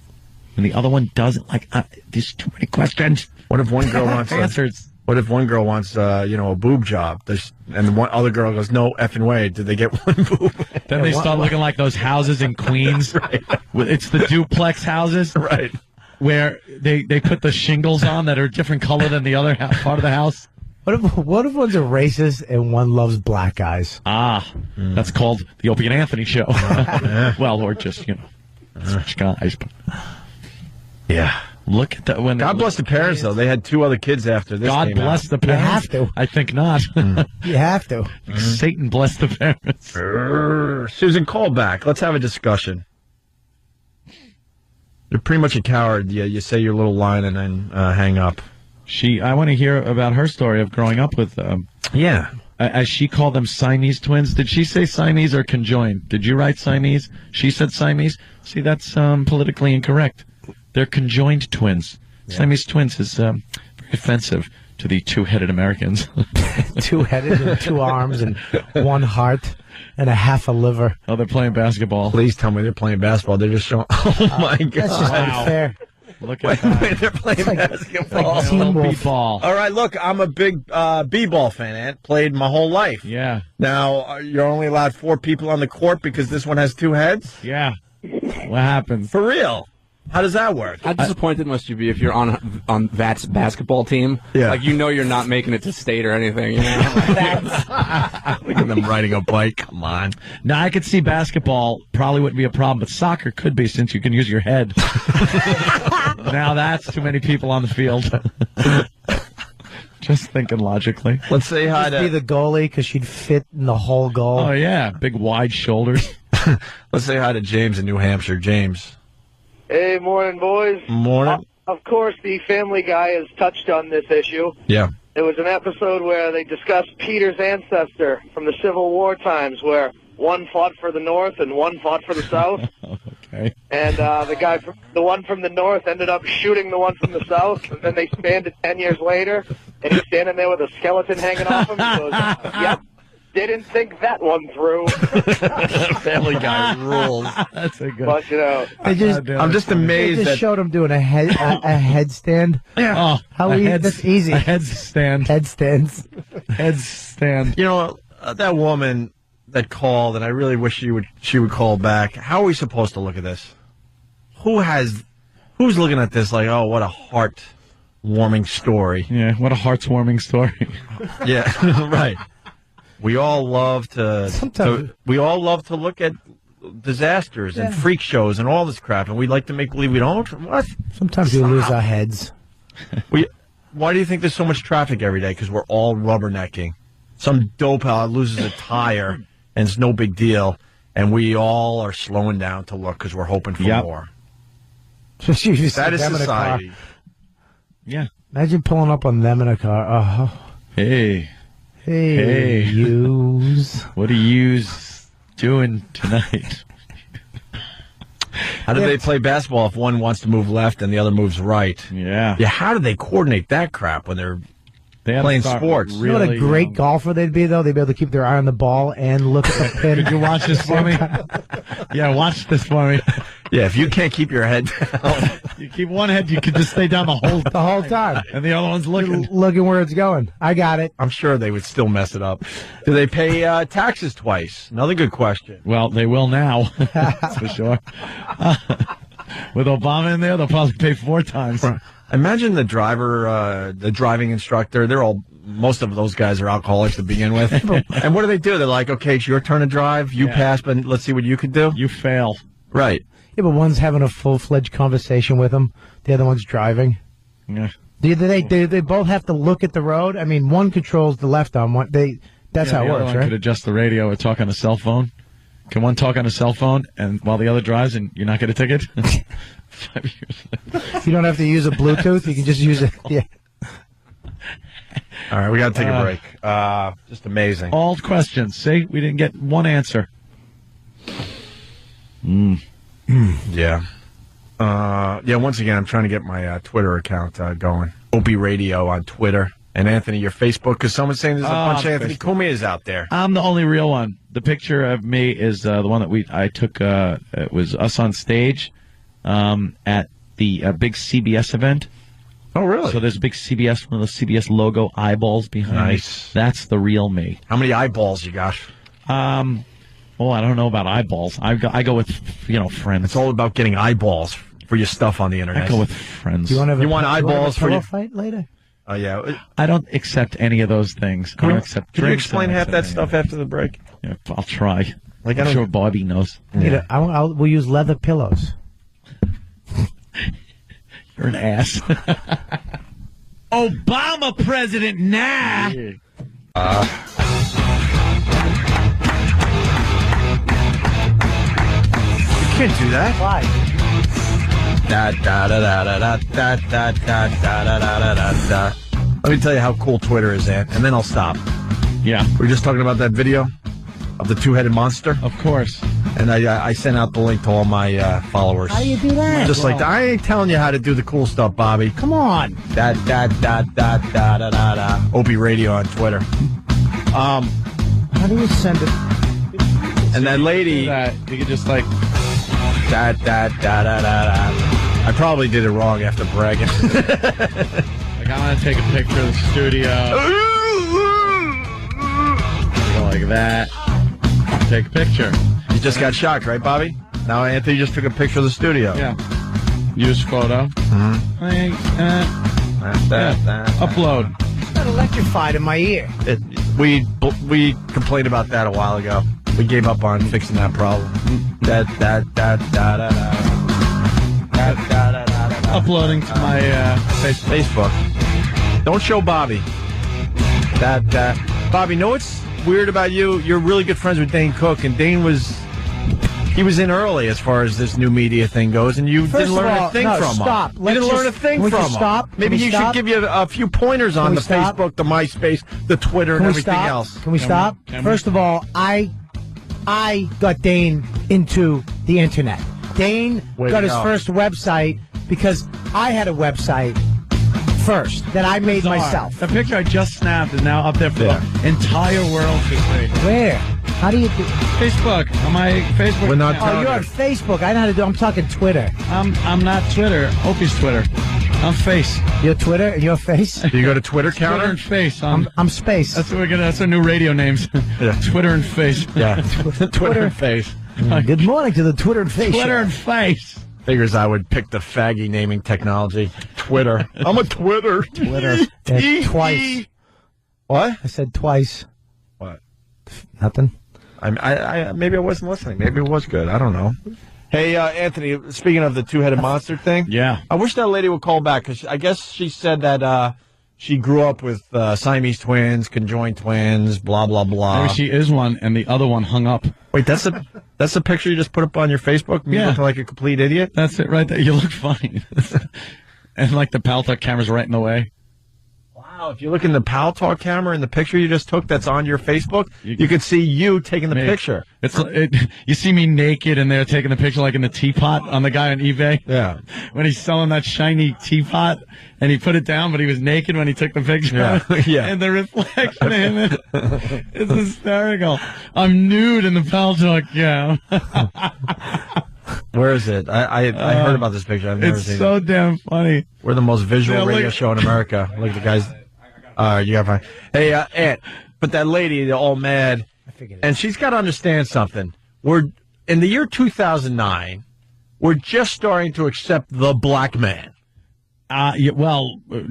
and the other one doesn't? Like, there's too many questions. What if one girl wants answers? What if one girl wants a boob job, and the one other girl goes, no effing way, did they get one boob? Then they start looking like those houses in Queens. Right. It's the duplex houses, right? Where they put the shingles on that are a different color than the other part of the house. What if one's a racist and one loves black guys? That's called the Opie and Anthony show. Well, or just such guys. But yeah. Look at that. God bless the parents, though. They had two other kids after this. God bless the parents. You have to. I think not. You have to. Satan bless the parents. Susan, call back. Let's have a discussion. You're pretty much a coward. You say your little line and then hang up. I want to hear about her story of growing up with. Yeah. As she called them Siamese twins. Did she say Siamese or conjoined? Did you write Siamese? She said Siamese. See, that's politically incorrect. They're conjoined twins. Yeah. Siamese twins is very offensive to the two-headed Americans. Two-headed and two arms and one heart. and a half a liver. Oh, they're playing basketball. Please tell me they're playing basketball. They're just showing. Oh my God! That's just unfair. Look at that. They're playing basketball. Like Teen Wolf. Ball. All right, look, I'm a big b-ball fan, Ant. Played my whole life. Yeah. Now, you're only allowed 4 people on the court because this one has 2 heads? Yeah. What happens? For real. How does that work? How disappointed must you be if you're on That's basketball team? Yeah. Like, you know you're not making it to state or anything. You know? Look at them riding a bike. Come on. Now, I could see basketball probably wouldn't be a problem, but soccer could be since you can use your head. Now that's too many people on the field. Just thinking logically. Let's say hi Just be the goalie because she'd fit in the whole goal. Oh, yeah. Big, wide shoulders. Let's say hi to James in New Hampshire. James. Hey, morning, boys. Morning. Of course, the Family Guy has touched on this issue. Yeah. There was an episode where they discussed Peter's ancestor from the Civil War times, where one fought for the North and one fought for the South. Okay. And the one from the North ended up shooting the one from the South, and then they spanned it 10 years later, and he's standing there with a skeleton hanging off him. He goes, "Yep, didn't think that one through." Family Guy rules. That's a good. But you know, I'm just amazed. They just showed him doing a headstand. Yeah. Oh, How easy? That's easy. A headstand. Headstands. Headstand. You know, that woman that called, and I really wish she would call back. How are we supposed to look at this? Who's looking at this like, oh, what a heart-warming story? Yeah, what a heart-warming story. Yeah, right. We all love to look at disasters and freak shows and all this crap, and we like to make believe we don't. What? Sometimes we lose our heads. Why do you think there's so much traffic every day? Because we're all rubbernecking. Some dope out loses a tire, and it's no big deal, and we all are slowing down to look because we're hoping for more. That is society. Yeah. Imagine pulling up on them in a car. Oh. Hey, yous. What are yous doing tonight? How do they play basketball if one wants to move left and the other moves right? Yeah. Yeah. How do they coordinate that crap when they're playing sports? You know what a great golfer they'd be, though? They'd be able to keep their eye on the ball and look at the pin. Could you watch this for me? Yeah, watch this for me. Yeah, if you can't keep your head down. You keep one head, you can just stay down the whole time. And the other one's looking where it's going. I got it. I'm sure they would still mess it up. Do they pay taxes twice? Another good question. Well, they will now. That's for sure. With Obama in there, they'll probably pay 4 times. Imagine the driver, the driving instructor. Most of those guys are alcoholics to begin with. And what do? They're like, okay, it's your turn to drive. You pass, but let's see what you can do. You fail. Right. Yeah, but one's having a full-fledged conversation with him. The other one's driving. Yeah. Do they both have to look at the road? I mean, one controls the left arm. That's how it works, right? Could adjust the radio or talk on a cell phone. Can one talk on a cell phone and while the other drives and you're not going to ticket? 5 years later. You don't have to use a Bluetooth. You can just use it. Yeah. All right, we got to take a break. Just amazing. All questions. See, we didn't get one answer. Yeah. Once again, I'm trying to get my Twitter account going. Opie Radio on Twitter. And Anthony, your Facebook, because someone's saying there's a bunch of Anthony Cumias out there. I'm the only real one. The picture of me is the one that I took. It was us on stage at the big CBS event. Oh, really? So there's a big CBS, one of those CBS logo eyeballs behind me. That's the real me. How many eyeballs you got? I don't know about eyeballs. I go with, friends. It's all about getting eyeballs for your stuff on the internet. I go with friends. Do you want eyeballs for your fight later? Oh, yeah. I don't accept any of those things. I don't accept Can you drinks. explain half that stuff after the break? Yeah, I'll try. I'm sure Bobby knows. Yeah. We'll use leather pillows. You're an ass. Obama president now. You can't do that. Why? Let me tell you how cool Twitter is, Ant, and then I'll stop. Yeah. We're just talking about that video of the two-headed monster. Of course. And I sent out the link to all my followers. How do you do that? Just like that. I ain't telling you how to do the cool stuff, Bobby. Come on. Opie Radio on Twitter. How do you send it? And that lady, you could just like da. I probably did it wrong after bragging. Like I want to take a picture of the studio. Go like that. Take a picture. You just got shocked, right, Bobby? Now Anthony just took a picture of the studio. Yeah. Use photo. Upload. Got electrified in my ear. We complained about that a while ago. We gave up on fixing that problem. Uploading to my Facebook. Don't show Bobby. Bobby, know what's weird about you? You're really good friends with Dane Cook, and Dane was in early as far as this new media thing goes, and you didn't learn a thing from him. You didn't learn a thing from him. Stop. Maybe you should give you a few pointers on the Facebook, the MySpace, the Twitter, and everything else. Can we stop? First of all, I got Dane into the internet. Dane got his first website because I had a website first that I made myself. The picture I just snapped is now up there for the entire world to see. Where? How do you do? Facebook. On my Facebook. We're not you're on Facebook. I know how to do. I'm talking Twitter. I'm not Twitter. Opie's Twitter. I'm Face. You're Twitter and you're Face? Do you go to Twitter counter? Twitter and Face. I'm Space. That's what that's our new radio names. Yeah. Twitter and Face. Yeah. Twitter and Face. Good morning to the Twitter and Face. Twitter and Face. Figures I would pick the faggy naming technology. Twitter. I'm a Twitter. Twitter. Twice. What? I said twice. What? Nothing. I maybe I wasn't listening. Maybe it was good. I don't know. Hey, Anthony, speaking of the two-headed monster thing. Yeah. I wish that lady would call back, because I guess she said that she grew up with Siamese twins, conjoined twins, blah, blah, blah. Maybe she is one, and the other one hung up. Wait, that's the picture you just put up on your Facebook? Me looking like a complete idiot? That's it right there. You look funny. And like the Paltalk camera's right in the way. Wow, if you look in the Pal Talk camera in the picture you just took that's on your Facebook, you could see you taking the picture. You see me naked and they're taking the picture like in the teapot on the guy on eBay. Yeah. When he's selling that shiny teapot and he put it down, but he was naked when he took the picture. Yeah. Yeah. And the reflection of him is hysterical. I'm nude in the Pal Talk gown. Where is it? I heard about this picture. I've never seen it. It's so damn funny. We're the most visual radio show in America. Look at the guys. You got fine. Hey, Aunt, but that lady, they're all mad. And she's got to understand something. We're in the year 2009. We're just starting to accept the black man.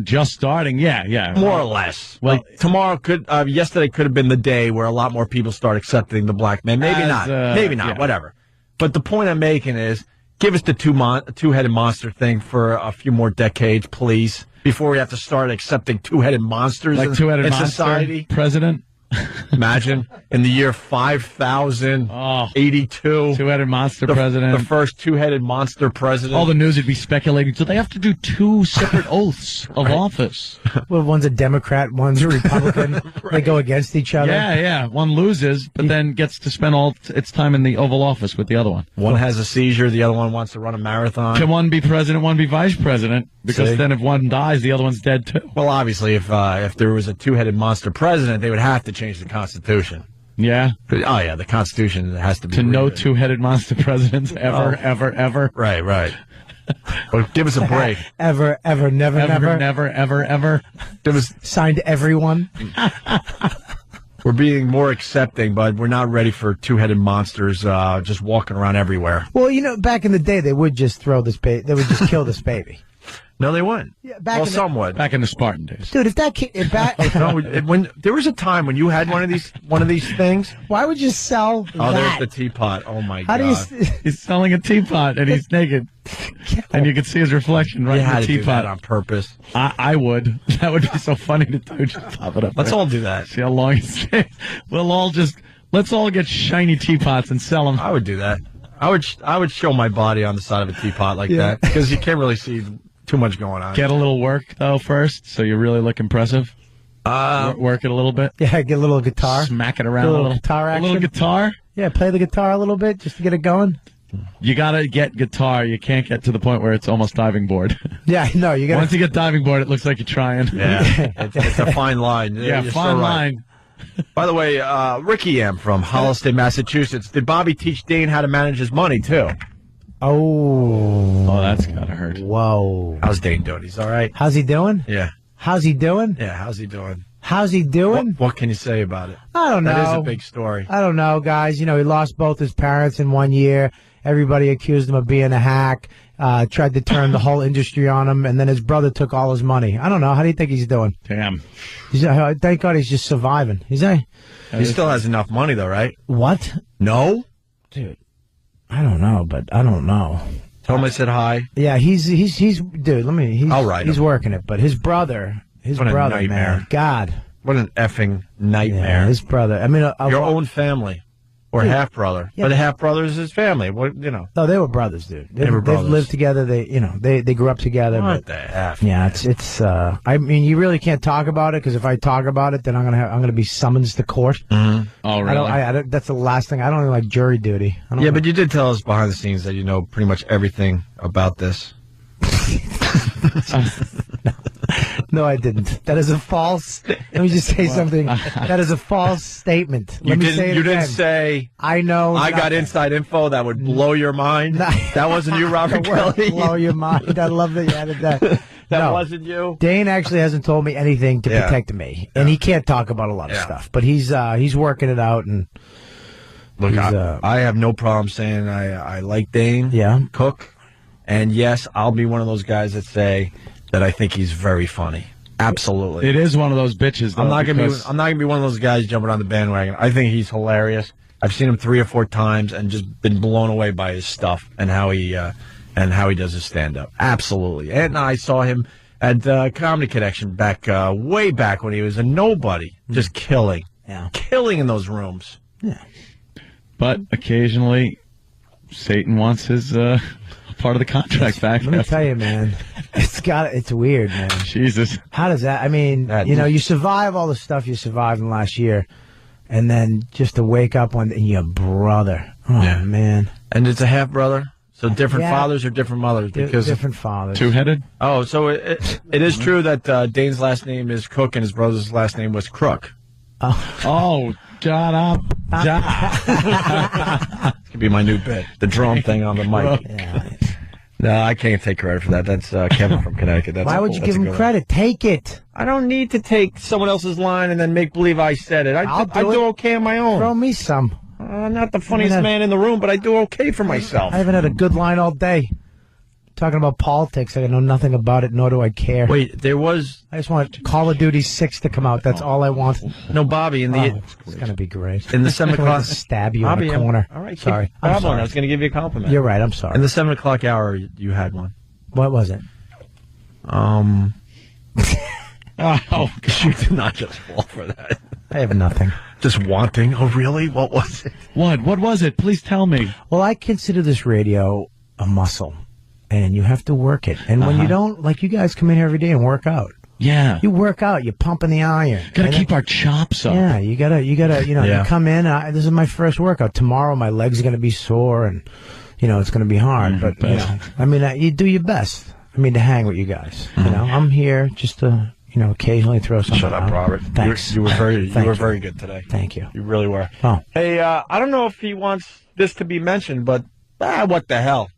Just starting. Yeah. More or less. Well, yesterday could have been the day where a lot more people start accepting the black man. Maybe not. Yeah. Whatever. But the point I'm making is, give us the two-headed monster thing for a few more decades, please, before we have to start accepting two-headed monsters like two-headed in monster society. President. Imagine in the year 5082, two-headed monster president. The first two-headed monster president. All the news would be speculating. So they have to do two separate oaths of office. Well, one's a Democrat, one's a Republican. Right. They go against each other. Yeah. One loses, but then gets to spend all its time in the Oval Office with the other one. One has a seizure. The other one wants to run a marathon. Can one be president, one be vice president? Because then if one dies, the other one's dead too. Well, obviously, if there was a two-headed monster president, they would have to change the Constitution. Yeah? Oh, yeah, the Constitution has to be no two-headed monster presidents ever. Right. Well, give us a break. Ever, never. Signed everyone. We're being more accepting, but we're not ready for two-headed monsters just walking around everywhere. Well, back in the day, they would just throw this baby. They would just kill this baby. No, they wouldn't. Yeah, some would. Back in the Spartan days, dude. If that kid, when there was a time when you had one of these things. Why would you sell that? Oh, there's the teapot. Oh my God! He's selling a teapot and he's naked, and you can see his reflection right in the teapot. Do that on purpose. I would. That would be so funny to do. Just pop it up. Let's all do that. See how long it stays. Let's all get shiny teapots and sell them. I would do that. I would show my body on the side of a teapot like that because you can't really see too much going on. Get a little work though first, so you really look impressive. Work it a little bit. Yeah, get a little guitar. Smack it around a little guitar action. A little guitar. Yeah, play the guitar a little bit just to get it going. You gotta get guitar. You can't get to the point where it's almost diving board. Yeah, no, you gotta. Once you get diving board, it looks like you're trying. Yeah, it's a fine line. Yeah, fine line. By the way, Ricky M. from Holliston, Massachusetts. Did Bobby teach Dane how to manage his money, too? Oh, that's gotta hurt. Whoa. How's Dane doing? He's all right? How's he doing? Yeah. How's he doing? Yeah, how's he doing? How's he doing? What can you say about it? I don't know. That is a big story. I don't know, guys. You know, he lost both his parents in 1 year. Everybody accused him of being a hack, tried to turn the whole industry on him, and then his brother took all his money. I don't know. How do you think he's doing? Damn. Thank God he's just surviving. He still has enough money, though, right? What? No? Dude, I don't know, but I don't know. Tell him I said hi. Yeah, he's dude, I'll write he's him. working it, but his brother, What a nightmare. man, God. What an effing nightmare. Yeah, his brother. I mean, your own family. Or Dude. half-brother. Yeah. But the half-brother is his family. What, you know. No, they were brothers, dude. They were brothers. They've lived together. They grew up together. What but, the F? Yeah, it's. I mean, you really can't talk about it because if I talk about it, then I'm gonna be summoned to court. Mm-hmm. Oh, really? I don't, that's the last thing. I don't even like jury duty. Yeah, but you did tell us behind the scenes that you know pretty much everything about this. No, I didn't. That is a false. Let me just say something. That is a false statement. You didn't say. I know. I got inside info that would blow your mind. That wasn't you, Robert Kelly. Blow your mind. I love that you added that. That wasn't you. Dane actually hasn't told me anything to protect me, and he can't talk about a lot of stuff. But he's working it out. And look, I have no problem saying I like Dane. Yeah, Cook, and yes, I'll be one of those guys that say that I think he's very funny. Absolutely. It is one of those bitches, though. I'm not gonna be one of those guys jumping on the bandwagon. I think he's hilarious. I've seen him 3 or 4 times and just been blown away by his stuff and how he does his stand up. Absolutely. And I saw him at Comedy Connection way back when he was a nobody, just killing. Yeah. Killing in those rooms. Yeah. But occasionally Satan wants his part of the contract back. Let me tell you, man, it's weird, man. Jesus. How does that? I mean, you survive all the stuff you survived in the last year, and then just to wake up and your brother. Oh man. And it's a half brother. So different fathers or different mothers? Because different fathers. Two-headed? Oh, so it is true that Dane's last name is Cook and his brother's last name was Crook. Oh, shut up. This could be my new bit. The drone thing on the mic. Yeah. No, I can't take credit for that. That's Kevin from Connecticut. Why would you give him credit? Take it. I don't need to take someone else's line and then make believe I said it. I do okay on my own. Throw me some. Not the funniest man in the room, but I do okay for myself. I haven't had a good line all day. Talking about politics, I know nothing about it, nor do I care. Wait, there was... I just want Call of Duty 6 to come out. That's all I want. No, Bobby, it's going to be great. In the 7 o'clock... stab you in the corner. All right, sorry. I'm sorry. I was going to give you a compliment. You're right, I'm sorry. In the 7 o'clock hour, you had one. What was it? Oh, you did not just fall for that. I have nothing. Just wanting? Oh, really? What was it? What was it? Please tell me. Well, I consider this radio a muscle, and you have to work it. And when you don't, like you guys come in here every day and work out. Yeah. You work out, you're pumping the iron. Gotta keep our chops up. Yeah, you gotta, you come in, this is my first workout. Tomorrow my legs are gonna be sore and, it's gonna be hard. But, you do your best. To hang with you guys. I'm here just to, occasionally throw something Shut up, out. Robert. Thanks. You were very good today. Thank you. You really were. Oh. Hey, I don't know if he wants this to be mentioned, but what the hell?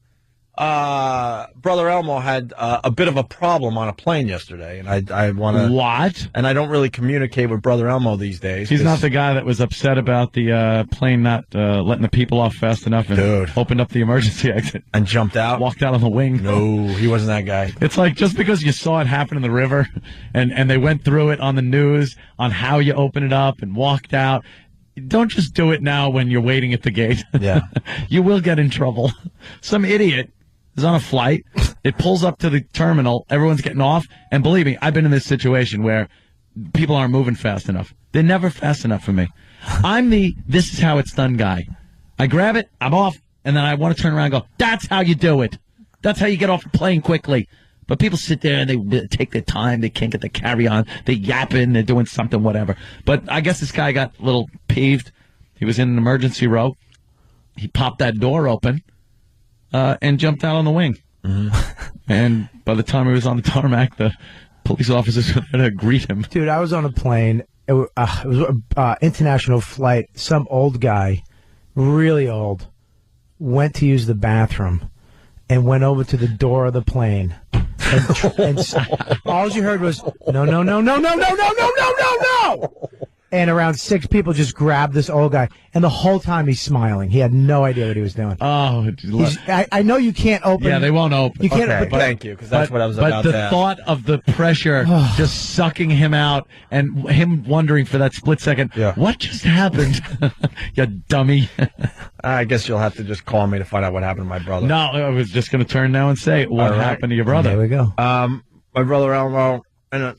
Brother Elmo had a bit of a problem on a plane yesterday, and I want to... What? And I don't really communicate with Brother Elmo these days. He's not the guy that was upset about the plane not letting the people off fast enough and opened up the emergency exit. And jumped out? Walked out on the wing. No, he wasn't that guy. It's like just because you saw it happen in the river and they went through it on the news on how you open it up and walked out, don't just do it now when you're waiting at the gate. Yeah. You will get in trouble. Some idiot is on a flight. It pulls up to the terminal. Everyone's getting off. And believe me, I've been in this situation where people aren't moving fast enough. They're never fast enough for me. I'm the this is how it's done guy. I grab it, I'm off, and then I want to turn around and go, that's how you do it. That's how you get off the plane quickly. But people sit there and they take their time. They can't get the carry-on. They're yapping. They're doing something, whatever. But I guess this guy got a little peeved. He was in an emergency row. He popped that door open. And jumped out on the wing. And by the time he was on the tarmac, the police officers were there to greet him. Dude, I was on a plane, it was international flight. Some old guy, really old, went to use the bathroom and went over to the door of the plane. And all you heard was, no, no, no, no, no, no, no, no, no, no, no. And around 6 people just grabbed this old guy. And the whole time he's smiling. He had no idea what he was doing. Oh, I know you can't open. Yeah, they won't open. You can't. Okay, thank you, because that's what I was about to But the ask. thought of the pressure just sucking him out and him wondering for that split second, what just happened? You dummy. I guess you'll have to just call me to find out what happened to my brother. No, I was just going to turn now and say, what happened to your brother? There we go. My brother Elmo, and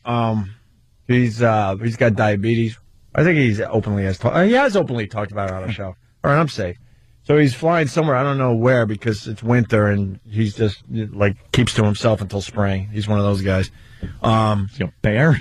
he's got diabetes. I think he has openly talked about it on a show. All right, I'm safe. So he's flying somewhere, I don't know where, because it's winter, and he's just, like, keeps to himself until spring. He's one of those guys. Is he a bear?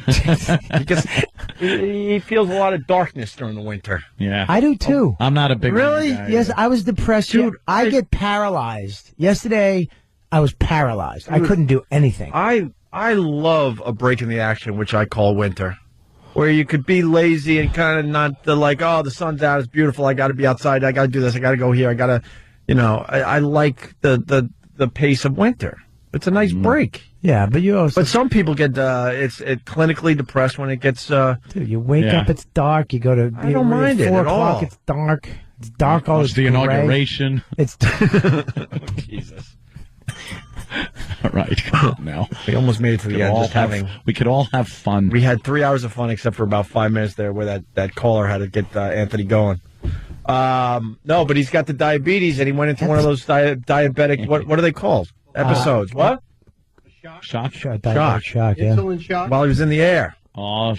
He feels a lot of darkness during the winter. Yeah. I do, too. I'm not a big Really? guy. Yes, I was depressed. Dude, I get paralyzed. Yesterday, I was paralyzed. I couldn't do anything. I love a break in the action, which I call winter, where you could be lazy and kind of not the sun's out, it's beautiful, I got to be outside, I got to do this, I got to go here, I got to, I like the pace of winter. It's a nice break. Yeah, but you also. But some people get it's clinically depressed when it gets. Dude, you wake up, it's dark. You go to. I don't mind it 4 at all. o'clock. It's dark. It's dark all the inauguration. It's. Jesus. All right, come on now. We almost made it to the end. We could all have fun. We had 3 hours of fun, except for about 5 minutes there, where that caller had to get Anthony going. No, but he's got the diabetes, and he went into one of those diabetic. What are they called? Episodes. What? Shock. Shock. Yeah. Insulin shock. While he was in the air. Oh,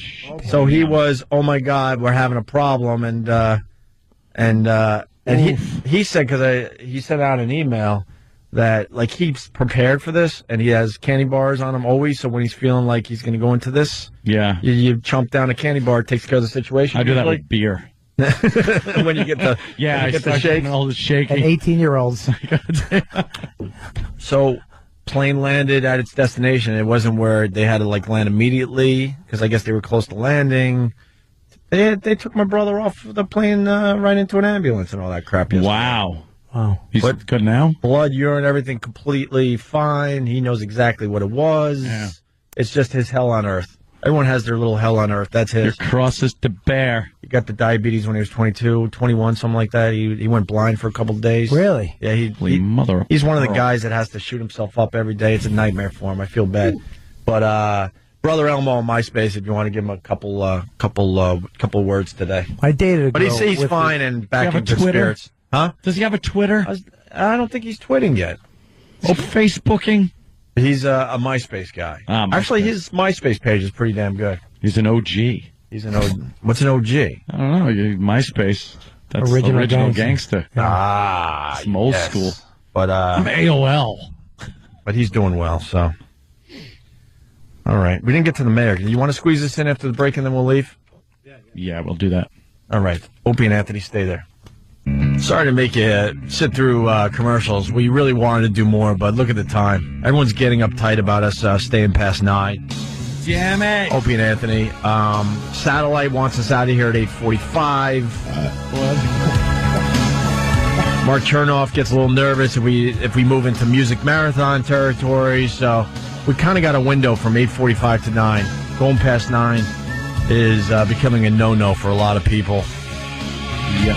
so he was. Oh my God, we're having a problem, and he said, because he sent out an email that like he's prepared for this, and he has candy bars on him always. So when he's feeling like he's going to go into this, you chomp down a candy bar, it takes care of the situation. I do that with beer. When you get the the shake, all the shaking. And 18-year-olds. So plane landed at its destination. It wasn't where they had to like land immediately, because I guess they were close to landing. They took my brother off the plane right into an ambulance and all that crap. Yesterday. Wow. He's But good now? Blood, urine, everything completely fine. He knows exactly what it was. Yeah. It's just his hell on earth. Everyone has their little hell on earth. That's his. Your crosses to bear. He got the diabetes when he was 22, 21, something like that. He went blind for a couple of days. Really? Yeah, he's one of the guys that has to shoot himself up every day. It's a nightmare for him. I feel bad. But Brother Elmo on MySpace, if you want to give him a couple words today. I dated a girl. But he's fine and back in good spirits. Huh? Does he have a Twitter? I don't think he's twitting yet. Oh, Facebooking? He's a MySpace guy. Actually, his MySpace page is pretty damn good. He's an OG. He's an OG. What's an OG? I don't know. MySpace. That's Original gangster. Some old school. But I'm AOL. But he's doing well, so. All right. We didn't get to the mayor. You want to squeeze this in after the break and then we'll leave? Yeah, we'll do that. All right. Opie and Anthony, stay there. Sorry to make you sit through commercials. We really wanted to do more, but look at the time. Everyone's getting uptight about us staying past 9. Damn it. Opie and Anthony. Satellite wants us out of here at 8:45. Mark Chernoff gets a little nervous if we move into music marathon territory, so we kind of got a window from 8:45 to 9. Going past 9 is becoming a no-no for a lot of people. Yep.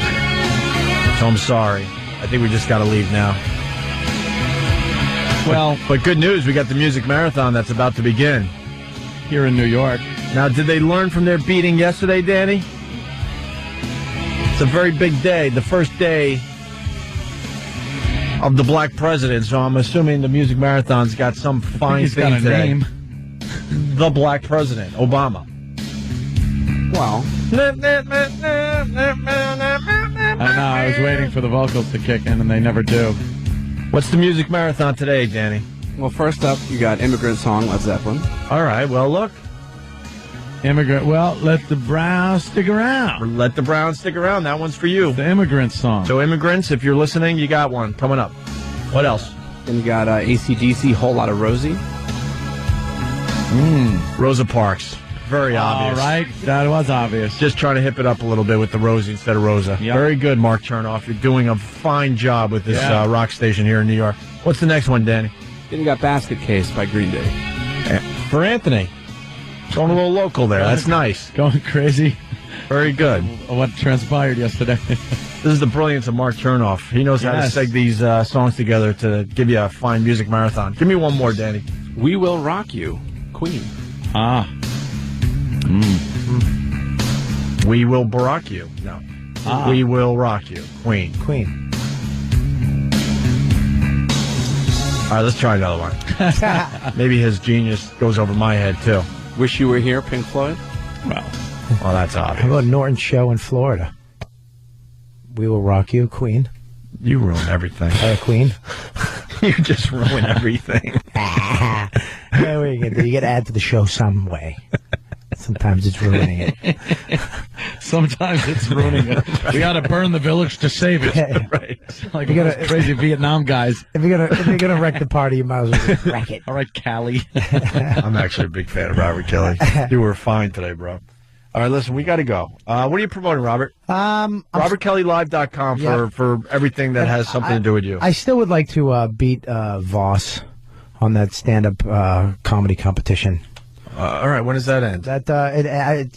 So I'm sorry. I think we just got to leave now. Well, but good news, we got the music marathon that's about to begin here in New York. Now, did they learn from their beating yesterday, Danny? It's a very big day, the first day of the Black President, so I'm assuming the music marathon's got some fine thing got a today. name. The Black President, Obama. Well, I know, I was waiting for the vocals to kick in, and they never do. What's the music marathon today, Danny? Well, first up, you got Immigrant Song, Led Zeppelin. All right, well, look. Let the Browns stick around. Let the Browns stick around. That one's for you. The Immigrant Song. So, immigrants, if you're listening, you got one coming up. What else? Then you got AC/DC, Whole Lot of Rosie. Rosa Parks. Very obvious. All right, that was obvious. Just trying to hip it up a little bit with the Rosie instead of Rosa. Yep. Very good, Mark Chernoff. You're doing a fine job with this rock station here in New York. What's the next one, Danny? Then you got Basket Case by Green Day. For Anthony. Going a little local there. That's nice. Going crazy. Very good. What transpired yesterday. This is the brilliance of Mark Chernoff. He knows how to seg these songs together to give you a fine music marathon. Give me one more, Danny. We Will Rock You, Queen. Ah. We Will Barack You. No. We Will Rock You, Queen. Queen. All right, let's try another one. Maybe his genius goes over my head, too. Wish You Were Here, Pink Floyd. Well, that's obvious. How about Norton show in Florida? We Will Rock You, Queen. You ruin everything. Queen. You just ruin everything. Yeah, what are you gonna do? You got to add to the show some way. Sometimes it's ruining it. Sometimes it's ruining it. We got to burn the village to save it. Right. Like those crazy Vietnam guys. If you're gonna wreck the party, you might as well just wreck it. All right, Callie. I'm actually a big fan of Robert Kelly. You were fine today, bro. All right, listen, we got to go. What are you promoting, Robert? RobertKellyLive.com for everything that has something to do with you. I still would like to beat Voss on that stand-up comedy competition. All right, when does that end?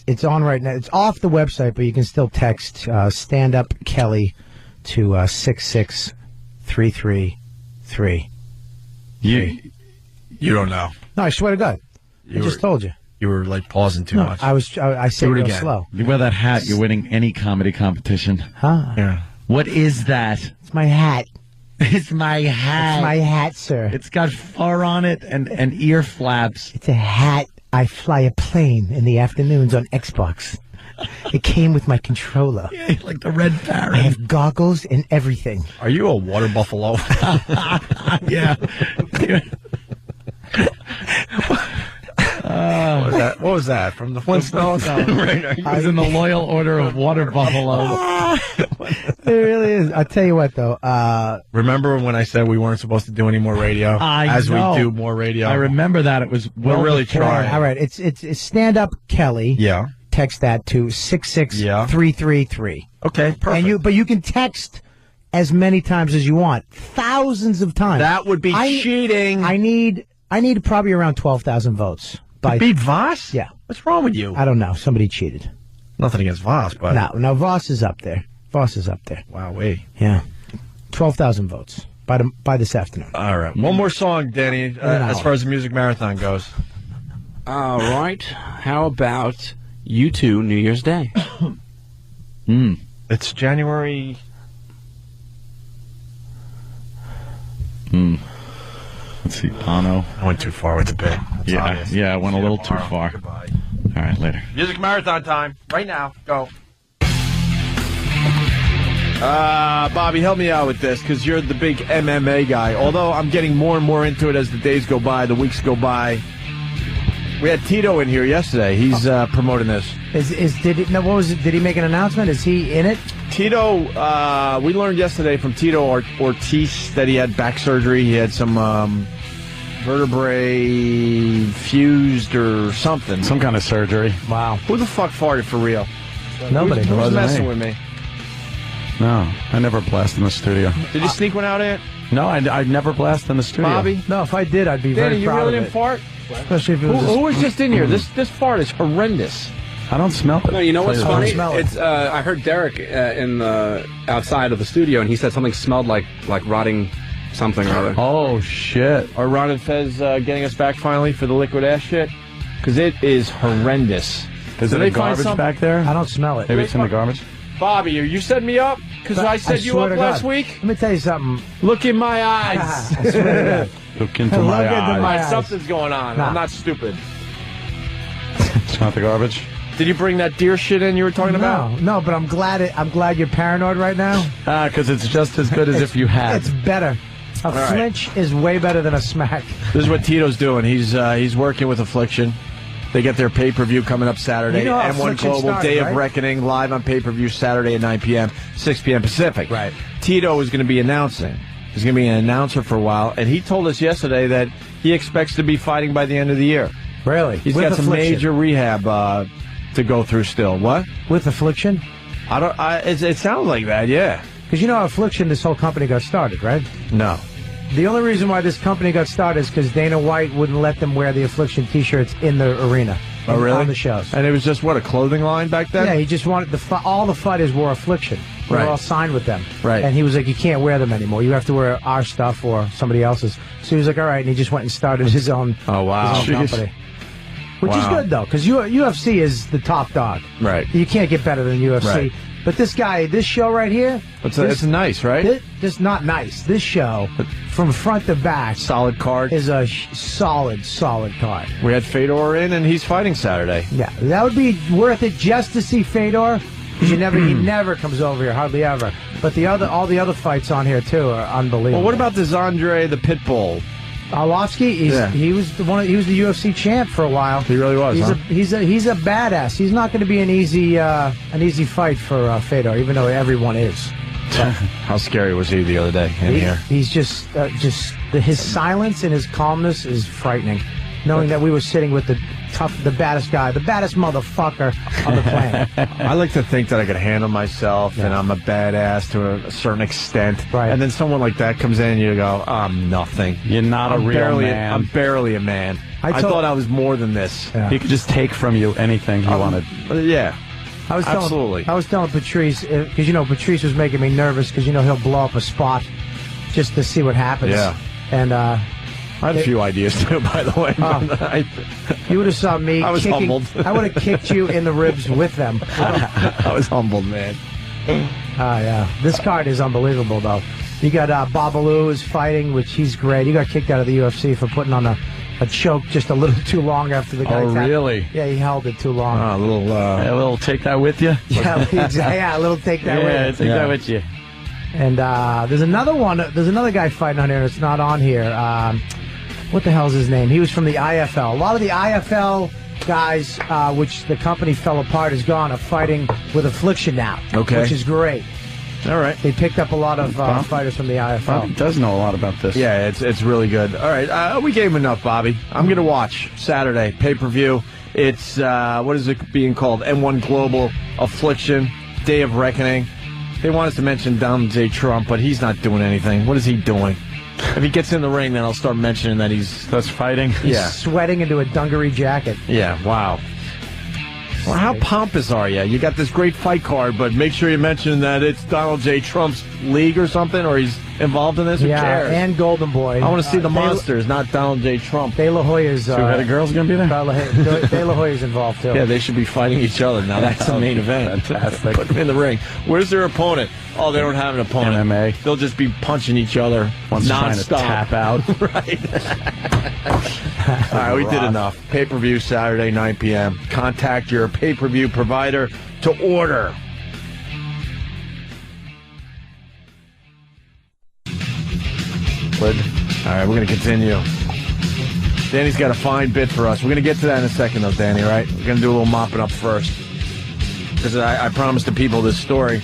It's on right now. It's off the website, but you can still text stand-up Kelly to 66333. You don't know. No, I swear to God. I just told you. You were like pausing too much. I said it real slow. You wear that hat, you're winning any comedy competition. Huh? Yeah. What is that? It's my hat. It's my hat. It's my hat, sir. It's got fur on it and ear flaps. It's a hat. I fly a plane in the afternoons on Xbox. It came with my controller. Yeah, like the Red Baron. I have goggles and everything. Are you a water buffalo? Yeah. What was that? From the Flintstones? I was in the Loyal Order of Water Buffalo. It really is. I'll tell you what, though. Remember when I said we weren't supposed to do any more radio? As we do more radio. I remember that. It was we're really trying. All right. It's Stand Up Kelly. Yeah. Text that to 66333. Okay, perfect. But you can text as many times as you want. Thousands of times. That would be cheating. I need probably around 12,000 votes. Beat Voss? Yeah. What's wrong with you? I don't know. Somebody cheated. Nothing against Voss, but... No, Voss is up there. Wow, wait. Yeah. 12,000 votes by this afternoon. All right. One more song, Danny, as far as the music marathon goes. All right. How about U2 New Year's Day? It's January... Let's see, Bono. I went too far with the bit. I went a little too far. Goodbye. All right, later. Music marathon time. Right now. Go. Bobby, help me out with this, because you're the big MMA guy. Although I'm getting more and more into it as the days go by, the weeks go by. We had Tito in here yesterday. He's promoting this. Did he make an announcement? Is he in it? Tito, we learned yesterday from Tito Ortiz that he had back surgery. He had some vertebrae fused or something. Some kind of surgery. Wow. Who the fuck farted for real? Nobody. Who's messing with me? No, I never blast in the studio. Did you sneak one out, Ant? No, I never blast in the studio. Bobby? No, if I did, I'd be Danny, very proud of it. you really didn't fart? Especially if it was Who was just in here? This fart is horrendous. I don't smell it. No, you know what's funny? It's I heard Derek in the outside of the studio, and he said something smelled like rotting something or other. Oh shit! Are Ron and Fez getting us back finally for the liquid ass shit? Because it is horrendous. Is there any garbage back there? I don't smell it. Maybe it's in the garbage. Bobby, are you setting me up? Because I set you up last week? Let me tell you something. Look in my eyes. I swear to God. Look into my eyes. Something's going on. Nah. I'm not stupid. It's not the garbage. Did you bring that deer shit in you were talking about? No, but I'm glad you're paranoid right now. Because it's just as good as if you had. It's better. A flinch is way better than a smack. This is what Tito's doing. He's working with Affliction. They get their pay-per-view coming up Saturday. You know how M1 Affliction Global, started, Day right? of Reckoning, live on pay-per-view Saturday at 9 p.m., 6 p.m. Pacific. Right. Tito is going to be announcing. He's going to be an announcer for a while, and he told us yesterday that he expects to be fighting by the end of the year. Really? He's With got some affliction. major rehab to go through still. What? With affliction? It sounds like that, yeah. Because you know how Affliction, this whole company got started, right? No. The only reason why this company got started is because Dana White wouldn't let them wear the Affliction T-shirts in the arena. Oh, really? On the shows. And it was just, what, a clothing line back then? Yeah, he just wanted all the fighters wore Affliction. They were Right. all signed with them. Right. And he was like, you can't wear them anymore. You have to wear our stuff or somebody else's. So he was like, all right, and he just went and started his own, Oh, wow. his own company. Which is Wow. good, though, because UFC is the top dog. Right. You can't get better than UFC. Right. But this guy, this show right here... It's nice, right? This not nice. This show, from front to back... Solid card. ...is a solid card. We had Fedor in, and he's fighting Saturday. Yeah, that would be worth it just to see Fedor. Because he never comes over here, hardly ever. But all the other fights on here, too, are unbelievable. Well, what about this Andre the Pitbull? Arlovsky, he was the UFC champ for a while. He really was. He's a badass. He's not going to be an easy fight for Fedor, even though everyone is. How scary was he the other day in here? He's his silence and his calmness is frightening. Knowing that we were sitting with the baddest guy, the baddest motherfucker on the planet. I like to think that I could handle myself and I'm a badass to a certain extent. Right. And then someone like that comes in and you go, I'm nothing. You're not a real man. I'm barely a man. I thought I was more than this. Yeah. He could just take from you anything he wanted. Yeah. Absolutely. I was telling Patrice, because Patrice was making me nervous because he'll blow up a spot just to see what happens. Yeah. And I had a few ideas too, by the way. You would have saw me. I was humbled. I would have kicked you in the ribs with them. I was humbled, man. Yeah. This card is unbelievable, though. You got Babalu is fighting, which he's great. He got kicked out of the UFC for putting on a choke just a little too long after the guy. Oh, really? Yeah, he held it too long. A little take that with you. Yeah, exactly. Yeah, a little take that with you. Take that with you. And there's another one. There's another guy fighting on here. It's not on here. What the hell's his name? He was from the IFL. A lot of the IFL guys, which the company fell apart, is gone, are fighting with Affliction now. Okay. Which is great. All right. They picked up a lot of fighters from the IFL. Bobby does know a lot about this. Yeah, it's really good. All right, we gave him enough, Bobby. I'm going to watch Saturday, pay-per-view. It's, what is it being called? M1 Global Affliction, Day of Reckoning. They want us to mention Donald J. Trump, but he's not doing anything. What is he doing? If he gets in the ring, then I'll start mentioning that he's fighting. He's sweating into a dungaree jacket. Yeah, wow. Well, how pompous are you? You got this great fight card, but make sure you mention that it's Donald J. Trump's league or something, or he's involved in this. Who cares? And Golden Boy. I want to see the monsters, not Donald J. Trump. De La Hoya's... Two-headed girl's going to be there? De La Hoya's involved, too. Yeah, they should be fighting each other now. That's the main event. Fantastic. Put them in the ring. Where's their opponent? Oh, they don't have an opponent. MMA. They'll just be punching each other One's trying to nonstop. tap out. Right. All right, we did enough. Pay-per-view Saturday, 9 p.m. Contact your pay-per-view provider to order. All right, we're going to continue. Danny's got a fine bit for us. We're going to get to that in a second, though, Danny, right? We're going to do a little mopping up first. Because I promised the people this story.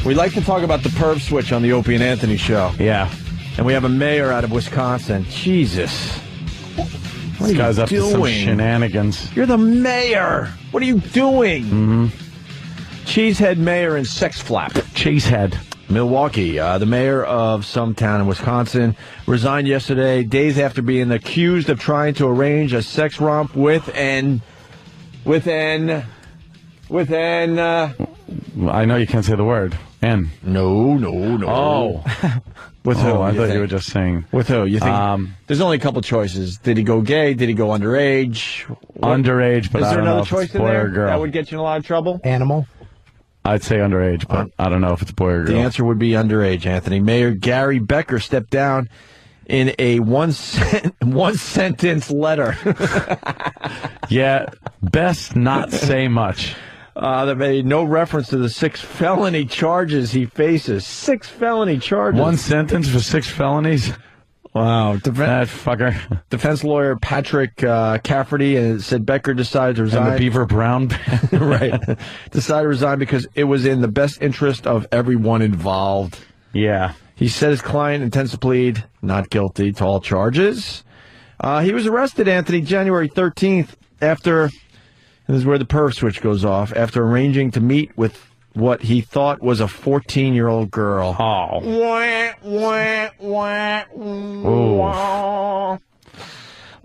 We like to talk about the perv switch on the Opie and Anthony show. Yeah. And we have a mayor out of Wisconsin. Jesus. What This guy's are up you to some doing? shenanigans. You're the mayor. What are you doing? Mm-hmm. Cheesehead mayor and sex flap. Cheesehead. Milwaukee, the mayor of some town in Wisconsin, resigned yesterday, days after being accused of trying to arrange a sex romp with an. I know you can't say the word. N. No. Oh. With who? I you thought think? you were just saying. With who? You think? There's only a couple choices. Did he go gay? Did he go underage? Underage, but Is I there don't know another if choice it's in boy there or girl. that would get you in a lot of trouble? Animal? I'd say underage, but I don't know if it's boy or girl. The answer would be underage, Anthony. Mayor Gary Becker stepped down in a one sentence letter. Yeah, best not say much. That made no reference to the 6 felony charges he faces. 6 felony charges. One sentence for 6 felonies? Wow. That fucker. Defense lawyer Patrick Cafferty said Becker decided to resign. And the Beaver Brown. Right. Decided to resign because it was in the best interest of everyone involved. Yeah. He said his client intends to plead not guilty to all charges. He was arrested, Anthony, January 13th after, this is where the perv switch goes off, after arranging to meet with what he thought was a 14-year-old girl. Oh.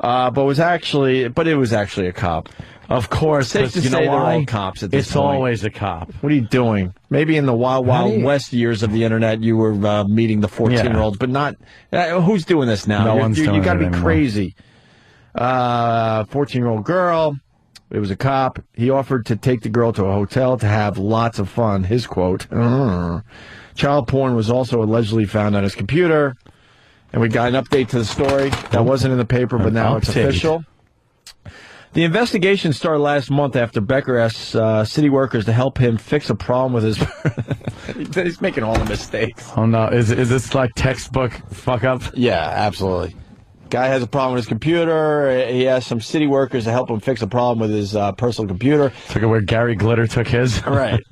But it was actually a cop. Of course, Safe to you know say they're why? all cops at this It's point. always a cop. What are you doing? Maybe in the Wild West years of the internet, you were meeting the 14-year-olds, but not. Who's doing this now? No one's doing You got to it be anymore. crazy. 14-year-old girl. It was a cop. He offered to take the girl to a hotel to have lots of fun. His quote. Child porn was also allegedly found on his computer. And we got an update to the story. That wasn't in the paper, but now it's official. The investigation started last month after Becker asked city workers to help him fix a problem with his... He's making all the mistakes. Oh, no. Is this like textbook fuck up? Yeah, absolutely. Guy has a problem with his computer. He asked some city workers to help him fix a problem with his personal computer. Took it where Gary Glitter took his? Right.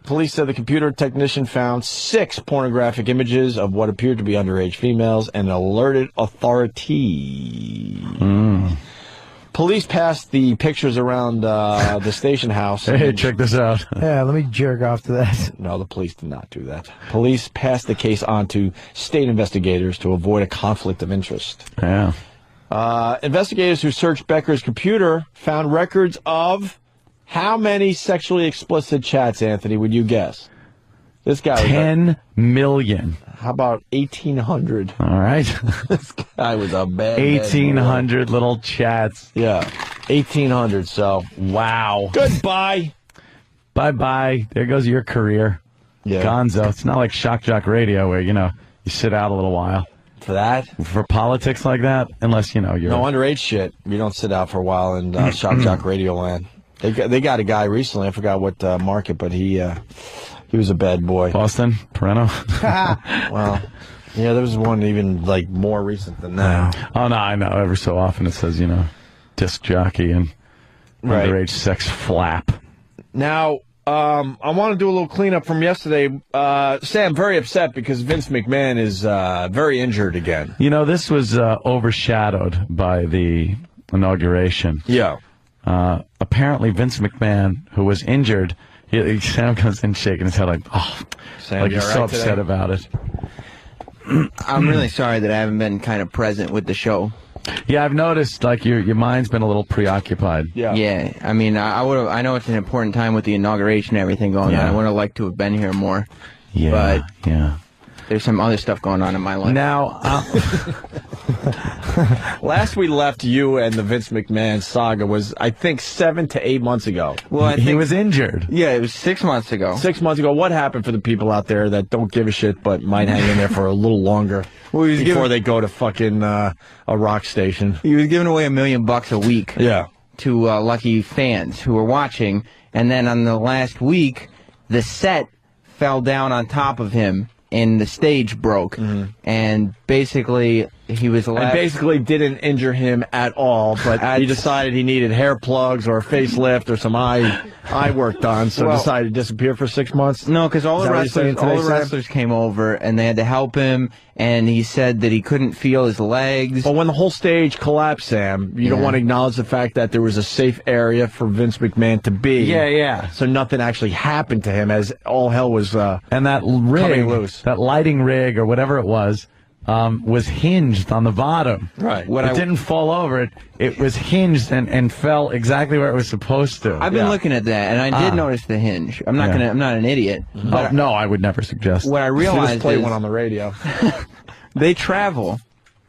Police said the computer technician found 6 pornographic images of what appeared to be underage females and alerted authorities. Police passed the pictures around the station house. Hey, check this out. Yeah, let me jerk off to that. No, the police did not do that. Police passed the case on to state investigators to avoid a conflict of interest. Yeah. Investigators who searched Becker's computer found records of how many sexually explicit chats, Anthony, would you guess? This guy was 10 million. How about 1,800? All right. This guy was a bad 1,800 little chats. Yeah. 1,800, so. Wow. Goodbye. Bye-bye. There goes your career. Yeah. Gonzo. It's not like Shock Jock Radio where, you sit out a little while. For that? For politics like that? Unless, you're... No, underage shit. You don't sit out for a while in Shock Jock Radio land. They got a guy recently, I forgot what market, but he was a bad boy. Boston? Parental? Well, yeah, there was one even, more recent than that. Oh, no, I know. Every so often it says, disc jockey and underage sex flap. Now, I want to do a little cleanup from yesterday. Sam, very upset because Vince McMahon is very injured again. This was overshadowed by the inauguration. Yeah. Apparently, Vince McMahon, who was injured, Sam comes in shaking his head like, Sam, he's so upset about it. I'm really sorry that I haven't been kind of present with the show. Yeah, I've noticed your mind's been a little preoccupied. Yeah. I mean, I know it's an important time with the inauguration and everything going on. I would have liked to have been here more. Yeah. But yeah. There's some other stuff going on in my life. Now, last we left you and the Vince McMahon saga was, I think, 7 to 8 months ago. Well, I think, he was injured. Yeah, it was 6 months ago. 6 months ago. What happened for the people out there that don't give a shit but might hang in there for a little longer before they go to fucking a rock station? He was giving away $1 million a week. Yeah. To lucky fans who were watching, and then on the last week, the set fell down on top of him. And the stage broke, and basically he was allowed. And basically didn't injure him at all, but he decided he needed hair plugs or a facelift or some eye work done, so decided to disappear for 6 months. No, because all the wrestlers came over and they had to help him, and he said that he couldn't feel his legs. But when the whole stage collapsed, Sam, you don't want to acknowledge the fact that there was a safe area for Vince McMahon to be. Yeah. So nothing actually happened to him as all hell was and that rig, coming loose. That lighting rig or whatever it was hinged on the bottom. Right. It didn't fall over. It was hinged and fell exactly where it was supposed to. I've been looking at that, and I did notice the hinge. I'm not an idiot. But no, I would never suggest. What I realized just play one on the radio. They travel.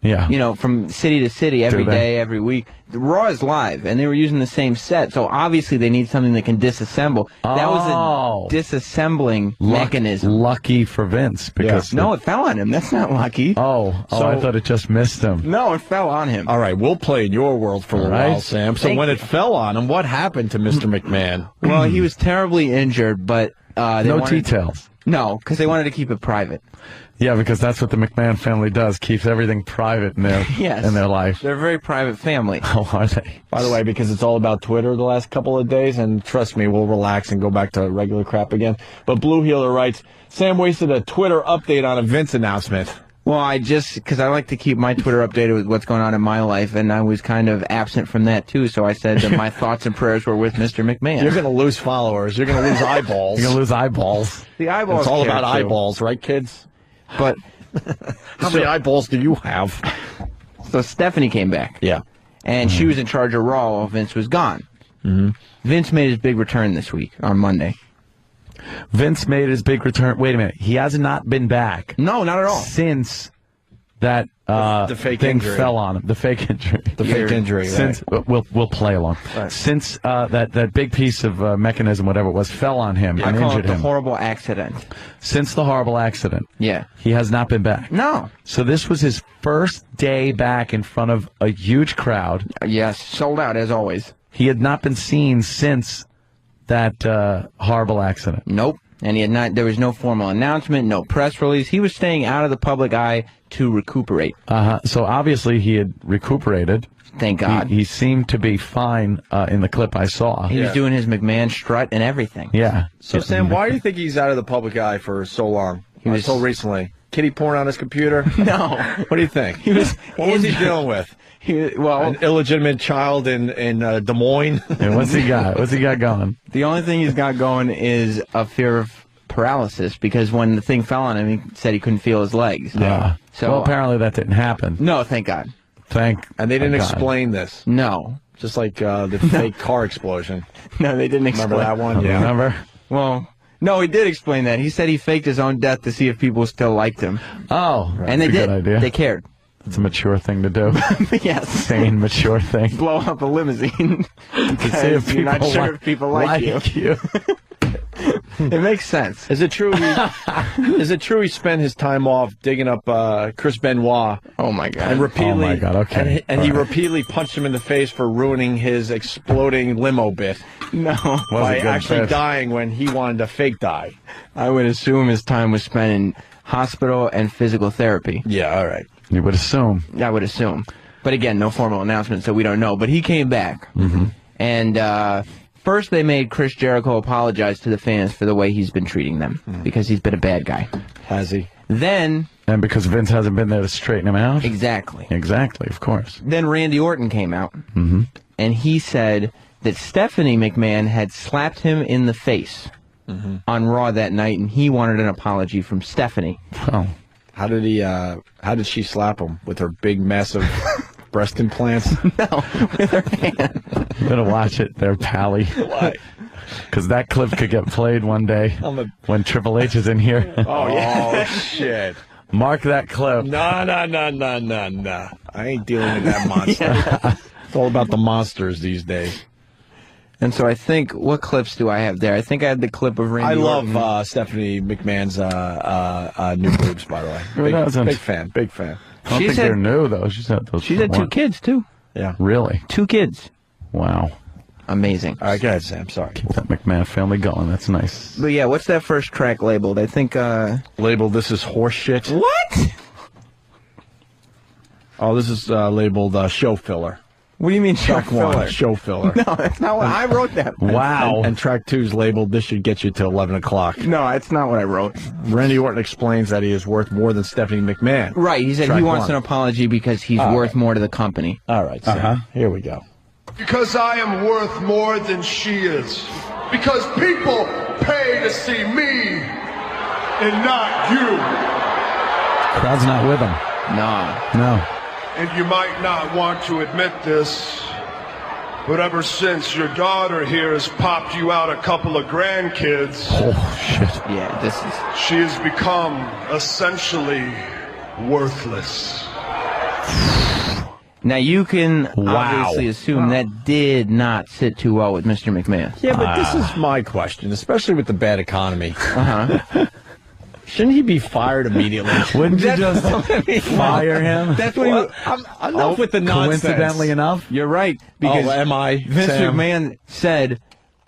Yeah. From city to city every day, every week. The Raw is live, and they were using the same set, so obviously they need something that can disassemble. That was a disassembling mechanism. Lucky for Vince, because no, it fell on him. That's not lucky. So I thought it just missed him. No, it fell on him. All right, we'll play in your world for a little while, Sam. So when it fell on him, what happened to Mr. McMahon? Well, he was terribly injured, but no details. No, because they wanted to keep it private. Yeah, because that's what the McMahon family does, keeps everything private in their life. They're a very private family. Oh, are they? By the way, because it's all about Twitter the last couple of days, and trust me, we'll relax and go back to regular crap again. But Blue Healer writes, Sam wasted a Twitter update on a Vince announcement. Well, because I like to keep my Twitter updated with what's going on in my life, and I was kind of absent from that, too, so I said that my thoughts and prayers were with Mr. McMahon. You're going to lose followers. You're going to lose eyeballs. You're going to lose eyeballs. The eyeballs It's all about too. eyeballs, right, kids? But how many eyeballs do you have? So Stephanie came back. Yeah. And she was in charge of Raw while Vince was gone. Vince made his big return this week on Monday. Vince made his big return. Wait a minute. He has not been back. No, not at all. Since that the fake thing injury. fell on him. The fake injury. The fake injury, Since we'll play along. Right. Since that big piece of mechanism, whatever it was, fell on him and I call injured it the him. horrible accident. Since the horrible accident. Yeah. He has not been back. No. So this was his first day back in front of a huge crowd. Yes, sold out as always. He had not been seen since that horrible accident. Nope. And there was no formal announcement, no press release. He was staying out of the public eye to recuperate. So obviously he had recuperated. Thank God. He seemed to be fine in the clip I saw. He was doing his McMahon strut and everything. Yeah. So, Sam, why do you think he's out of the public eye for so long? So recently. Kitty porn on his computer? No. What do you think? What was he dealing with? An illegitimate child in Des Moines? And what's he got? What's he got going? The only thing he's got going is a fear of paralysis, because when the thing fell on him, he said he couldn't feel his legs. Yeah. So well, apparently that didn't happen. No, thank God. And they didn't God. explain this. No. Just like the fake car explosion. No, they didn't explain. Remember that one? Yeah. Remember? Well, no, he did explain that. He said he faked his own death to see if people still liked him. Oh, and they that's a did. good idea. They cared. It's a mature thing to do. Yes. Sane, mature thing. Blow up a limousine. To see if you're not people sure if people like you. It makes sense. Is it true? He spent his time off digging up Chris Benoit? Oh my God! And repeatedly, oh my God! Okay. And he repeatedly punched him in the face for ruining his exploding limo bit. No, by actually dying when he wanted to fake die. I would assume his time was spent in hospital and physical therapy. Yeah, all right. You would assume. I would assume, but again, no formal announcement, so we don't know. But he came back, and. First, they made Chris Jericho apologize to the fans for the way he's been treating them, because he's been a bad guy. Has he? Then... And because Vince hasn't been there to straighten him out? Exactly. Exactly, of course. Then Randy Orton came out, and he said that Stephanie McMahon had slapped him in the face on Raw that night, and he wanted an apology from Stephanie. Oh. How did she slap him? With her big, massive... breast implants? No, with her hand. I'm going to watch it there, Pally. Why? Because that clip could get played one day when Triple H is in here. Oh, yeah. Oh, shit. Mark that clip. No. I ain't dealing with that monster. It's all about the monsters these days. And so I think, what clips do I have there? I think I had the clip of Randy Orton. love Stephanie McMahon's new boobs, by the way. Big fan. I don't think they're new, though. She's had those. She's had 2 kids, too. Yeah. Really? 2 kids. Wow. Amazing. All right, go ahead, Sam. Sorry. Keep that McMahon family going. That's nice. But yeah, what's that first track labeled? I think, labeled, this is horse shit. What? Oh, this is labeled show filler. What do you mean show track filler? 1, show filler. No, that's not what I wrote that. Wow. And track 2 is labeled, this should get you to 11 o'clock. No, that's not what I wrote. Randy Orton explains that he is worth more than Stephanie McMahon. Right, he said Track he wants 1. an apology because he's worth more to the company. All right, Sam. Here we go. Because I am worth more than she is. Because people pay to see me and not you. Crowd's not with him. No. And you might not want to admit this, but ever since your daughter here has popped you out a couple of grandkids, oh shit! Yeah, she has become essentially worthless. Now you can obviously assume that did not sit too well with Mr. McMahon. Yeah, but this is my question, especially with the bad economy. Shouldn't he be fired immediately? Wouldn't you just fire him? That's what enough with the nonsense. Coincidentally enough, you're right. Because Vince McMahon said,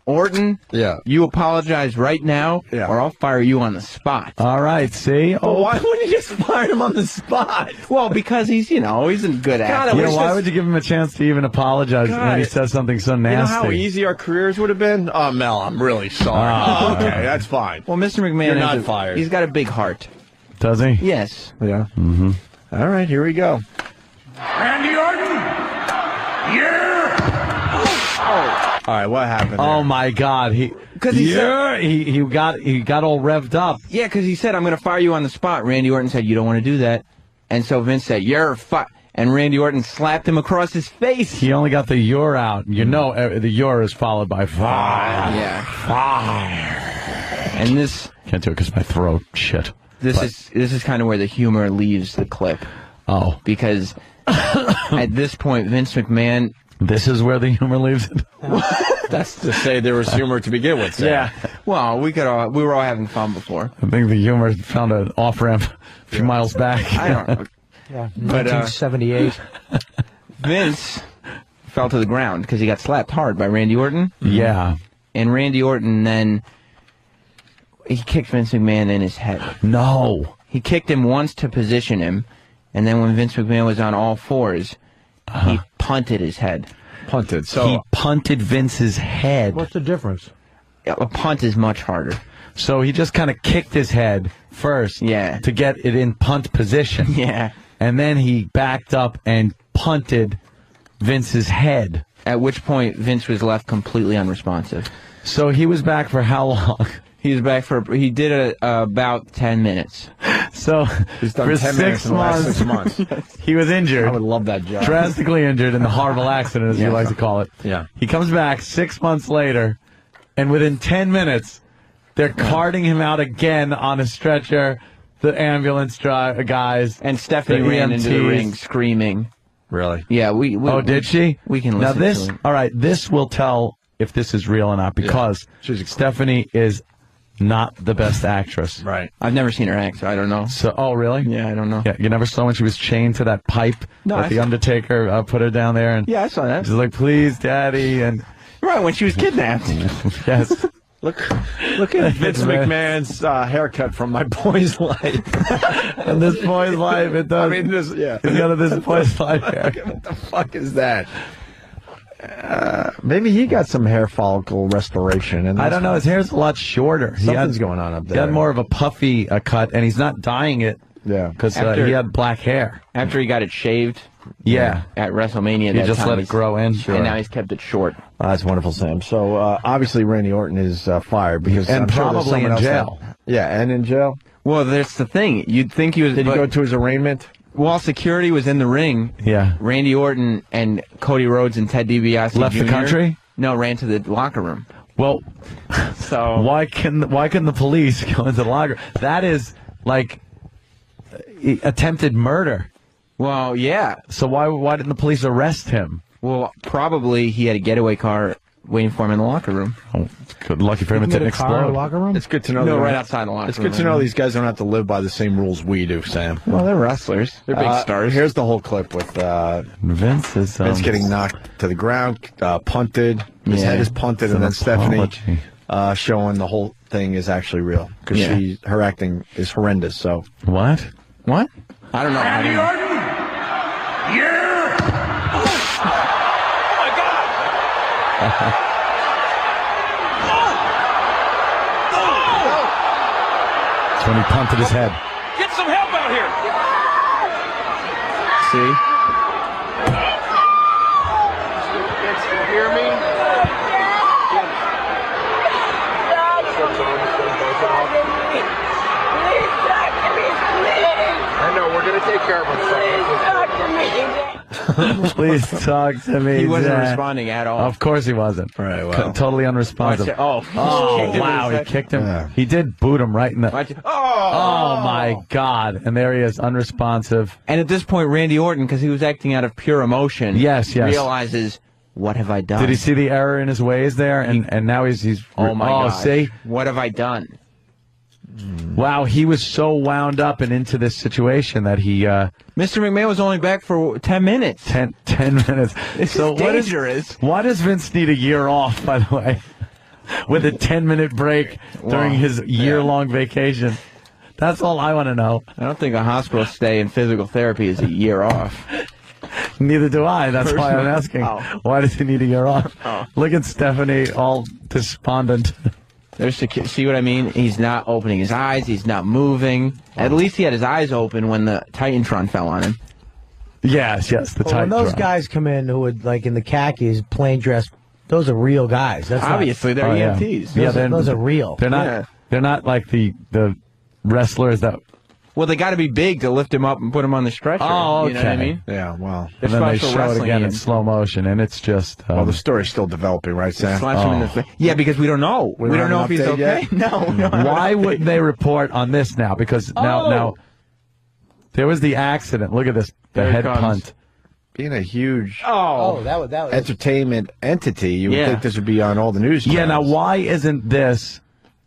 Orton, you apologize right now, or I'll fire you on the spot. All right, see? Well, why wouldn't you just fire him on the spot? Well, because he's a good actor. Why would you give him a chance to even apologize when he says something so nasty? You know how easy our careers would have been? Oh, Mel, I'm really sorry. Okay, that's fine. Well, Mr. McMahon You're not fired. He's got a big heart. Does he? Yes. Yeah. Mm-hmm. All right, here we go. Randy Orton! Yeah! All right, what happened? Oh my God! He got all revved up. Yeah, because he said, "I'm going to fire you on the spot." Randy Orton said, "You don't want to do that," and so Vince said, "You're fired." And Randy Orton slapped him across his face. He only got the "you're" out. You know, the "you're" is followed by fire. Yeah. Fire. And this can't do it because my throat. Shit. This is kind of where the humor leaves the clip. Oh, because at this point, Vince McMahon. This is where the humor leaves it. That's to say there was humor to begin with. Sam. Yeah. Well, we were all having fun before. I think the humor found an off ramp a few miles back. I don't know. Yeah, 1978. Vince fell to the ground because he got slapped hard by Randy Orton. Yeah. And Randy Orton then he kicked Vince McMahon in his head. No. He kicked him once to position him, and then when Vince McMahon was on all fours, he punted his head. Punted. So he punted Vince's head. What's the difference? A punt is much harder. So he just kind of kicked his head first. Yeah. To get it in punt position. Yeah. And then he backed up and punted Vince's head. At which point, Vince was left completely unresponsive. So he was back for how long? He was back he did it about 10 minutes. So he's done for 10 minutes in the last 6 months. He was injured. I would love that job. Drastically injured in the horrible accident, as you like to call it. Yeah. He comes back 6 months later, and within 10 minutes, they're carting him out again on a stretcher. The ambulance guys. And Stephanie ran into the ring screaming. Really? Yeah, oh, did she? We can now listen to it. All right, this will tell if this is real or not, because Stephanie is not the best actress. Right. I've never seen her act, so I don't know. So, oh, really? Yeah, I don't know. Yeah, you never saw when she was chained to that pipe that the Undertaker put her down there? And yeah, I saw that. She's like, please, Daddy. And right, when she was kidnapped. Yes. Look at Vince McMahon's haircut from My Boy's Life. And this boy's life, it does. I mean, this, yeah. He's got this boy's life hair. What the fuck is that? Maybe he got some hair follicle restoration. And I don't know. His hair's a lot shorter. Something's going on up there. He had more of a puffy cut, and he's not dyeing it. Yeah. Because he had black hair. After he got it shaved. Yeah. At WrestleMania. He just let it grow in. And now he's kept it short. That's wonderful, Sam. So obviously Randy Orton is fired because and I'm sure there's probably someone in else jail. Yeah, and in jail. Well, that's the thing. You'd think he was. Did he go to his arraignment? While security was in the ring, Randy Orton and Cody Rhodes and Ted DiBiase left Jr. the country. No, ran to the locker room. Well, so why couldn't the police go into the locker? That is like attempted murder. Well, yeah. So why didn't the police arrest him? Well, probably he had a getaway car waiting for him in the locker room. Oh, good. Lucky for him it didn't explode. Locker room? It's good to know. No, right outside the locker It's room. good to know these guys don't have to live by the same rules we do, Sam. Well, they're wrestlers. They're big stars. Here's the whole clip with Vince getting knocked to the ground, punted. His head is punted, and then Stephanie showing the whole thing is actually real because her acting is horrendous. So what? What? I don't know. Randy Orton! Yeah! Oh my God! That's when he punted his head. Get some help out here! See? Kids, you hear me? I know, we're going to take care of ourselves. Please talk to me. He wasn't Dad. responding at all. Of course he wasn't. Right, well. Totally unresponsive. Oh, wow, he kicked him. Yeah. He did boot him right in the... Oh, my God. And there he is, unresponsive. And at this point, Randy Orton, because he was acting out of pure emotion, realizes, what have I done? Did he see the error in his ways there? And now he's oh, my God. See? What have I done? Wow, he was so wound up and into this situation that he... Mr. McMahon was only back for 10 minutes. 10 minutes. This so is dangerous. Why does Vince need a year off, by the way? With a 10-minute break during his year-long vacation. That's all I want to know. I don't think a hospital stay in physical therapy is a year off. Neither do I. That's why I'm asking. Why does he need a year off? Look at Stephanie, all despondent. See what I mean? He's not opening his eyes. He's not moving. At least he had his eyes open when the Titantron fell on him. Yes, the Titantron. When those guys come in who would, like, in the khakis, plain dress, those are real guys. That's obviously they're EMTs. Those are real. They're not. Yeah. They're not like the wrestlers that. Well, they got to be big to lift him up and put him on the stretcher. Oh, okay. You know what I mean? Yeah, well. And then they show it again in slow motion, and it's just... well, the story's still developing, right, Sam? Him in the face. Yeah, because we don't know. We don't know if he's okay. No. Why wouldn't they report on this now? Because now there was the accident. Look at this. The head punt. Being a huge that was entertainment entity, you would think this would be on all the news channels. Yeah, now why isn't this...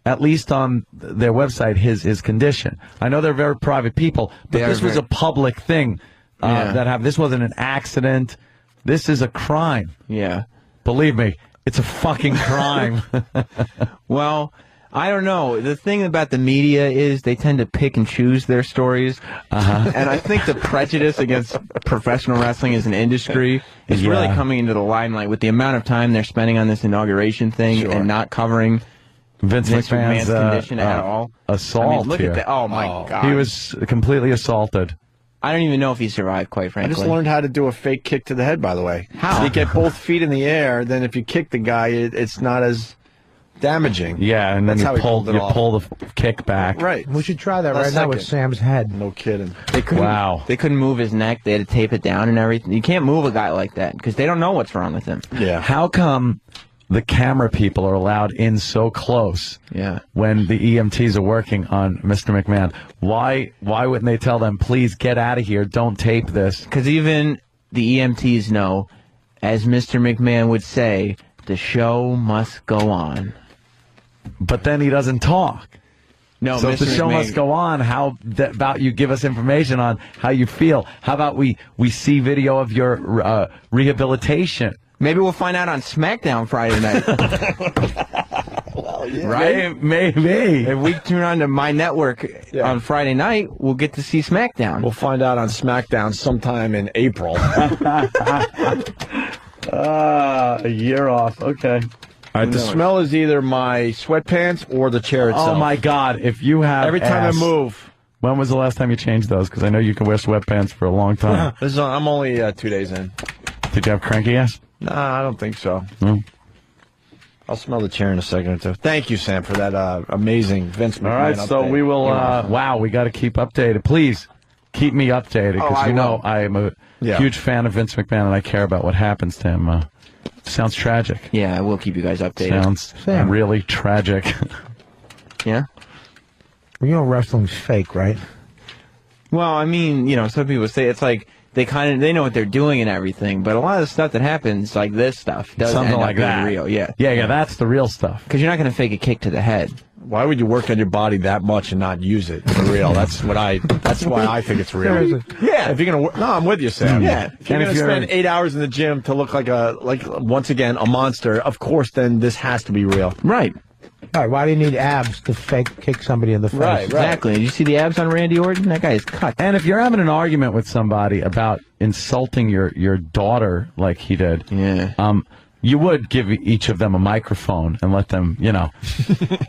at least on their website, his condition. I know they're very private people, but this was a public thing. This wasn't an accident. This is a crime. Yeah. Believe me, it's a fucking crime. Well, I don't know. The thing about the media is they tend to pick and choose their stories. And I think the prejudice against professional wrestling as an industry is really coming into the limelight with the amount of time they're spending on this inauguration thing and not covering Vince McMahon's condition at all. Assault. I mean, look at that. Oh, my God. He was completely assaulted. I don't even know if he survived, quite frankly. I just learned how to do a fake kick to the head, by the way. How? You get both feet in the air, then if you kick the guy, it's not as damaging. Yeah, and then you pull the kick back. Right. We should try that right now with Sam's head. No kidding. They couldn't move his neck. They had to tape it down and everything. You can't move a guy like that because they don't know what's wrong with him. Yeah. How come the camera people are allowed in so close when the EMTs are working on Mr. McMahon? Why wouldn't they tell them, please get out of here, don't tape this? Because even the EMTs know, as Mr. McMahon would say, the show must go on. But then he doesn't talk. No, so Mr. if the show McMahon must go on, how about you give us information on how you feel? How about we see video of your rehabilitation? Maybe we'll find out on SmackDown Friday night. Well, yeah. Right? Maybe. If we tune on to my network on Friday night, we'll get to see SmackDown. We'll find out on SmackDown sometime in April. A year off. Okay. All right, the smell is either my sweatpants or the chair itself. Oh, my God. If you have every time I move. When was the last time you changed those? Because I know you can wear sweatpants for a long time. I'm only 2 days in. Did you have cranky ass? Nah, I don't think so. No. I'll smell the chair in a second or two. Thank you, Sam, for that amazing Vince McMahon All right, so we will, we got to keep updated. Please keep me updated, because you know I am a huge fan of Vince McMahon, and I care about what happens to him. Sounds tragic. Yeah, I will keep you guys updated. Sounds really tragic. Yeah? Well, you know wrestling's fake, right? Well, I mean, some people say it's like they know what they're doing and everything, but a lot of the stuff that happens, like this stuff, doesn't Something end like up being that. real. Yeah, that's the real stuff. Because you're not going to fake a kick to the head. Why would you work on your body that much and not use it for real? That's why I think it's real. Yeah, if you're gonna no, I'm with you, Sam. Yeah, if you're gonna spend 8 hours in the gym to look like once again a monster, of course, then this has to be real. Right. All right, why do you need abs to fake kick somebody in the face? Right. Exactly. Did you see the abs on Randy Orton? That guy is cut. And if you're having an argument with somebody about insulting your daughter like he did, you would give each of them a microphone and let them,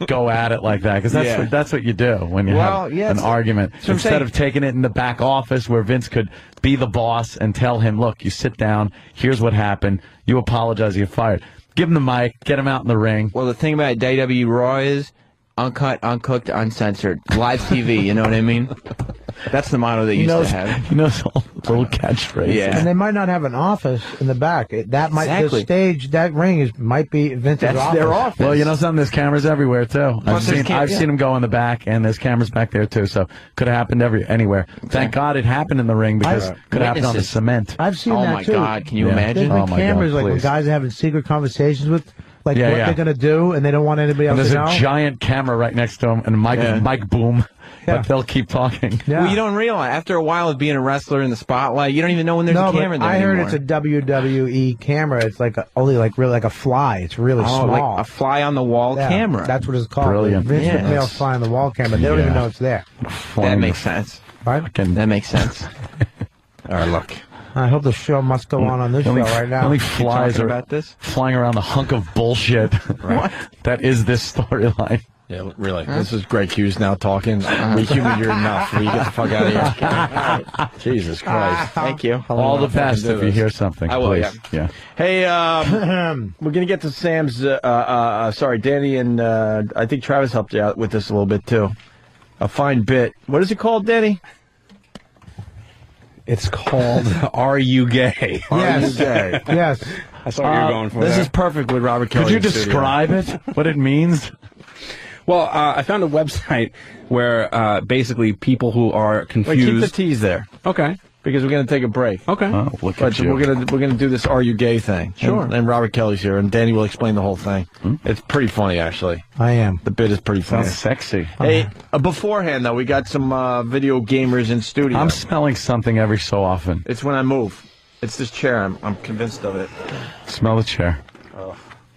go at it like that, because that's what you do when you have an argument. Instead of taking it in the back office where Vince could be the boss and tell him, look, you sit down, here's what happened, you apologize, you're fired. Give him the mic, get him out in the ring. Well, the thing about WWE Raw is uncut, uncooked, uncensored. Live TV, you know what I mean? That's the motto they used to have. He knows all the little catchphrases. Yeah. And they might not have an office in the back. The stage, that ring might be Vince's office. That's their office. Well, something, there's cameras everywhere, too. I've seen him go in the back, and there's cameras back there, too. So could have happened anywhere. Thank God it happened in the ring, because could have happened on the cement. I've seen that, too. Oh, my God. Can you imagine? There's been cameras, like when guys are having secret conversations with, what they're going to do, and they don't want anybody else to know. There's a giant camera right next to him, and mic boom. But they'll keep talking. Yeah. Well, you don't realize, after a while of being a wrestler in the spotlight, you don't even know when there's a camera there I heard anymore. it's a WWE camera. It's like only really like a fly. It's really small. Like a fly on the wall camera. That's what it's called. Brilliant. Vince McMahon's fly on the wall camera. They don't even know it's there. That makes sense. Right? That makes sense. All right, look. I hope the show must go on this show right now. Only flies are about this? flying around the hunk of bullshit. What? That is this storyline. Yeah, really. This is Greg Hughes now talking. We humored you enough. We get the fuck out of here. Jesus Christ. Thank you. All the best if you hear something. I will, please. Yeah. Hey, we're going to get to Sam's, sorry, Danny and I think Travis helped you out with this a little bit too. A fine bit. What is it called, Danny? It's called Are You Gay? Are You Gay? Yes. That's what you're going for. This is perfect with Robert Kelly. Could you in studio. describe it? What it means? Well, I found a website where basically people who are confused. Wait, keep the tease there. Okay. Because we're going to take a break. Okay. Oh, look at you. We're gonna do this Are You Gay thing. Sure. And Robert Kelly's here, and Danny will explain the whole thing. It's pretty funny, actually. I am. The bit is pretty funny. Sounds sexy. Hey, beforehand, though, we got some video gamers in studio. I'm smelling something every so often. It's when I move. It's this chair. I'm convinced of it. Smell the chair.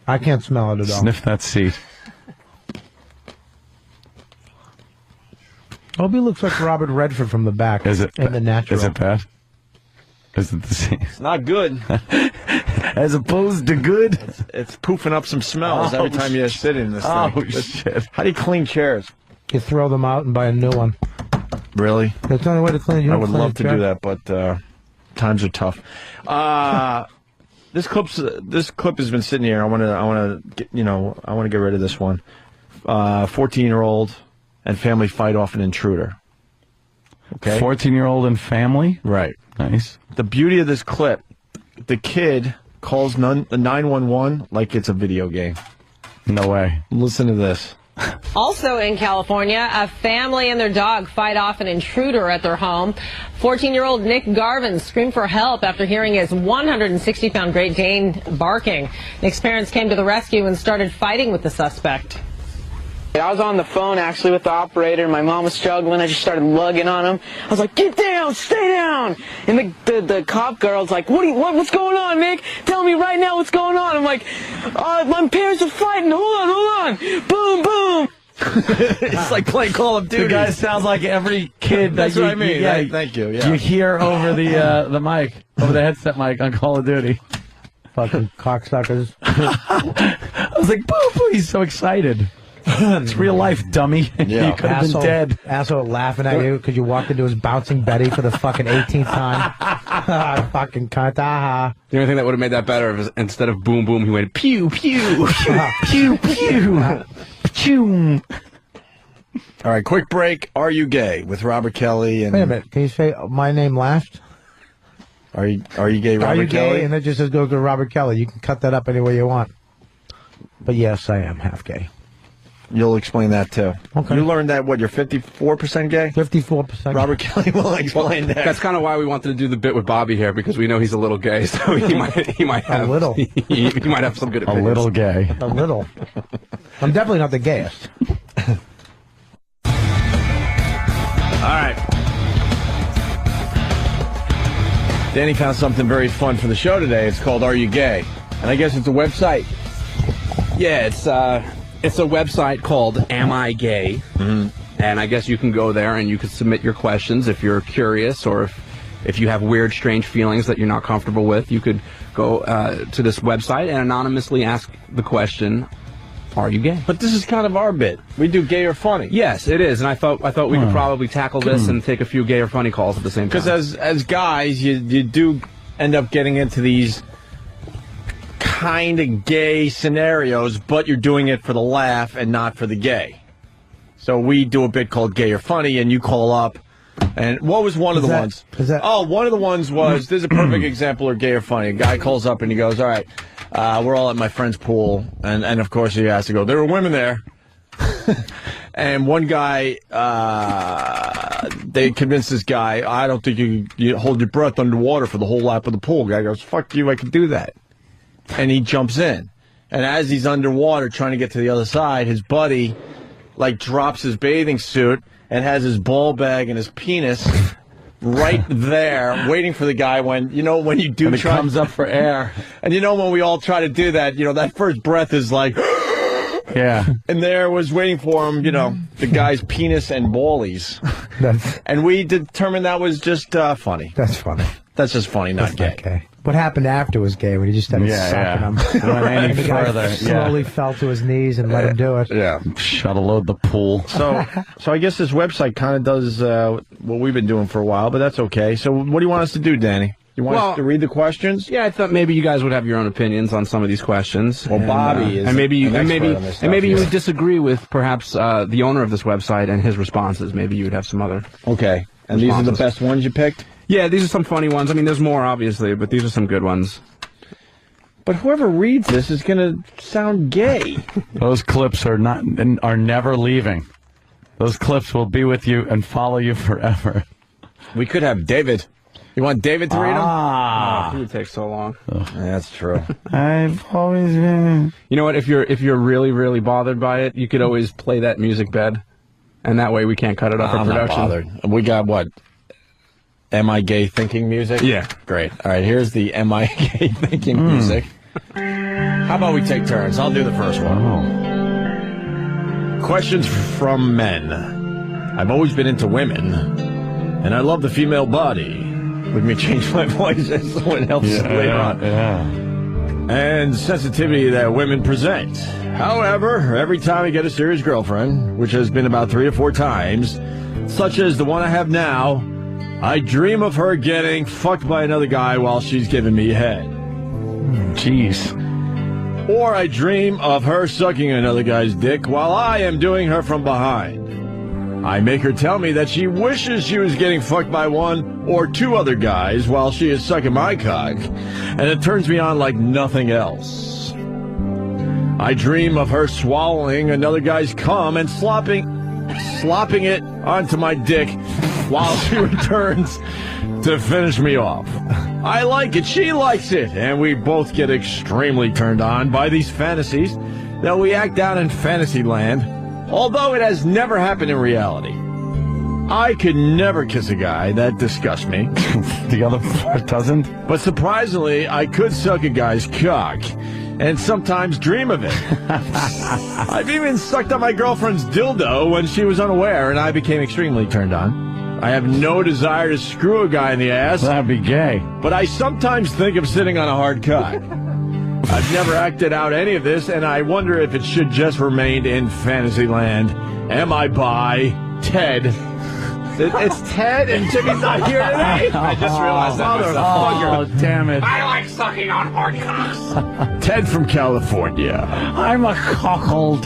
I can't smell it at all. Sniff that seat. Opie looks like Robert Redford from the back. Is it? In The Natural. Is it bad? Is it the same? It's not good. As opposed to good? It's poofing up some smells every time you sit in this thing. Oh, shit. How do you clean chairs? You throw them out and buy a new one. Really? That's the only way to clean it. You I don't would clean love a to chair. do that, but times are tough. This clip has been sitting here. I want to get rid of this one. 14-year-old and family fight off an intruder. Okay. 14-year-old and family? Right. Nice. The beauty of this clip, the kid calls the 911 like it's a video game. No way. Listen to this. Also in California, a family and their dog fight off an intruder at their home. 14-year-old Nick Garvin screamed for help after hearing his 160-pound Great Dane barking. Nick's parents came to the rescue and started fighting with the suspect. I was on the phone actually with the operator. My mom was struggling. I just started lugging on him. I was like, "Get down, stay down!" And the cop girl's like, "What's going on, Nick? Tell me right now what's going on." I'm like, "My parents are fighting. Hold on. Boom, boom." It's like playing Call of Duty. The guy sounds like every kid that That's what I mean. Thank you. Yeah. You hear over the mic, over the headset mic on Call of Duty. Fucking cocksuckers. I was like, boo, boo. He's so excited. It's real life, dummy. Yeah. You could have been dead. Asshole laughing at you because you walked into his bouncing Betty for the fucking 18th time. Fucking cunt. The only thing that would have made that better is instead of boom boom, he went pew pew Pew, pew. Pew. All right, quick break. Are You Gay with Robert Kelly and Wait a minute. Can you say my name last? Are you gay, Robert Are you Kelly? gay? And it just says go to Robert Kelly. You can cut that up any way you want. But yes, I am half gay. You'll explain that too. Okay. You learned that, what, you're 54% gay? 54%. Robert Kelly will explain that. That's kind of why we wanted to do the bit with Bobby here, because we know he's a little gay, so he might have A little. he might have some good opinions. A little gay. A little. I'm definitely not the gayest. All right. Danny found something very fun for the show today. It's called Are You Gay? And I guess it's a website. Yeah, it's a website called Am I Gay? Mm-hmm. And I guess you can go there and you can submit your questions if you're curious, or if you have weird, strange feelings that you're not comfortable with. You could go to this website and anonymously ask the question, are you gay? But this is kind of our bit. We do gay or funny. Yes, it is. And I thought we could probably tackle this and take a few gay or funny calls at the same time. Because as guys, you do end up getting into these kind of gay scenarios, but you're doing it for the laugh and not for the gay. So we do a bit called Gay or Funny, and you call up. And what was one of the ones? One of the ones was, this is a perfect example of Gay or Funny. A guy calls up and he goes, all right, we're all at my friend's pool. And of course he has to go, there were women there. And one guy, they convinced this guy, I don't think you hold your breath underwater for the whole lap of the pool. Guy goes, fuck you, I can do that. And he jumps in. And as he's underwater trying to get to the other side, his buddy, drops his bathing suit and has his ball bag and his penis right there, waiting for the guy when you do when it comes up for air. And when we all try to do that, that first breath is like, Yeah. And there was waiting for him, the guy's penis and ballies. And we determined that was just funny. That's funny. That's just funny, not gay. Okay. What happened after was gay when he just started sucking him. Went any And the guy further. slowly fell to his knees and let him do it. Yeah. Shuttle load the pool. So I guess this website kind of does what we've been doing for a while, but that's okay. So what do you want us to do, Danny? You want us to read the questions? Yeah, I thought maybe you guys would have your own opinions on some of these questions. Well, Bobby is and maybe an expert on this stuff, you would disagree with perhaps the owner of this website and his responses. Maybe you would have some other. Okay, and these are the best ones you picked. Yeah, these are some funny ones. I mean, there's more obviously, but these are some good ones. But whoever reads this is going to sound gay. Those clips are never leaving. Those clips will be with you and follow you forever. We could have David. You want David to read them? Oh, it would take so long. Yeah, that's true. I've always been. You know what? If you're really, really bothered by it, you could always play that music bed, and that way we can't cut it off our production. I'm not bothered. We got what? Am I gay thinking music? Yeah. Great. All right, here's the Am I gay thinking music. How about we take turns? I'll do the first one. Questions from men. I've always been into women, and I love the female body. Let me change my voice so it helps later on. Yeah. And sensitivity that women present. However, every time I get a serious girlfriend, which has been about 3 or 4 times, such as the one I have now, I dream of her getting fucked by another guy while she's giving me head. Jeez. Or I dream of her sucking another guy's dick while I am doing her from behind. I make her tell me that she wishes she was getting fucked by 1 or 2 other guys while she is sucking my cock, and it turns me on like nothing else. I dream of her swallowing another guy's cum and slopping it onto my dick while she returns to finish me off. I like it, she likes it, and we both get extremely turned on by these fantasies that we act out in fantasy land, although it has never happened in reality. I could never kiss a guy. That disgusts me. The other part doesn't? But surprisingly, I could suck a guy's cock, and sometimes dream of it. I've even sucked on my girlfriend's dildo when she was unaware, and I became extremely turned on. I have no desire to screw a guy in the ass. That'd be gay. But I sometimes think of sitting on a hard cock. I've never acted out any of this, and I wonder if it should just remain in fantasy land. Am I bi? Ted. It's Ted, and Jimmy's not here today. I just realized that myself. Oh, damn it. I like sucking on hard cocks. Ted from California. I'm a cuckold.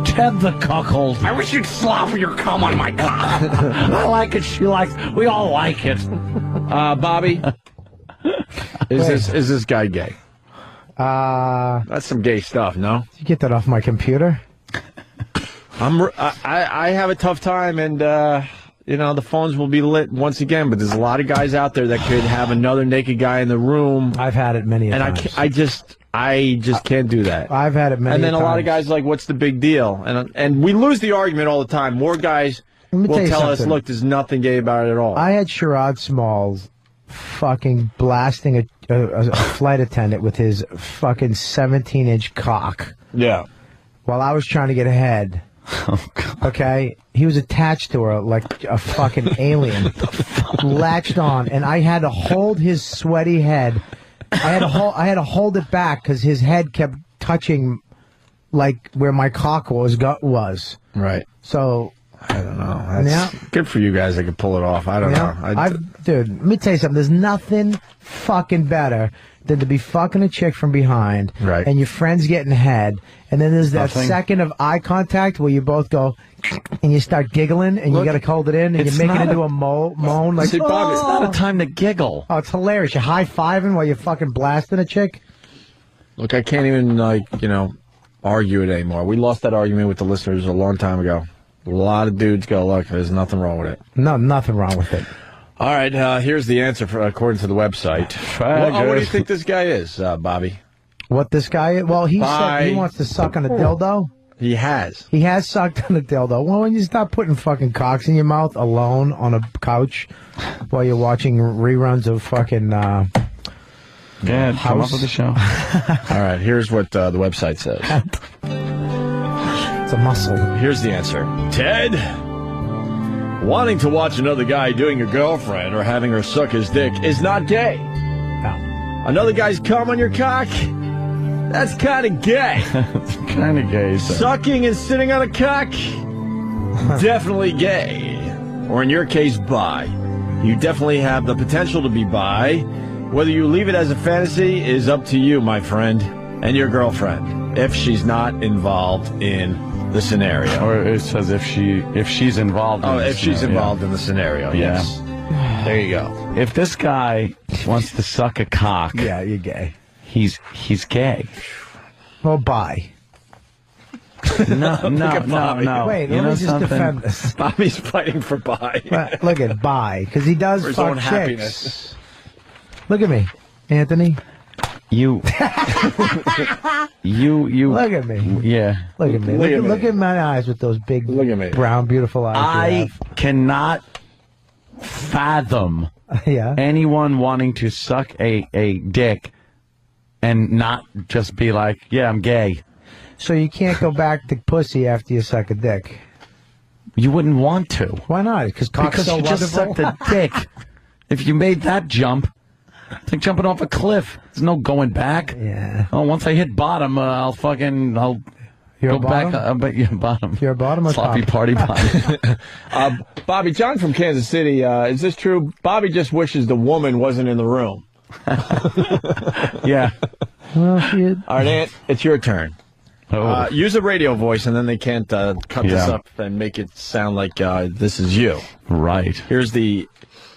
Ted the cuckold. I wish you'd slop your cum on my cock. I like it. She likes. We all like it. Bobby, is this guy gay? That's some gay stuff, no? Did you get that off my computer? I have a tough time, and the phones will be lit once again. But there's a lot of guys out there that could have another naked guy in the room. I've had it many times. I just can't do that. I've had it many times. And then a lot of guys are like, what's the big deal? And we lose the argument all the time. More guys will tell us, look, there's nothing gay about it at all. I had Sherrod Smalls fucking blasting a flight attendant with his fucking 17-inch cock. Yeah. While I was trying to get ahead. Oh, God. Okay? He was attached to her like a fucking alien. Latched on, and I had to hold his sweaty head. I had to hold it back because his head kept touching like where my cock was. Right. So I don't know. That's good for you guys that can pull it off. I don't know. Dude, let me tell you something. There's nothing fucking better than to be fucking a chick from behind, right? And your friend's getting head, and then there's that second of eye contact where you both go and you start giggling, and you got to hold it in, and you make it into a moan. Like, see, Bob, it's not a time to giggle. Oh, it's hilarious. You're high-fiving while you're fucking blasting a chick. Look, I can't even argue it anymore. We lost that argument with the listeners a long time ago. A lot of dudes go, look, there's nothing wrong with it. No, nothing wrong with it. All right, here's the answer according to the website. What do you think this guy is, Bobby? What this guy is? Well, he said he wants to suck on a dildo. He has. He has sucked on a dildo. Well, when you stop putting fucking cocks in your mouth alone on a couch while you're watching reruns of fucking come up with the show. All right, here's what the website says. It's a muscle. Here's the answer. Ted, wanting to watch another guy doing your girlfriend or having her suck his dick is not gay. No. Another guy's cum on your cock? That's kind of gay. It's kind of gay. So. Sucking and sitting on a cock? Definitely gay. Or in your case, bi. You definitely have the potential to be bi. Whether you leave it as a fantasy is up to you, my friend, and your girlfriend, if she's not involved in the scenario. Or it says if she's involved in if she's involved in the scenario, yes. There you go. If this guy wants to suck a cock, yeah, you're gay. He's gay. Well, bi. No. Wait, let me just defend this. Bobby's fighting for bi. Look at bi, because he does for his fuck own chicks. happiness. Look at me, Anthony. You. Look at me. Yeah. Look at me. Look at my eyes with those big, brown, beautiful eyes. I cannot fathom anyone wanting to suck a dick and not just be like, yeah, I'm gay. So you can't go back to pussy after you suck a dick. You wouldn't want to. Why not? Because you wonderful? Just sucked a dick. If you made that jump, it's like jumping off a cliff. There's no going back. Yeah. Oh, once I hit bottom, I'll go back. Bottom. You're a bottom or sloppy top? party bottom. Bobby, John from Kansas City, is this true? Bobby just wishes the woman wasn't in the room. Yeah. Well, all right, Ant, it's your turn. Use a radio voice, and then they can't cut this up and make it sound like this is you. Right. Here's the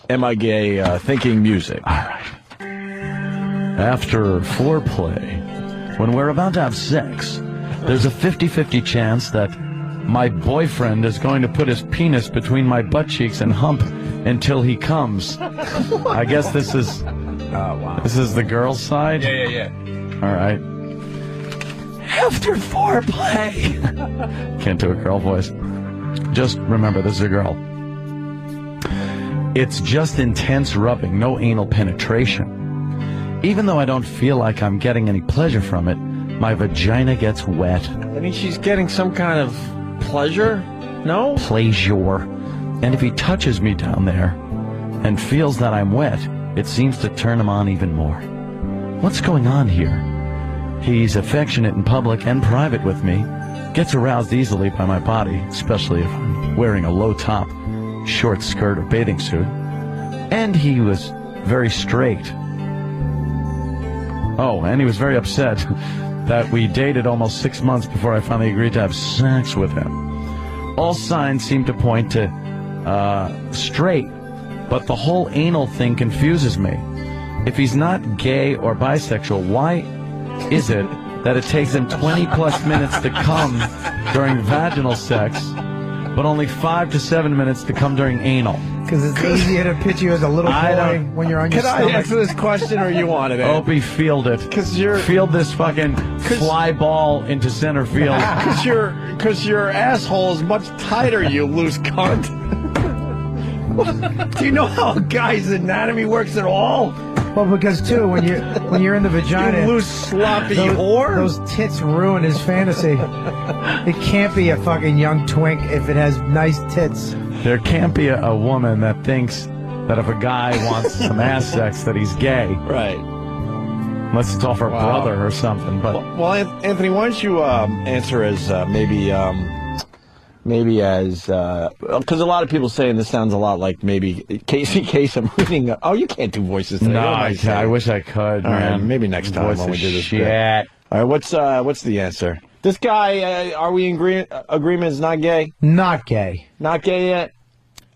Am I Gay thinking music. All right. After foreplay, when we're about to have sex, there's a 50-50 chance that my boyfriend is going to put his penis between my butt cheeks and hump until he comes. I guess this is... Oh, wow. This is the girl's side? Yeah. All right. After foreplay. Can't do a girl voice. Just remember, this is a girl. It's just intense rubbing, no anal penetration. Even though I don't feel like I'm getting any pleasure from it, my vagina gets wet. I mean, she's getting some kind of pleasure? No? Pleasure. And if he touches me down there and feels that I'm wet, it seems to turn him on even more. What's going on here? He's affectionate in public and private with me, gets aroused easily by my body, especially if I'm wearing a low top, short skirt or bathing suit. And he was very straight. Oh, and he was very upset that we dated almost 6 months before I finally agreed to have sex with him. All signs seem to point to straight, but the whole anal thing confuses me. If he's not gay or bisexual, why is it that it takes him 20+ minutes to come during vaginal sex, but only 5 to 7 minutes to come during anal? Because it's easier to pitch you as a little boy when you're on your stomach. Can I answer this question, or you want it? Opie, field it. Field this fucking fly ball into center field. Because your asshole is much tighter, you loose cunt. Do you know how a guy's anatomy works at all? Well, because too, when you're in the vagina, you loose sloppy whore. Those tits ruin his fantasy. It can't be a fucking young twink if it has nice tits. There can't be a woman that thinks that if a guy wants some ass sex that he's gay. Right. Unless it's off her brother or something. But well, Anthony, why don't you answer as maybe as because a lot of people saying this sounds a lot like maybe Casey Kasem reading. Oh, you can't do voices today. No, I wish I could. All man. right, maybe next time when we do this. Shit. All right, what's the answer? This guy, are we in agreement? Is not gay? Not gay. Not gay yet?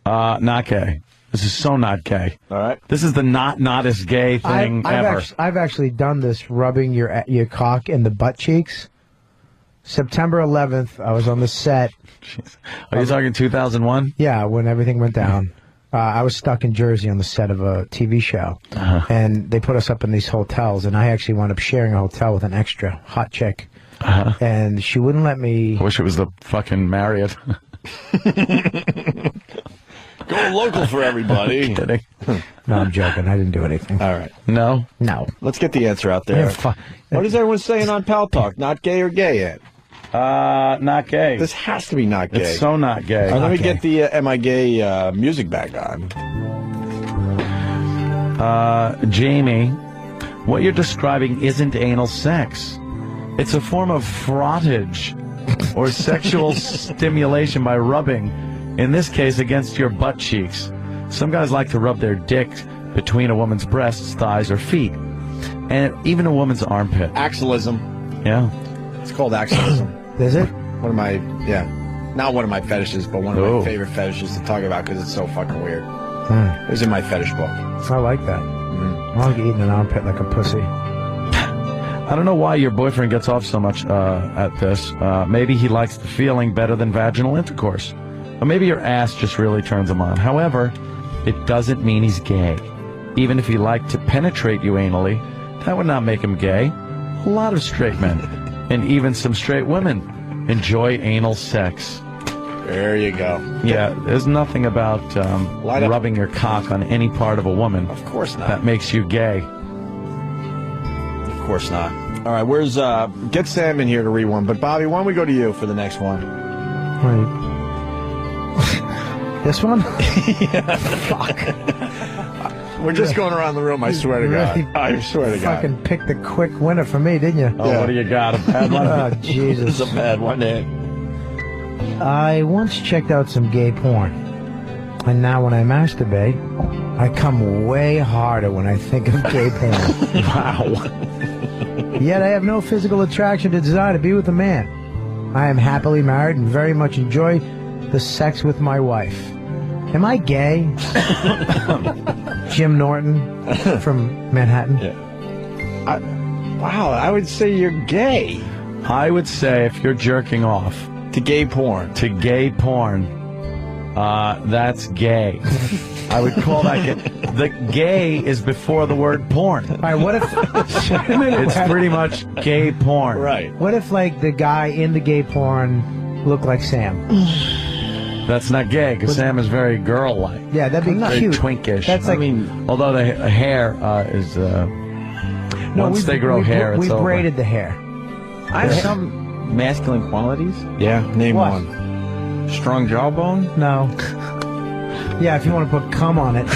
Not gay. This is so not gay. All right. This is the not as gay thing ever. I've actually done this, rubbing your cock in the butt cheeks. September 11th, I was on the set. Jeez. Are you talking 2001? Yeah, when everything went down. I was stuck in Jersey on the set of a TV show, and they put us up in these hotels, and I actually wound up sharing a hotel with an extra hot chick, and she wouldn't let me... I wish it was the fucking Marriott. Go local for everybody. Kidding. No, I'm joking. I didn't do anything. All right. No. Let's get the answer out there. What is everyone saying on Pal Talk? Not gay or gay yet? Not gay. This has to be not gay. It's so not gay. Let me get the Am I Gay music back on. Jamie, what you're describing isn't anal sex. It's a form of frottage or sexual stimulation by rubbing, in this case against your butt cheeks. Some guys like to rub their dick between a woman's breasts, thighs, or feet, and even a woman's armpit. Axialism. Yeah. It's called axialism. Is it? One of my, not one of my fetishes, but one of my favorite fetishes to talk about because it's so fucking weird. It was in my fetish book. I like that. I like eating an armpit like a pussy. I don't know why your boyfriend gets off so much at this. Maybe he likes the feeling better than vaginal intercourse. Or maybe your ass just really turns him on. However, it doesn't mean he's gay. Even if he liked to penetrate you anally, that would not make him gay. A lot of straight men, and even some straight women, enjoy anal sex. There you go. Yeah, there's nothing about rubbing your cock on any part of a woman. Of course not. That makes you gay. Of course not. All right, where's get Sam in here to read one. But Bobby, why don't we go to you for the next one? Right. This one? Fuck. We're just going around the room, I swear to God. I swear to God. Fucking picked the quick winner for me, didn't you? Oh, what do you got? A bad one? Oh, Jesus. It's a bad one, eh? I once checked out some gay porn, and now when I masturbate, I come way harder when I think of gay porn. Wow. Yet I have no physical attraction to desire to be with a man. I am happily married and very much enjoy the sex with my wife. Am I gay? Jim Norton from Manhattan. Yeah. Wow, I would say you're gay. I would say if you're jerking off to gay porn, that's gay. I would call that gay. The gay is before the word porn. All right, what if... It's pretty much gay porn. Right. What if, like, the guy in the gay porn looked like Sam? That's not gay, because Sam is very girl-like. Yeah, that'd be very cute. twinkish. That's like, I mean, although the hair is... once they grow hair, it's we over. braided the hair. I have some masculine qualities. Yeah, name What? one. Strong jawbone? No. Yeah, if you want to put cum on it.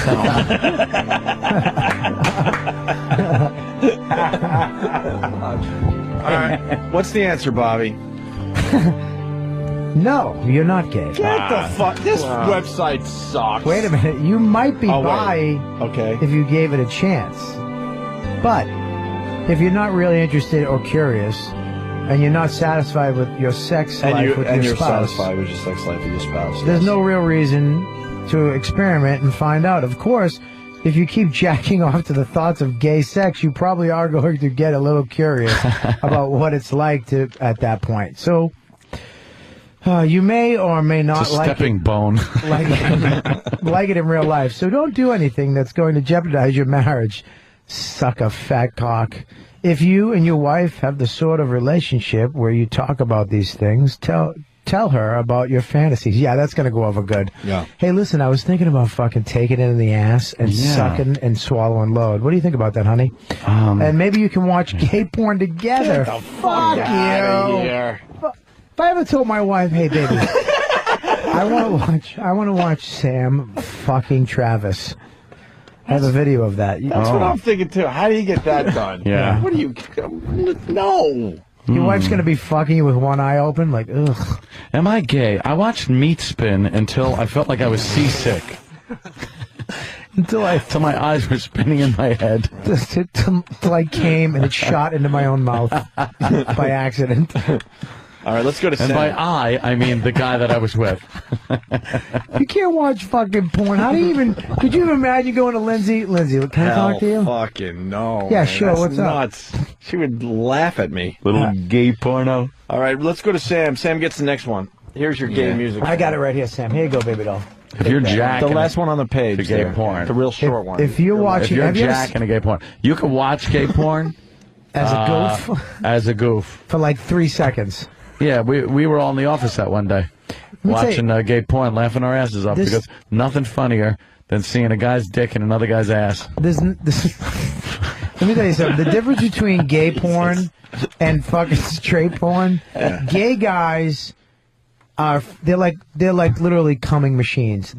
All right. What's the answer, Bobby? No, you're not gay. Get the fuck. This website sucks. Wait a minute. You might be bi okay. if you gave it a chance. But if you're not really interested or curious, and you're not satisfied with your sex life with your spouse, satisfied with your sex life with your spouse. there's no real reason to experiment and find out. Of course, if you keep jacking off to the thoughts of gay sex, you probably are going to get a little curious about what it's like at that point. So you may or may not it's a stepping bone. like it in real life. So don't do anything that's going to jeopardize your marriage. Suck a fat cock. If you and your wife have the sort of relationship where you talk about these things, tell her about your fantasies. Yeah, that's going to go over good. Yeah. Hey, listen, I was thinking about fucking taking it in the ass and sucking and swallowing load. What do you think about that, honey? And maybe you can watch gay porn together. Get the fuck out of here. If I ever told my wife, hey, baby, I want to watch Sam fucking Travis. I have a video of that. That's what I'm thinking, too. How do you get that done? Yeah. What do you... No. Your wife's going to be fucking you with one eye open? Like, ugh. Am I gay? I watched Meat Spin until I felt like I was seasick. Until my eyes were spinning in my head. Till I came and it shot into my own mouth by accident. All right, let's go to Sam. And by I mean the guy that I was with. You can't watch fucking porn. How do you even... Could you imagine going to Lindsay? Lindsay, can I talk to you? Fucking no. Yeah, man. sure. That's What's nuts. Up? She would laugh at me. Little gay porno. All right, let's go to Sam. Sam gets the next one. Here's your gay music. I got it right here, Sam. Here you go, baby doll. If you're jacking... The last one on the page. The gay porn. The real short one. If you're watching... If you're jacking a gay porn. You can watch gay porn... As a goof? As a goof. For like 3 seconds. Yeah, we were all in the office that one day. Watching gay porn, laughing our asses off because nothing funnier than seeing a guy's dick in another guy's ass. Let me tell you something. The difference between gay porn and fucking straight porn, gay guys they're like literally coming machines.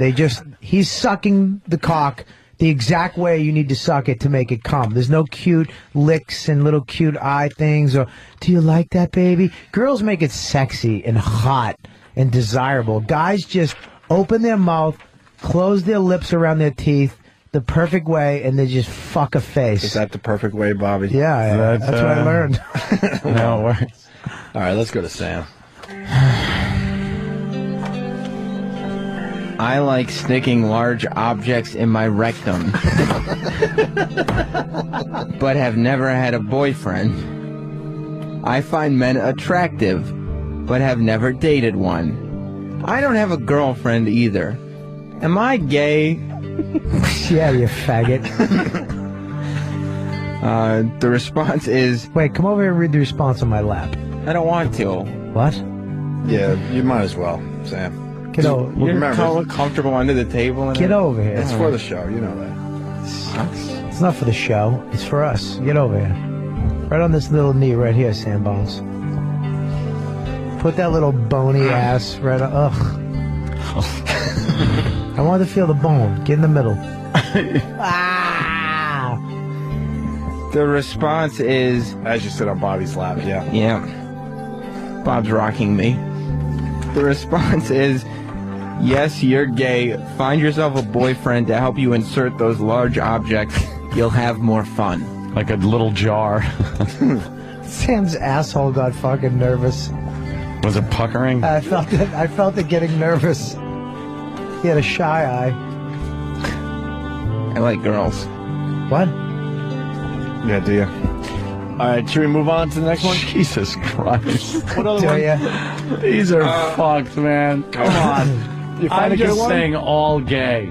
He's sucking the cock the exact way you need to suck it to make it come. There's no cute licks and little cute eye things or, do you like that, baby? Girls make it sexy and hot and desirable. Guys just open their mouth, close their lips around their teeth the perfect way, and they just fuck a face. Is that the perfect way, Bobby? Yeah, that's what I learned. No, it works. All right, let's go to Sam. I like sticking large objects in my rectum, but have never had a boyfriend. I find men attractive, but have never dated one. I don't have a girlfriend either. Am I gay? Yeah, you faggot. The response is... Wait, come over here and read the response on my lap. I don't want to. What? Yeah, you might as well, Sam. Get over. You're comfortable under the table. And Get over here. It's for the show, you know that. Sucks. It's not for the show. It's for us. Get over here. Right on this little knee right here, Sam Bones. Put that little bony ass right on. Ugh. I want to feel the bone. Get in the middle. Ah! The response is... As you sit on Bobby's lap, yeah. Yeah. Bob's rocking me. The response is... Yes, you're gay. Find yourself a boyfriend to help you insert those large objects. You'll have more fun. Like a little jar. Sam's asshole got fucking nervous. Was it puckering? I felt it getting nervous. He had a shy eye. I like girls. What? Yeah, do you? All right, should we move on to the next one? Jesus Christ. What other Do one? ya? These are fucked, man. Come on. You find I'm a good just one? saying all gay.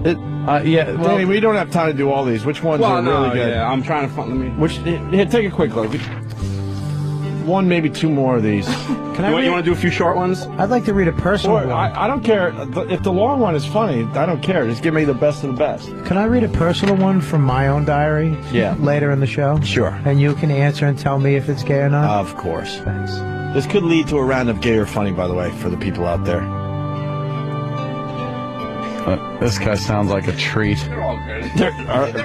Yeah, well, Danny, we don't have time to do all these. Which ones are really good? Yeah, I'm trying to find me. Here, take a quick look. One, maybe two more of these. You want to do a few short ones? I'd like to read a personal one. I don't care. If the long one is funny, I don't care. Just give me the best of the best. Can I read a personal one from my own diary? Yeah. Later in the show? Sure. And you can answer and tell me if it's gay or not? Of course. Thanks. This could lead to a round of gay or funny, by the way, for the people out there. This guy sounds like a treat. They're all good.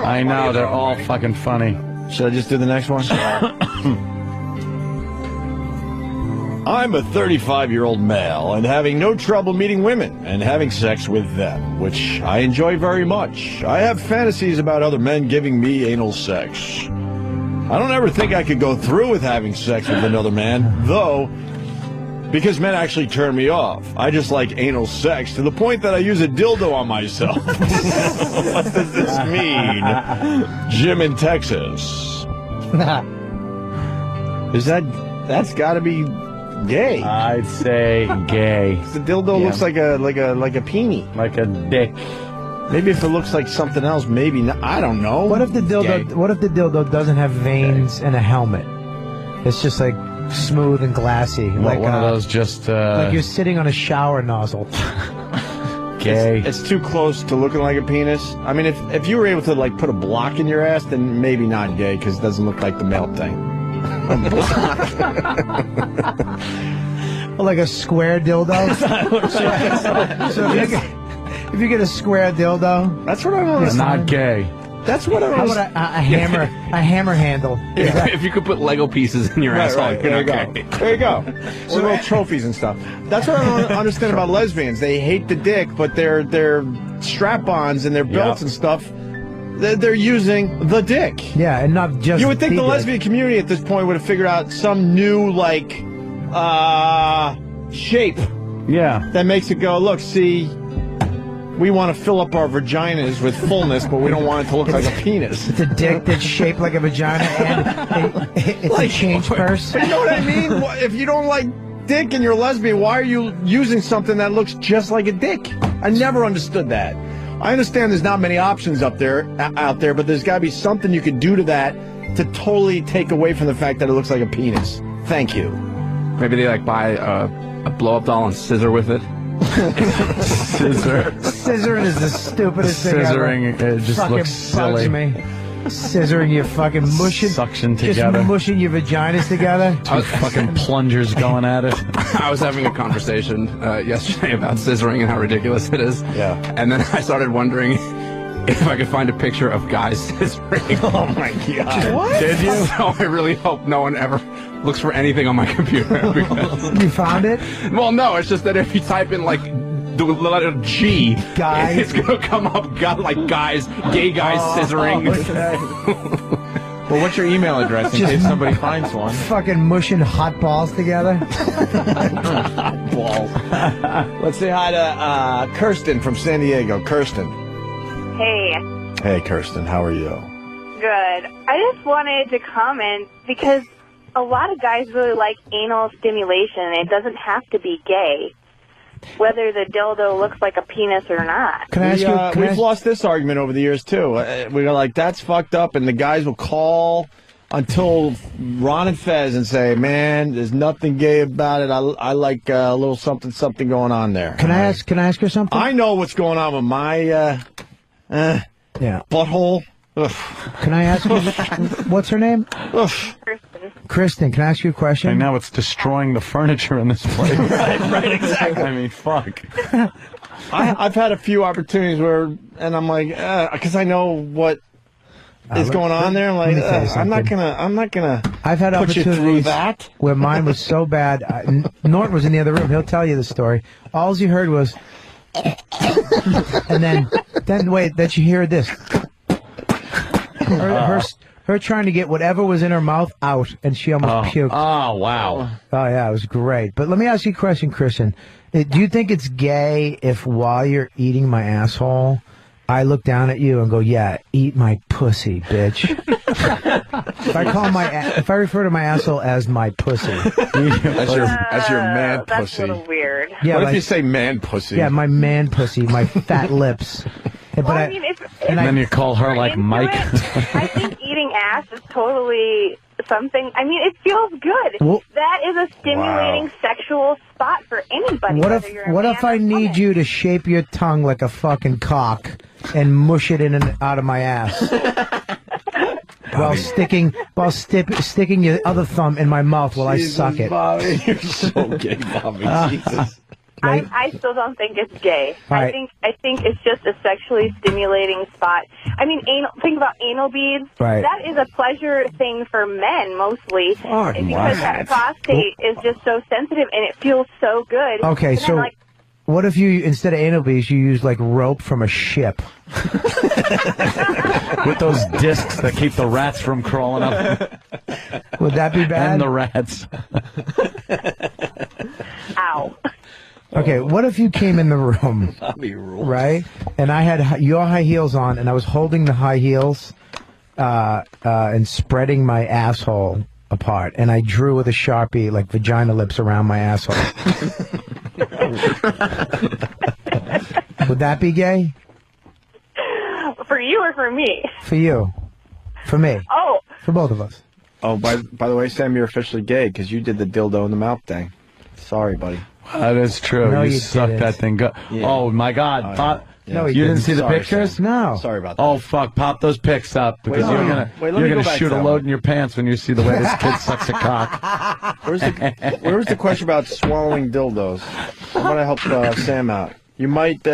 I know, they're all fucking funny. Should I just do the next one? I'm a 35-year-old male and having no trouble meeting women and having sex with them, which I enjoy very much. I have fantasies about other men giving me anal sex. I don't ever think I could go through with having sex with another man, though, because men actually turn me off. I just like anal sex to the point that I use a dildo on myself. What does this mean? Jim in Texas. That's got to be gay. I'd say gay. The dildo looks like a peenie, like a dick. Maybe if it looks like something else, maybe not. I don't know. What if the dildo? Gay. What if the dildo doesn't have veins and a helmet? It's just like smooth and glassy, like one of those just like you're sitting on a shower nozzle. Gay. It's too close to looking like a penis. I mean, if you were able to like put a block in your ass, then maybe not gay because it doesn't look like the male thing. Like a square dildo. So if you get a square dildo, that's what I want. It's not gay. That's what I How was. about a hammer handle? If you could put Lego pieces in your asshole, Right. There you go. There you go. So little trophies and stuff. That's what I don't understand about lesbians. They hate the dick, but their strap-ons and their belts and stuff, they're using the dick. Yeah, and not just. You would think the dick. lesbian community at this point would have figured out some new shape. Yeah. That makes it go. Look, see. We want to fill up our vaginas with fullness, but we don't want it to look like a penis. It's a dick that's shaped like a vagina, and it's a change purse. But you know what I mean? If you don't like dick and you're a lesbian, why are you using something that looks just like a dick? I never understood that. I understand there's not many options out there, but there's got to be something you could do to that to totally take away from the fact that it looks like a penis. Thank you. Maybe they buy a blow-up doll and scissor with it. Scissoring is the stupidest thing ever. Scissoring, it just Fucking looks silly. bugs me. Scissoring your fucking mushing. Suction together. Just mushing your vaginas together. Two fucking plungers going at it. I was having a conversation yesterday about scissoring and how ridiculous it is. Yeah. And then I started wondering if I could find a picture of guys scissoring. Oh my God. What? Did you? So I really hope no one ever looks for anything on my computer. You found it? Well, no, it's just that if you type in like the letter G, guys, it's gonna come up like guys, gay guys scissoring. Well, what's your email address in case somebody finds one? Fucking mushing hot balls together. Hot balls. Let's say hi to Kirsten from San Diego. Kirsten. Hey. Hey, Kirsten. How are you? Good. I just wanted to comment because a lot of guys really like anal stimulation, and it doesn't have to be gay, whether the dildo looks like a penis or not. Can I ask you? We've lost this argument over the years too. We go like, "That's fucked up," and the guys will call until Ron and Fez and say, "Man, there's nothing gay about it. I like a little something going on there." Can I ask her something? I know what's going on with my butthole. Ugh. Can I ask you? What's her name? Kristen, can I ask you a question? And now it's destroying the furniture in this place. right, exactly. I mean, fuck. I've had a few opportunities where, and I'm like, because I know what is going on there. I'm like, I'm not gonna. I've had put you through opportunities that. where mine was so bad. Norton was in the other room. He'll tell you the story. All you heard was, and then wait, then you hear this. Her trying to get whatever was in her mouth out, and she almost puked. Oh, wow. Oh, yeah, it was great. But let me ask you a question, Kristen. Do you think it's gay if while you're eating my asshole, I look down at you and go, yeah, eat my pussy, bitch? If I refer to my asshole as my pussy. as your man That's pussy. a little weird. Yeah, what like, if you say man pussy? Yeah, my man pussy, my fat lips. But Well, I mean, and then you call her like Mike. I think eating ass is totally something. I mean, it feels good. Well, that is a stimulating sexual spot for anybody. What whether you're a what man if I or need you to shape your tongue like a fucking cock and mush it in and out of my ass? While sticking your other thumb in my mouth while Jesus, I suck it. Bobby, you're so gay, Bobby. Jesus. I still don't think it's gay. Right. I think it's just a sexually stimulating spot. I mean, think about anal beads. Right. That is a pleasure thing for men mostly, Fuck, because that what? prostate is just so sensitive and it feels so good. Okay, And so then, like, what if you, instead of anal beads, you use like rope from a ship? With those discs that keep the rats from crawling up. Would that be bad? And the rats. ow. Okay, what if you came in the room, right, and I had your high heels on, and I was holding the high heels and spreading my asshole apart, and I drew with a Sharpie like vagina lips around my asshole. Would that be gay? For you or for me? For you. For me. Oh. For both of us. Oh, by the way, Sam, you're officially gay because you did the dildo in the mouth thing. Sorry, buddy. That is true. No, you you sucked didn't. that thing. Yeah. Oh, my God. Oh, Pop. yeah. No, you didn't see the Sorry, pictures? Sam. No. Sorry about that. Oh, fuck. Pop those pics up because Wait, you're let going me to go back shoot to a that load one. in your pants when you see the way this kid sucks a cock. Where's the question about swallowing dildos? I'm gonna help Sam out. You might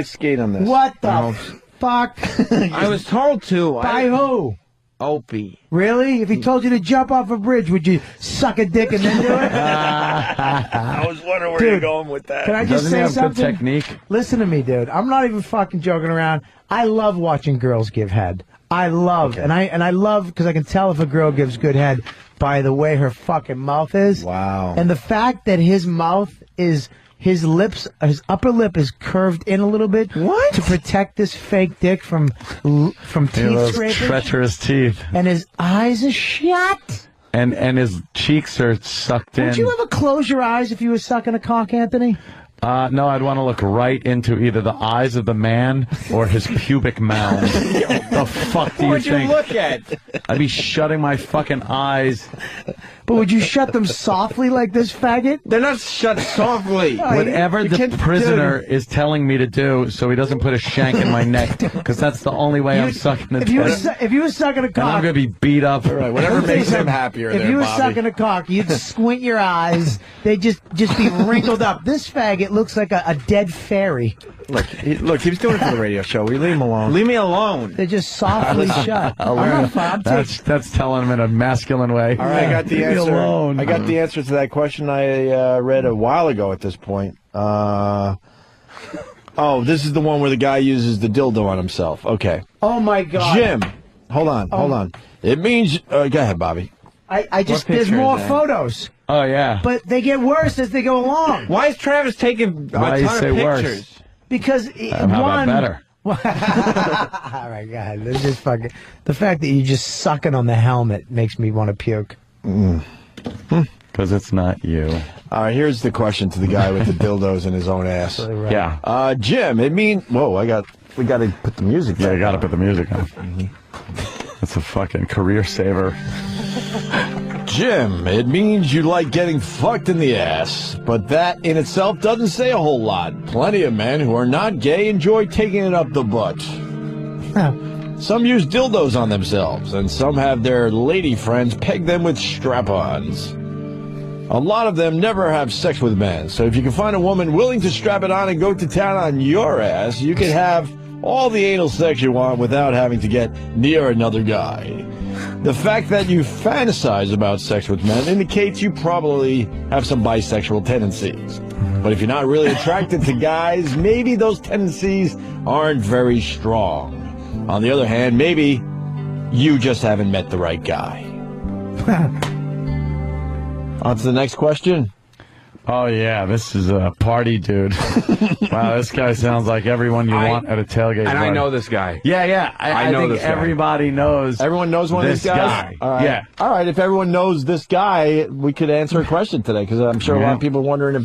skate on this. What the fuck? I was told to. By who? Opie. Really? If he told you to jump off a bridge, would you suck a dick and then do it? I was wondering where Dude, you're going with that. Can I just Doesn't say he have something? good technique? Listen to me, dude. I'm not even fucking joking around. I love watching girls give head. I love, and I love because I can tell if a girl gives good head by the way her fucking mouth is. Wow. And the fact that his mouth is. His upper lip is curved in a little bit to protect this fake dick from teeth Those scraping. treacherous teeth. And his eyes are shut. And his cheeks are sucked in. Would you ever close your eyes if you were sucking a cock, Anthony? No, I'd want to look right into either the eyes of the man or his pubic mound. The fuck do you What would think? you look at? I'd be shutting my fucking eyes. But would you shut them softly like this faggot? They're not shut softly. Whatever the prisoner is telling me to do, so he doesn't put a shank in my neck, because that's the only way I'm sucking it. If you were sucking a cock, and I'm going to be beat up. All right, whatever makes him happier. If you were sucking a cock, you'd squint your eyes. They'd just be wrinkled up. This faggot looks like a dead fairy. Look, he was doing it for the radio show. We leave him alone. Leave me alone. They're just softly shut. That's telling him in a masculine way. All right, I got the Leave me answer. alone. I got the answer to that question I read a while ago at this point. Oh, this is the one where the guy uses the dildo on himself. Okay. Oh, my God. Jim, hold on. It means... go ahead, Bobby. There's more photos. Oh, yeah. But they get worse as they go along. Why is Travis taking a ton of pictures? Worse? Because how about better? Oh my God, this is just fucking. The fact that you're just sucking on the helmet makes me want to puke. Because it's not you. All right, here's the question to the guy with the dildos in his own ass. Right. Yeah. Jim, it means... Whoa, we got to put the music Yeah, back you got to on. put the music on. That's a fucking career saver. Jim, it means you like getting fucked in the ass, but that in itself doesn't say a whole lot. Plenty of men who are not gay enjoy taking it up the butt. Some use dildos on themselves, and some have their lady friends peg them with strap-ons. A lot of them never have sex with men, so if you can find a woman willing to strap it on and go to town on your ass, you can have all the anal sex you want without having to get near another guy. The fact that you fantasize about sex with men indicates you probably have some bisexual tendencies. But if you're not really attracted to guys, maybe those tendencies aren't very strong. On the other hand, maybe you just haven't met the right guy. On to the next question. Oh, yeah, this is a party dude. Wow, this guy sounds like everyone you want at a tailgate And party. I know this guy. Yeah. I know think this guy. Everybody knows. Everyone knows one of these guys? All right. Yeah. All right, if everyone knows this guy, we could answer a question today, because I'm sure a lot of people are wondering if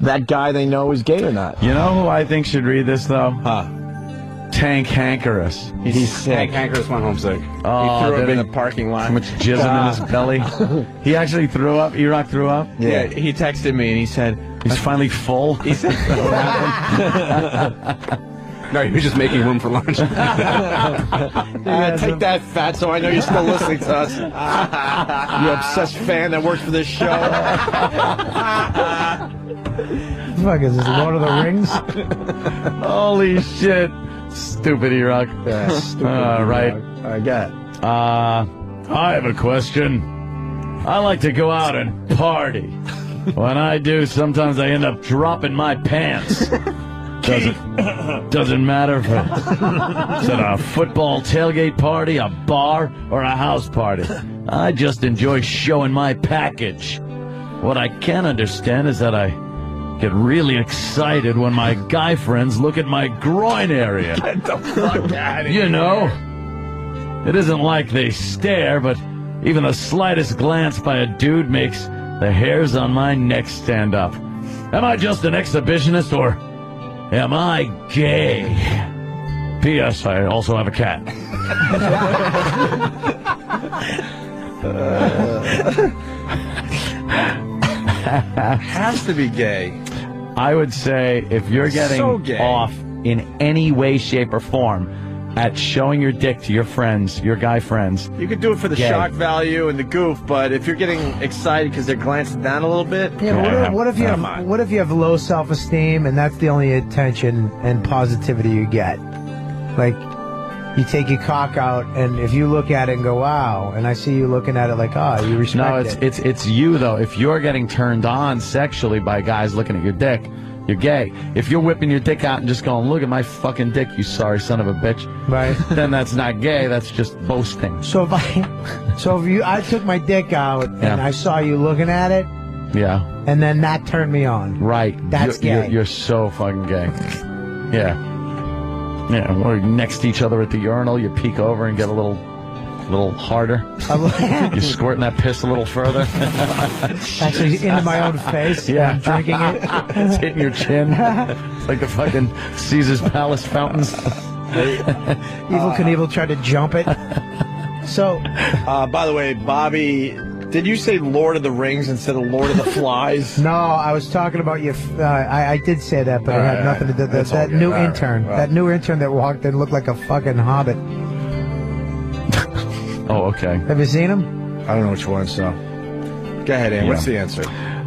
that guy they know is gay or not. You know who I think should read this, though? Tank Hankerus. He's sick. Hank Hankerus went home sick. Oh, he threw up did in he? the parking lot. So much jizzing in his belly. He actually threw up. E-Rock threw up? Yeah, he texted me and he said... He's finally full? He said... No, he was just making room for lunch. Take that, Fatso. I know you're still listening to us. You obsessed fan that works for this show. Fuck, is this Lord of the Rings? Holy shit. Stupid E-Rock. Yeah, stupid. Right. I got it. I have a question. I like to go out and party. When I do, sometimes I end up dropping my pants. Doesn't matter if it's at a football tailgate party, a bar, or a house party. I just enjoy showing my package. What I can understand is that I get really excited when my guy friends look at my groin area. Get the fuck out of here. You know, it isn't like they stare, but even the slightest glance by a dude makes the hairs on my neck stand up. Am I just an exhibitionist, or am I gay? P.S. I also have a cat. Has to be gay. I would say if you're getting So gay. off in any way, shape, or form at showing your dick to your friends, your guy friends. You could do it for the Gay. shock value and the goof, but if you're getting excited because they're glancing down a little bit, Yeah, what if you have low self-esteem and that's the only attention and positivity you get? Like, you take your cock out, and if you look at it and go, wow, and I see you looking at it like, oh, you respect No, it. it's you though. If you're getting turned on sexually by guys looking at your dick, you're gay. If you're whipping your dick out and just going, look at my fucking dick, you sorry son of a bitch, right? Then that's not gay. That's just boasting. So if I took my dick out and Yeah. I saw you looking at it, Yeah. and then that turned me on. Right. That's gay. You're so fucking gay. Yeah. Yeah. We're next to each other at the urinal. You peek over and get a little A little harder? You're squirting that piss a little further? Actually, into my own face. Yeah. I'm drinking it. It's hitting your chin. It's like the fucking Caesar's Palace fountains. Evil Knievel tried to jump it. So, by the way, Bobby, did you say Lord of the Rings instead of Lord of the Flies? No, I was talking about you. I did say that, but it had nothing to do with that new intern. That new intern that walked in looked like a fucking hobbit. Oh, okay. Have you seen him? I don't know which one, so. Go ahead, Ann. What's the answer?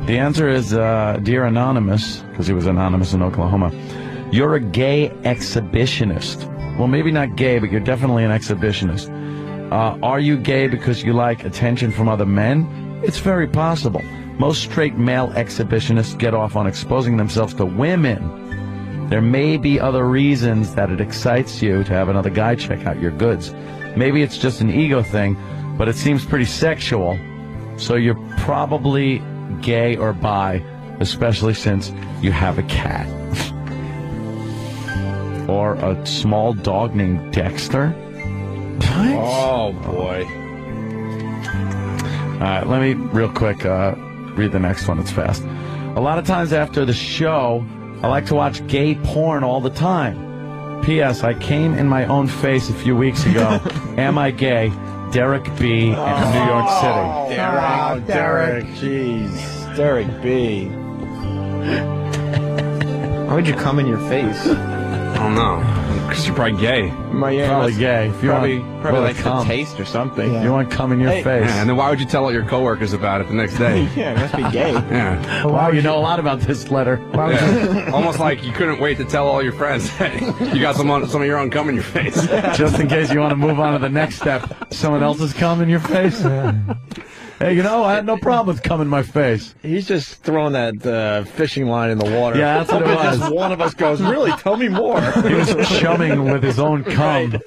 The answer is, Dear Anonymous, because he was anonymous in Oklahoma, you're a gay exhibitionist. Well, maybe not gay, but you're definitely an exhibitionist. Are you gay because you like attention from other men? It's very possible. Most straight male exhibitionists get off on exposing themselves to women. There may be other reasons that it excites you to have another guy check out your goods. Maybe it's just an ego thing, but it seems pretty sexual. So you're probably gay or bi, especially since you have a cat. Or a small dog named Dexter. What? Oh, boy. All right, let me real quick read the next one. It's fast. A lot of times after the show, I like to watch gay porn all the time. P.S. I came in my own face a few weeks ago. Am I gay? Derek B. in New York City. Derek. Jeez. Derek B. Why would you come in your face? I don't know. Because you're probably gay. Probably gay. If you probably like come. the taste or something. You want to come in your face. Yeah, and then why would you tell all your coworkers about it the next day? Yeah, it must be gay. Yeah. Wow, you know a lot about this letter. Yeah. Almost like you couldn't wait to tell all your friends, hey, you got some of your own cum in your face. Just in case you want to move on to the next step. Someone else's cum in your face? Hey, you know, I had no problem with cum in my face. He's just throwing that fishing line in the water. Yeah, that's what it was. Just one of us goes, really, tell me more. He was chumming with his own cum.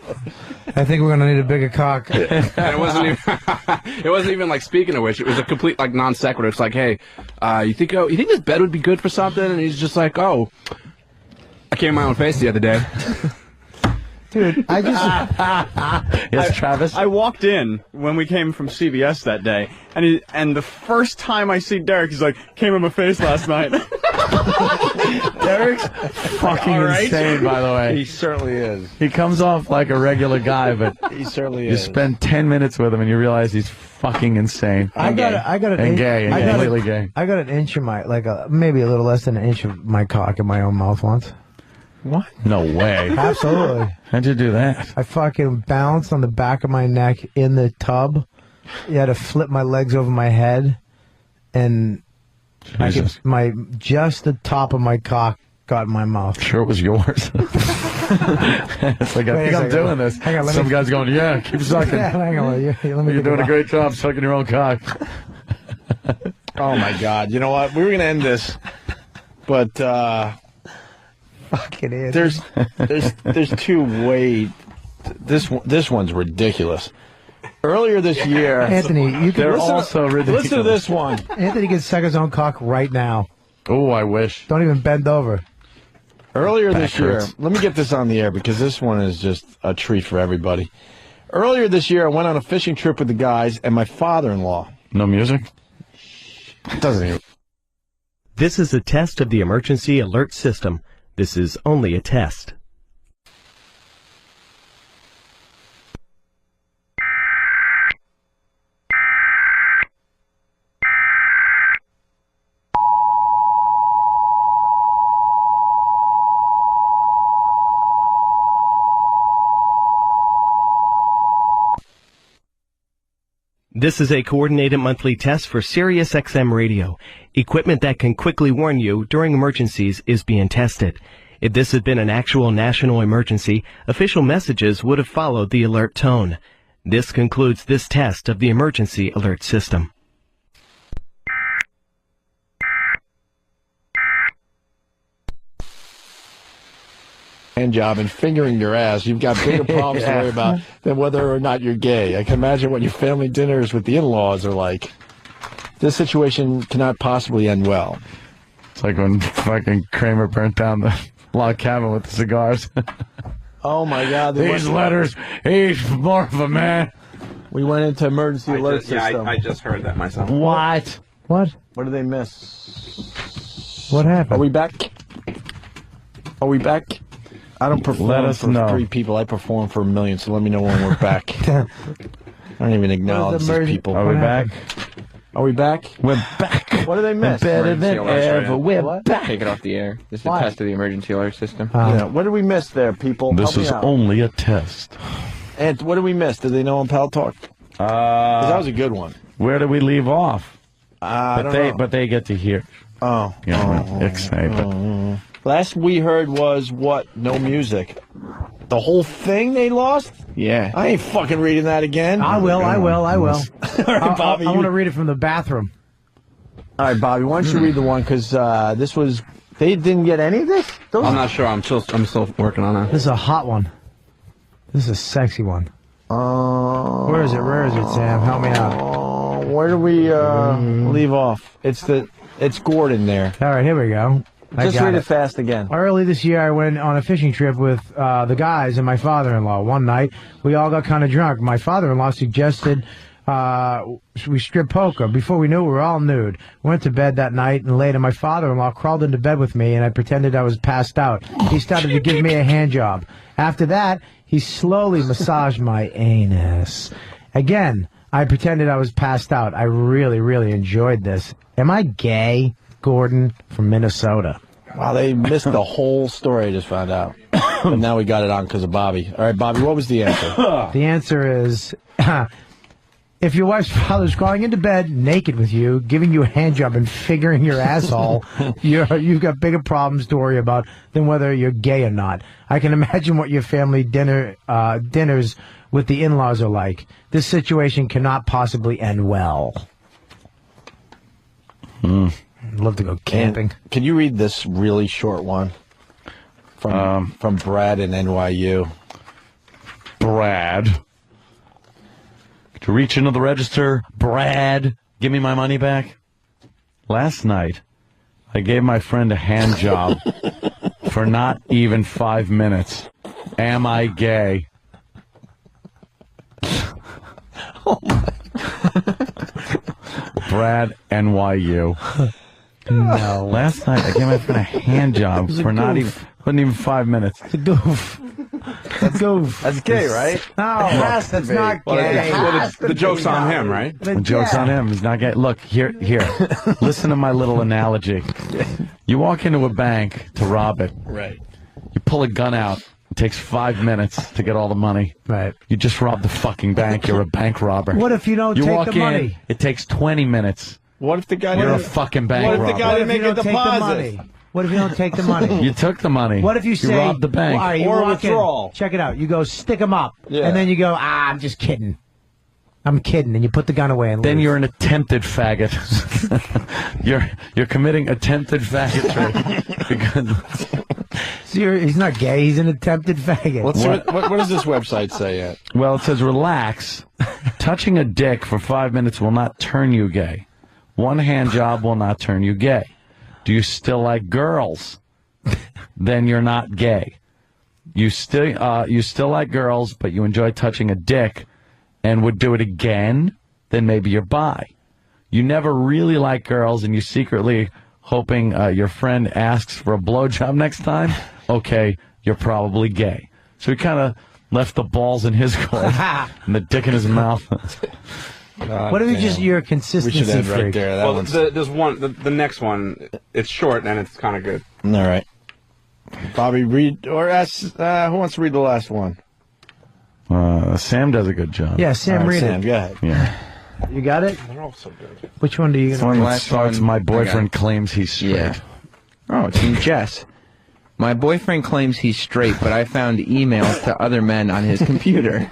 I think we're going to need a bigger cock. And it wasn't even like, speaking of which, it was a complete like non sequitur. It's like, hey, you think this bed would be good for something? And he's just like, oh, I came in my own face the other day. Dude, I just... Yes, Travis? I walked in when we came from CBS that day, and the first time I see Derek, he's like, came in my face last night. Derek's fucking insane, by the way. He certainly is. He comes off like a regular guy, but he certainly you is. spend 10 minutes with him and you realize he's fucking insane. I got an inch of my, maybe a little less than an inch of my cock in my own mouth once. What? No way. Absolutely. How'd you do that? I fucking bounced on the back of my neck in the tub. You had to flip my legs over my head, and just the top of my cock got in my mouth. Sure, it was yours. It's like, I think I'm doing this. Hang on, Some guy's going, yeah, keep sucking. Yeah, hang on. You're doing a great job sucking your own cock. Oh my God! You know what? We were going to end this, but fucking is. There's two way. This one's ridiculous. Earlier this year, Anthony, you can listen to this one. Anthony can suck his own cock right now. Oh, I wish. Don't even bend over. Earlier this year, let me get this on the air because this one is just a treat for everybody. Earlier this year, I went on a fishing trip with the guys and my father-in-law. No music? Doesn't even. This is a test of the emergency alert system. This is only a test. This is a coordinated monthly test for Sirius XM radio. Equipment that can quickly warn you during emergencies is being tested. If this had been an actual national emergency, official messages would have followed the alert tone. This concludes this test of the emergency alert system. Hand job and fingering your ass, you've got bigger problems to worry about than whether or not you're gay. I can imagine what your family dinners with the in-laws are like. This situation cannot possibly end well. It's like when fucking Kramer burnt down the log cabin with the cigars. Oh my God! These letters, he's more of a man. We went into emergency alert system. I just heard that myself. What? What? What did they miss? What happened? Are we back? Are we back? I don't perform Let us for know. 3 people. I perform for 1 million, so let me know when we're back. I don't even acknowledge these people. Are we back? Are we back? We're back. What did they miss? Better than ever. We're back. Take it off the air. This is a Why? test of the emergency alert system. Yeah. What did we miss there, people? This Help me is out. only a test. And what did we miss? Did they know on Pal Talk? 'Cause that was a good one. Where do we leave off? I don't know. But they get to hear. Oh. Excited. Last we heard was what? No music. The whole thing they lost? Yeah. I ain't fucking reading that again. I will. All right, Bobby. I want to read it from the bathroom. All right, Bobby. Why don't you read the one? Because this was. They didn't get any of this? I'm not sure. I'm still working on that. This is a hot one. This is a sexy one. Where is it? Where is it, Sam? Help me out. Where do we leave off? It's Gordon there. All right, here we go. Just read it fast again. Early this year, I went on a fishing trip with the guys and my father-in-law. One night, we all got kind of drunk. My father-in-law suggested we strip poker. Before we knew it, we were all nude. We went to bed that night, and later my father-in-law crawled into bed with me, and I pretended I was passed out. He started to give me a hand job. After that, he slowly massaged my anus. Again, I pretended I was passed out. I really, really enjoyed this. Am I gay? Gordon from Minnesota. Wow, they missed the whole story, I just found out. But now we got it on because of Bobby. All right, Bobby, what was the answer? The answer is, if your wife's father's crawling into bed naked with you, giving you a hand job and figuring your asshole, you've got bigger problems to worry about than whether you're gay or not. I can imagine what your family dinners with the in-laws are like. This situation cannot possibly end well. I'd love to go camping. And can you read this really short one from Brad in NYU? Brad. To reach into the register, Brad, give me my money back. Last night, I gave my friend a hand job for not even 5 minutes. Am I gay? Oh my. Brad, NYU. No. Last night, I gave my friend a hand job for not even 5 minutes. It's a goof. That's goof. That's gay, right? No, that's not gay. The joke's on him, right? The joke's on him. He's not gay. Look, here. Listen to my little analogy. You walk into a bank to rob it. Right. You pull a gun out. It takes 5 minutes to get all the money. Right. You just robbed the fucking bank. You're a bank robber. What if you don't you take walk the money? In, it takes 20 minutes. What if the guy You're a didn't? fucking bank robber. What if the guy didn't make a deposit? What if you don't take the money? You took the money. What if you say, robbed the bank? Well, all right, you Or walk in, withdrawal. check it out. You go, stick them up. Yeah. And then you go, I'm just kidding. I'm kidding. And you put the gun away and Then leave. you're an attempted faggot. you're committing attempted faggotry. So he's not gay. He's an attempted faggot. What does this website say yet? Well, it says, relax. Touching a dick for 5 minutes will not turn you gay. One hand job will not turn you gay. Do you still like girls? Then you're not gay. You still like girls, but you enjoy touching a dick and would do it again? Then maybe you're bi. You never really like girls and you secretly hoping your friend asks for a blowjob next time? Okay, you're probably gay. So he kind of left the balls in his court and the dick in his mouth. What if you're a consistency We should end freak? right there. That Well, one's... there's one. The next one, it's short and it's kind of good. All right. Bobby, read or ask. Who wants to read the last one? Sam does a good job. Yeah, Sam, All right, read Sam, it. go ahead. Yeah. You got it? They're all so good. Which one do you This one know? that starts, my boyfriend claims he's straight. Yeah. Oh, it's from Jess. My boyfriend claims he's straight, but I found emails to other men on his computer.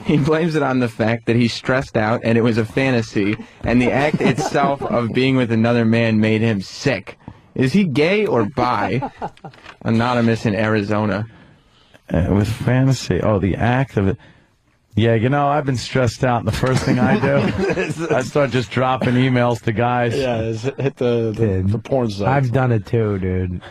He blames it on the fact that he's stressed out and it was a fantasy, and the act itself of being with another man made him sick. Is he gay or bi? Anonymous in Arizona. With fantasy. Oh, the act of it. Yeah, you know, I've been stressed out, and the first thing I do, I start just dropping emails to guys. Yeah, hit the porn site. I've done it too, dude.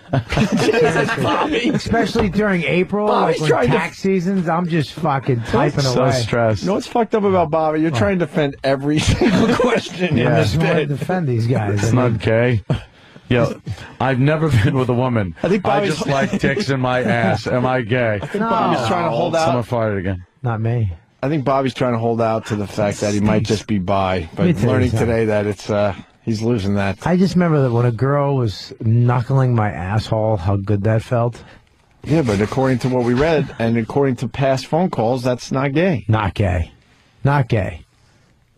Especially during April, Bobby's like when tax seasons, I'm just fucking typing so away. stressed. You know what's fucked up about Bobby? You're trying to defend every single question in I this just want to bit. defend these guys. It's not gay. Yo, I've never been with a woman. I Bobby's- just like dicks in my ass. Am I gay? I think Bobby's trying to hold out. Someone farted again. Not me. I think Bobby's trying to hold out to the fact that he might just be bi, but Me too, learning son. today that it's he's losing that. I just remember that when a girl was knuckling my asshole, how good that felt. Yeah, but according to what we read and according to past phone calls, that's not gay. Not gay. Not gay.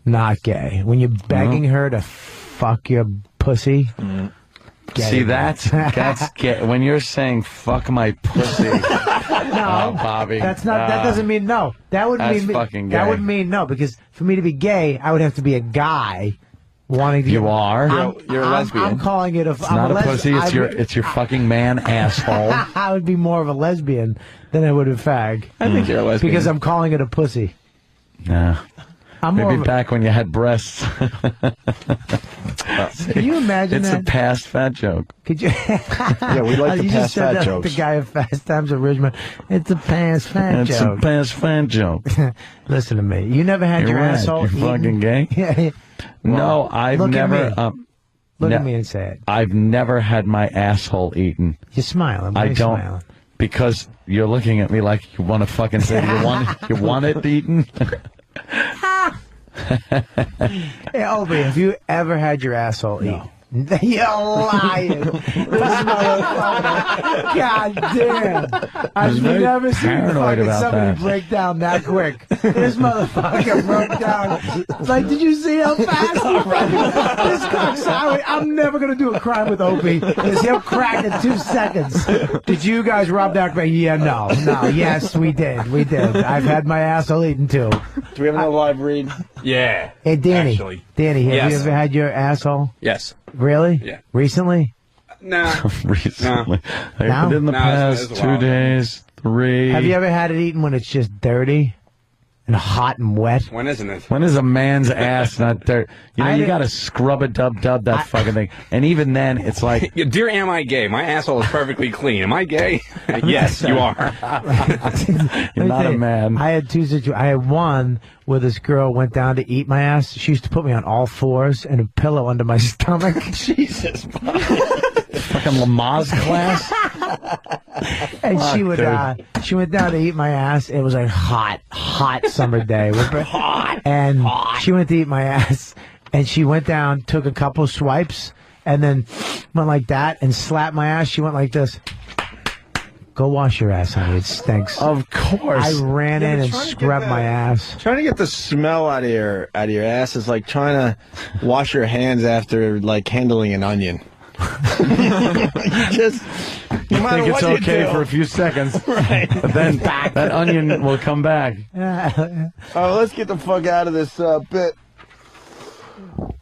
Not gay. When you're begging her to fuck your pussy. Get See, it. that's gay. When you're saying "fuck my pussy," No, Bobby, that's not. That doesn't mean no. That would that's mean fucking that gay. would mean no, because for me to be gay, I would have to be a guy wanting to. You are. You're a lesbian. I'm calling it a. It's not a pussy. It's your fucking man asshole. I would be more of a lesbian than I would a fag. I think you're a lesbian. Because I'm calling it a pussy. Nah. I'm more Maybe of a- back when you had breasts. Can you imagine it's that? a past fat joke. Could you? Yeah, we like the You past just said fat that jokes. The guy of Fast Times at Richmond. It's a past fat It's joke. a past fat joke. Listen to me. You never had You're your right. asshole You're fucking eaten? gay? Yeah. No, I've look at never. me. Look at me and say it. I've never had my asshole eaten. You're smiling. Why are I you don't. smiling? Because you're looking at me like you want to fucking say you want it eaten. Hey, Opie, have you ever had your asshole eaten? You're lying. This motherfucker. God damn. I've very never seen paranoid fucking about somebody that. break down that quick. This motherfucker broke down. It's like, did you see how fast he broke? This cocksucker. I'm never going to do a crime with Opie because he'll crack in 2 seconds. Did you guys rob that bank? Yeah, no. Yes, we did. We did. I've had my asshole eaten too. Do we have another live read? Yeah. Hey, Danny. Actually. Danny, have Yes. you ever had your asshole? Yes. Really? Yeah. Recently? No. Recently. No? Within the No, past it's a 2 while. days, 3. Have you ever had it eaten when it's just dirty and hot and wet? When isn't it? When is a man's ass not dirt? You know, I you didn't- got to scrub it, dub that fucking thing. And even then, it's like, Yeah, dear, am I gay? My asshole is perfectly clean. Am I gay? Yes, you are. you're not a man. I had 2 situations. I had one where this girl went down to eat my ass. She used to put me on all fours and a pillow under my stomach. Jesus. Fucking Lamaze class. And Fuck, she went down to eat my ass. It was a hot summer day. And she went to eat my ass, and she went down, took a couple swipes, and then went like that and slapped my ass. She went like this. Go wash your ass, honey. It stinks. Of course. I ran in and scrubbed my ass. Trying to get the smell out of your ass is like trying to wash your hands after like handling an onion. You think it's okay for a few seconds, right? But then that onion will come back. Oh, let's get the fuck out of this bit.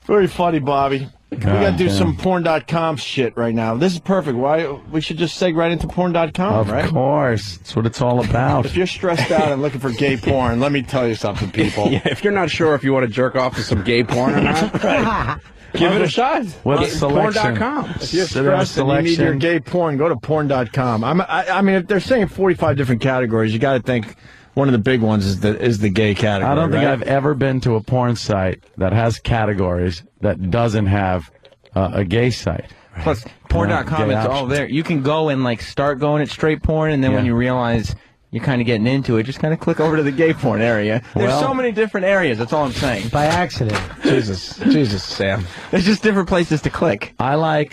Very funny, Bobby. We gotta do some porn.com shit right now. This is perfect. Why we should just seg right into porn.com, right? Of course. That's what it's all about. If you're stressed out and looking for gay porn, let me tell you something, people. Yeah, if you're not sure if you want to jerk off to some gay porn or not, Right. give it a shot. With selection. Porn.com. If you're Sit down stressed and you need your selection. gay porn, go to porn.com. I mean, if they're saying 45 different categories, you got to think one of the big ones is the gay category. I don't think right? I've ever been to a porn site that has categories that doesn't have a gay site. Plus, porn.com, gay it's all options. there. You can go and like start going at straight porn, and then when Yeah. you realize you're kind of getting into it, just kind of click over to the gay porn area. There's Well- so many different areas. That's all I'm saying. By accident. Jesus, Sam. There's just different places to click. I like,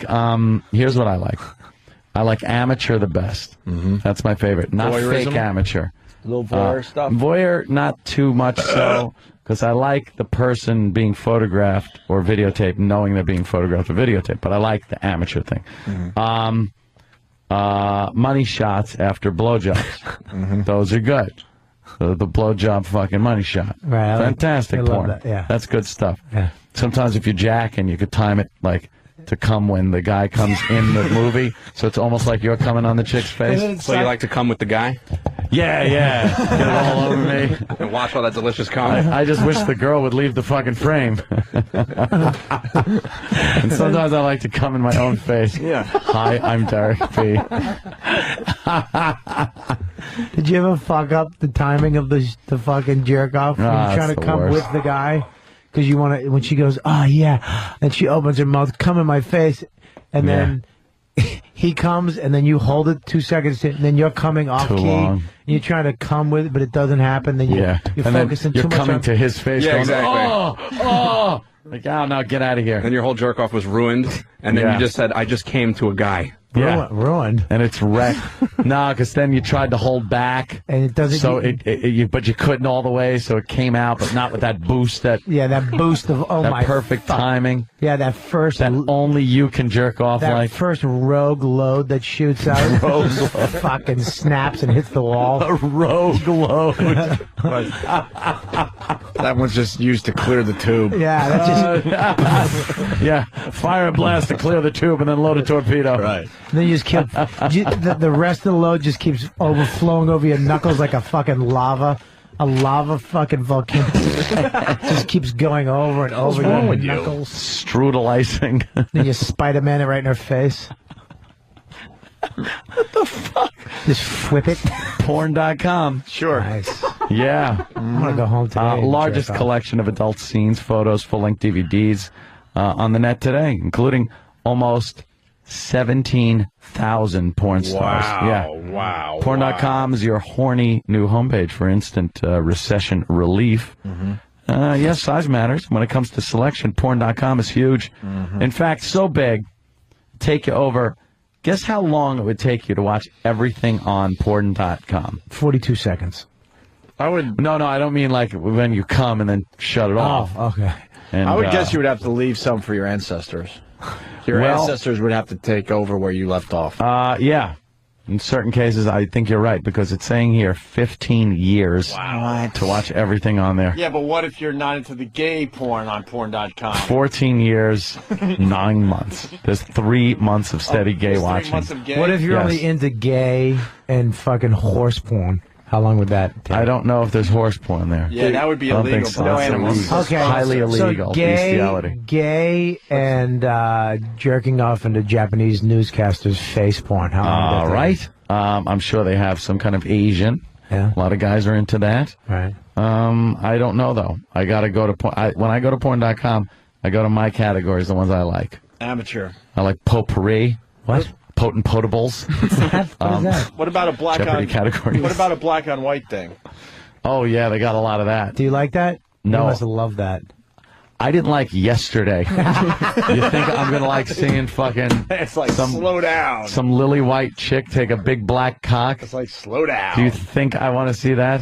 here's what I like. I like amateur the best. That's my favorite. Not Voyeurism? fake amateur. A little voyeur stuff. Voyeur, not too much so, because I like the person being photographed or videotaped, knowing they're being photographed or videotaped, but I like the amateur thing. Money shots after blowjobs. Those are good. The blowjob fucking money shot. Right, Fantastic I love porn. that, yeah. That's good stuff. Yeah. Sometimes if you're jacking, you could time it like to come when the guy comes in the movie, so it's almost like you're coming on the chick's face. So you like to come with the guy? Yeah, get it all over me. And watch all that delicious comment. I just wish the girl would leave the fucking frame. And sometimes I like to come in my own face. Yeah. Hi, I'm Derek B. Did you ever fuck up the timing of the fucking jerk off when you're trying to come with the guy? Because you want to, when she goes, oh yeah, and she opens her mouth, come in my face, and then he comes, and then you hold it 2 seconds, and then you're coming off Too key, long. and you're trying to come with it, but it doesn't happen. Then you're and focusing then you're too much coming on to his face. Yeah, going, exactly. Oh, like, oh, no, get out of here. And your whole jerk off was ruined, and then you just said, I just came to a guy. Yeah, ruined, and it's wrecked. No, because then you tried to hold back, and it doesn't. So but you couldn't all the way, so it came out, but not with that boost. That boost of that perfect timing. Yeah, that first that only you can jerk off that like. first rogue load that shoots out, Rogue fucking snaps and hits the wall. A rogue load. That one's just used to clear the tube. Yeah, that's just yeah. Fire and blast to clear the tube, and then load a torpedo. Right. And then you just keep the rest of the load just keeps overflowing over your knuckles like a fucking lava fucking volcano. Just keeps going over and over your knuckles. Strudel icing. Then you Spider-Man it right in her face. What the fuck? Just whip it. Porn.com. Sure. Nice. Yeah. I'm gonna go home today. and Largest jerk off. collection of adult scenes, photos, full-length DVDs on the net today, including almost 17,000 porn stars. Wow. Porn.com is your horny new homepage for instant recession relief. Yes, size matters. When it comes to selection, Porn.com is huge. In fact, so big, take you over. Guess how long it would take you to watch everything on Porn.com? 42 seconds. I would. No, I don't mean like when you come and then shut it off. Oh, okay. And, I would guess you would have to leave some for your ancestors. Your ancestors would have to take over where you left off. Yeah. In certain cases, I think you're right, because it's saying here 15 years to watch everything on there. Yeah, but what if you're not into the gay porn on porn.com? 14 years, 9 months. There's 3 months of steady gay watching. 3 months of gay? What if you're only into gay and fucking horse porn? How long would that take? I don't know if there's horse porn there. Yeah, that would be I don't illegal. think so. No It's animals. Okay, highly illegal. So bestiality. gay and jerking off into Japanese newscasters' face porn. How long would that take? Right. I'm sure they have some kind of Asian. Yeah. A lot of guys are into that. Right. I don't know, though. I got to go to porn. When I go to porn.com, I go to my categories, the ones I like. Amateur. I like potpourri. What? Potent potables. What is that? What about a black Jeopardy on categories. What about a black on white thing? Oh, yeah, they got a lot of that. Do you like that? No. You must have loved that. I didn't like Yesterday. You think I'm going to like seeing fucking... It's like, slow down. Some lily white chick take a big black cock? It's like, slow down. Do you think I want to see that?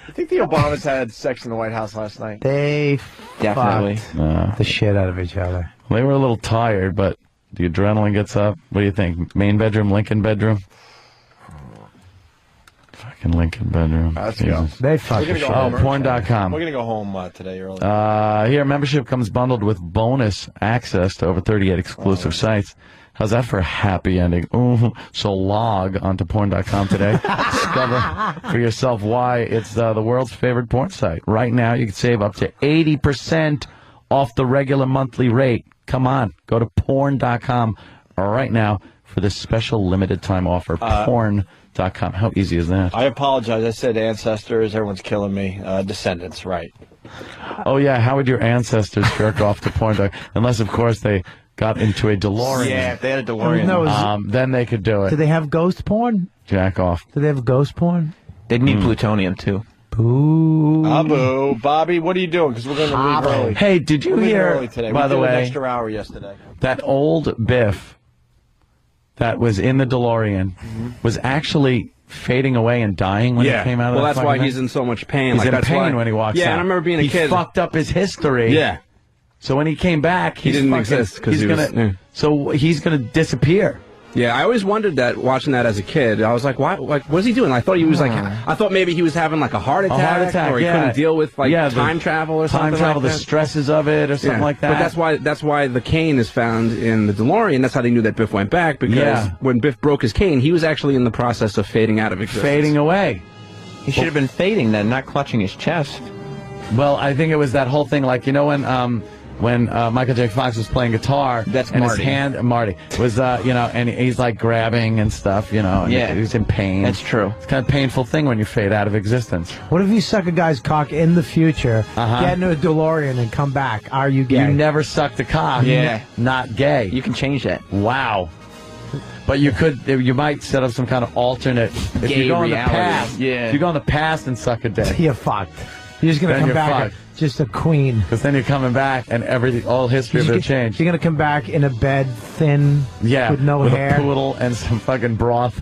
You think the Obamas had sex in the White House last night? They Definitely. fucked the shit out of each other. They were a little tired, but the adrenaline gets up. What do you think? Main bedroom, Lincoln bedroom? Fucking Lincoln bedroom. Let's go. They fucking We're gonna go home. porn.com. We're going to go home today early. Here, membership comes bundled with bonus access to over 38 exclusive sites. How's that for a happy ending? Ooh. So log onto porn.com today. Discover for yourself why it's the world's favorite porn site. Right now, you can save up to 80% off the regular monthly rate. Come on, go to porn.com right now for this special limited time offer. Porn.com. How easy is that? I apologize. I said ancestors. Everyone's killing me. Descendants, right. Oh, yeah. How would your ancestors jerk off to porn? Unless, of course, they got into a DeLorean. Yeah, if they had a DeLorean. Then they could do it. Do they have ghost porn? Jack off. Do they have ghost porn? They'd need plutonium, too. Boo. Abu. Bobby, what are you doing? Because we're going to leave early. Hey, did you We're leaving hear, early today. by we the did way, an extra hour yesterday. that old Biff that was in the DeLorean was actually fading away and dying when he came out of well, that that's why fucking he's thing? in so much pain. He's like, in that's pain why, when he walks out. Yeah, and I remember being a he kid. He fucked up his history. Yeah. So when he came back, He didn't exist because he was... So he's going to disappear. Yeah, I always wondered that watching that as a kid. I was like, why? Like, what's he doing? I thought he was like, I thought maybe he was having like a heart attack, or he couldn't deal with like time travel or something. Time travel, like the that. stresses of it, or something like that. But that's why the cane is found in the DeLorean. That's how they knew that Biff went back, because when Biff broke his cane, he was actually in the process of fading out of existence. Fading away. He should have been fading then, not clutching his chest. Well, I think it was that whole thing, like, you know, when Michael J. Fox was playing guitar, that's and Marty. his hand, Marty, was, you know, and he's like grabbing and stuff, you know, and he's in pain. That's true. It's kind of a painful thing when you fade out of existence. What if you suck a guy's cock in the future, get into a DeLorean, and come back? Are you gay? You never sucked a cock. Yeah. Not gay. You can change that. Wow. But you might set up some kind of alternate. If Gay you go in the reality. past, if you go in the past and suck a dick, You're fucked. You're just gonna come back just a queen. because then you're coming back and all history will change. You're gonna come back in a bed, thin, with no hair, a poodle and some fucking broth.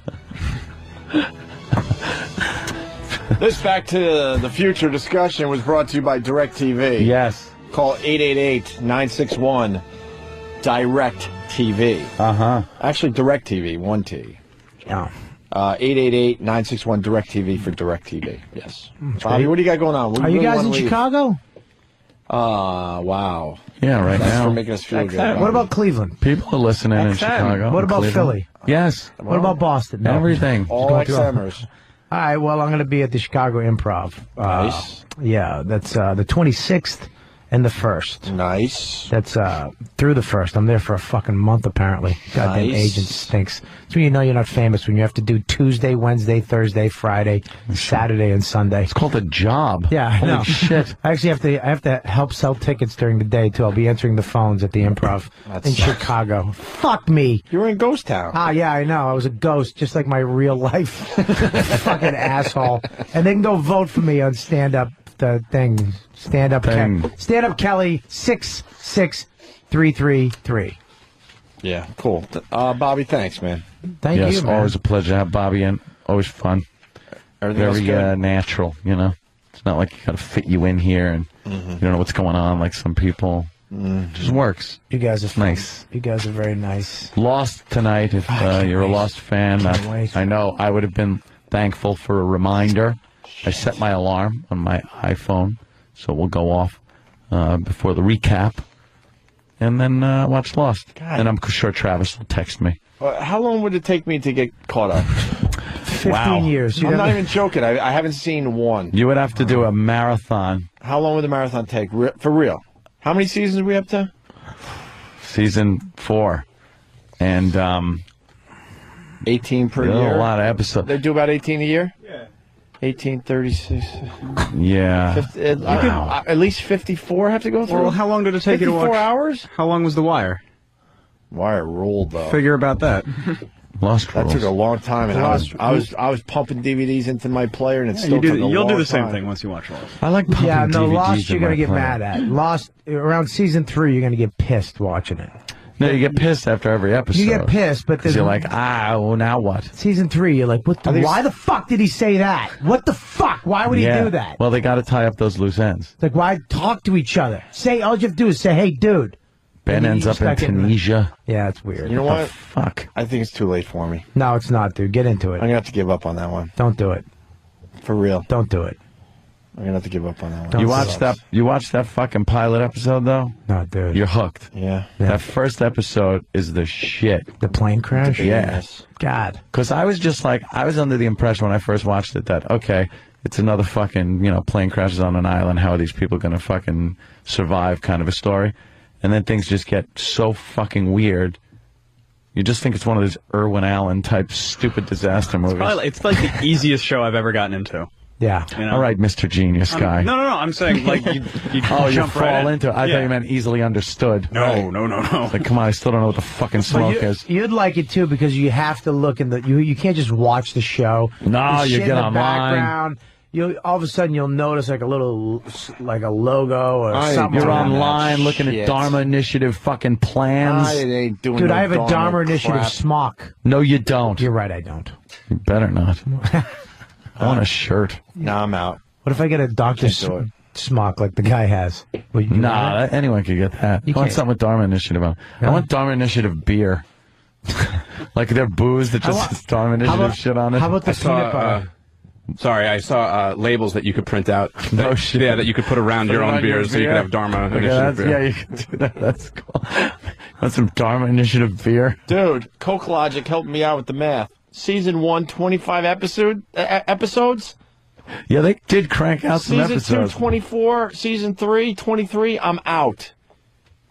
This Back to the Future discussion was brought to you by DirecTV. Yes. Call 888-961-DIRECT-TV. Actually, DirecTV, 1T. Yeah. 888-961-DirecTV for DirecTV. Yes. Bobby, what do you got going on? Are you guys in Chicago? Wow. Yeah, right Thanks now. for making us feel good. Bobby. What about Cleveland? People are listening in Chicago. What about Cleveland. Philly? Yes. What about Boston? No. Everything. All XMers. All right, well, I'm going to be at the Chicago Improv. Nice. Yeah, that's the 26th and the 1st. Nice. That's through the 1st. I'm there for a fucking month, apparently. Goddamn agent stinks. That's when you know you're not famous, when you have to do Tuesday, Wednesday, Thursday, Friday, Saturday, and Sunday. It's called a job. Yeah, I know. Holy shit. I actually have to help sell tickets during the day, too. I'll be answering the phones at the Improv in Chicago. Fuck me. You were in Ghost Town. Ah, yeah, I know. I was a ghost, just like my real life. Fucking asshole. And they can go vote for me on stand-up thing. Stand-up Kelly 66333. Yeah, cool. Bobby, thanks, man. Thank you, man. Always a pleasure to have Bobby in. Always fun. Everything Very natural, you know. It's not like you got to fit you in here and you don't know what's going on like some people. It just works. You guys are fun. Nice. You guys are very nice. Lost tonight. If you're a Lost fan, I know I would have been thankful for a reminder. I set my alarm on my iPhone, so it will go off before the recap, and then watch Lost. And I'm sure Travis will text me. How long would it take me to get caught up? 15 years. I'm not even joking. I haven't seen one. You would have to do a marathon. How long would the marathon take? For real? How many seasons are we up to? Season 4. And 18 per year? A lot of episodes. They do about 18 a year? Yeah. 1836. Yeah. 50, wow. At least 54 have to go through? Well, how long did it take you to watch? 54 hours? How long was The Wire? Wire ruled, though. Figure about that. Lost That rules. took a long time, and I was pumping DVDs into my player, and it still took a long time. You'll do the same thing once you watch Lost. I like pumping DVDs Lost you're in going to my get player. mad at. Lost, around season 3, you're going to get pissed watching it. No, you get pissed after every episode. You get pissed, but because you're like, well, now what? Season 3, you're like, why the fuck did he say that? What the fuck? Why would he do that? Well, they got to tie up those loose ends. It's like, why talk to each other? All you have to do is say, hey, dude. Ben ends up in Tunisia. Yeah, it's weird. You know what? Fuck. I think it's too late for me. No, it's not, dude. Get into it. I'm going to have to give up on that one. Don't do it. For real. Don't do it. I'm going to have to give up on that one. You watched that fucking pilot episode, though? No, dude. You're hooked. Yeah. That first episode is the shit. The plane crash? Yes. God. Because I was just like, I was under the impression when I first watched it that, okay, it's another fucking, plane crashes on an island. How are these people going to fucking survive kind of a story? And then things just get so fucking weird. You just think it's one of those Irwin Allen type stupid disaster movies. It's like the easiest show I've ever gotten into. Yeah. You know? All right, Mr. Genius guy. No. I'm saying like you you jump fall right into it. I thought you meant easily understood. No. It's like, come on, I still don't know what the fucking smoke is. You'd like it too because you have to look in you can't just watch the show. No, There's you shit get in the online. background. All of a sudden you'll notice like a little like a logo or something. You're like that. online looking at Dharma Initiative fucking plans. I ain't doing Dude, no I have a Dharma Initiative crap. smock. No, you don't. You're right, I don't. You better not. I want a shirt. No, I'm out. What if I get a doctor's smock like the guy has? Will you do that? Anyone could get that. I want something with Dharma Initiative on. I want Dharma Initiative beer. Like their booze that just Storm Initiative shit on it. How about the peanut butter? Sorry, I saw labels that you could print out. No shit. Yeah, that you could put around your own beers, so you could have Dharma Initiative beer. Yeah, you can do that. That's cool. Want some Dharma Initiative beer? Dude, Coke Logic helped me out with the math. Season 1, 25 episodes. Yeah, they did crank out some episodes. Season 2, 24. Season 3, 23. I'm out.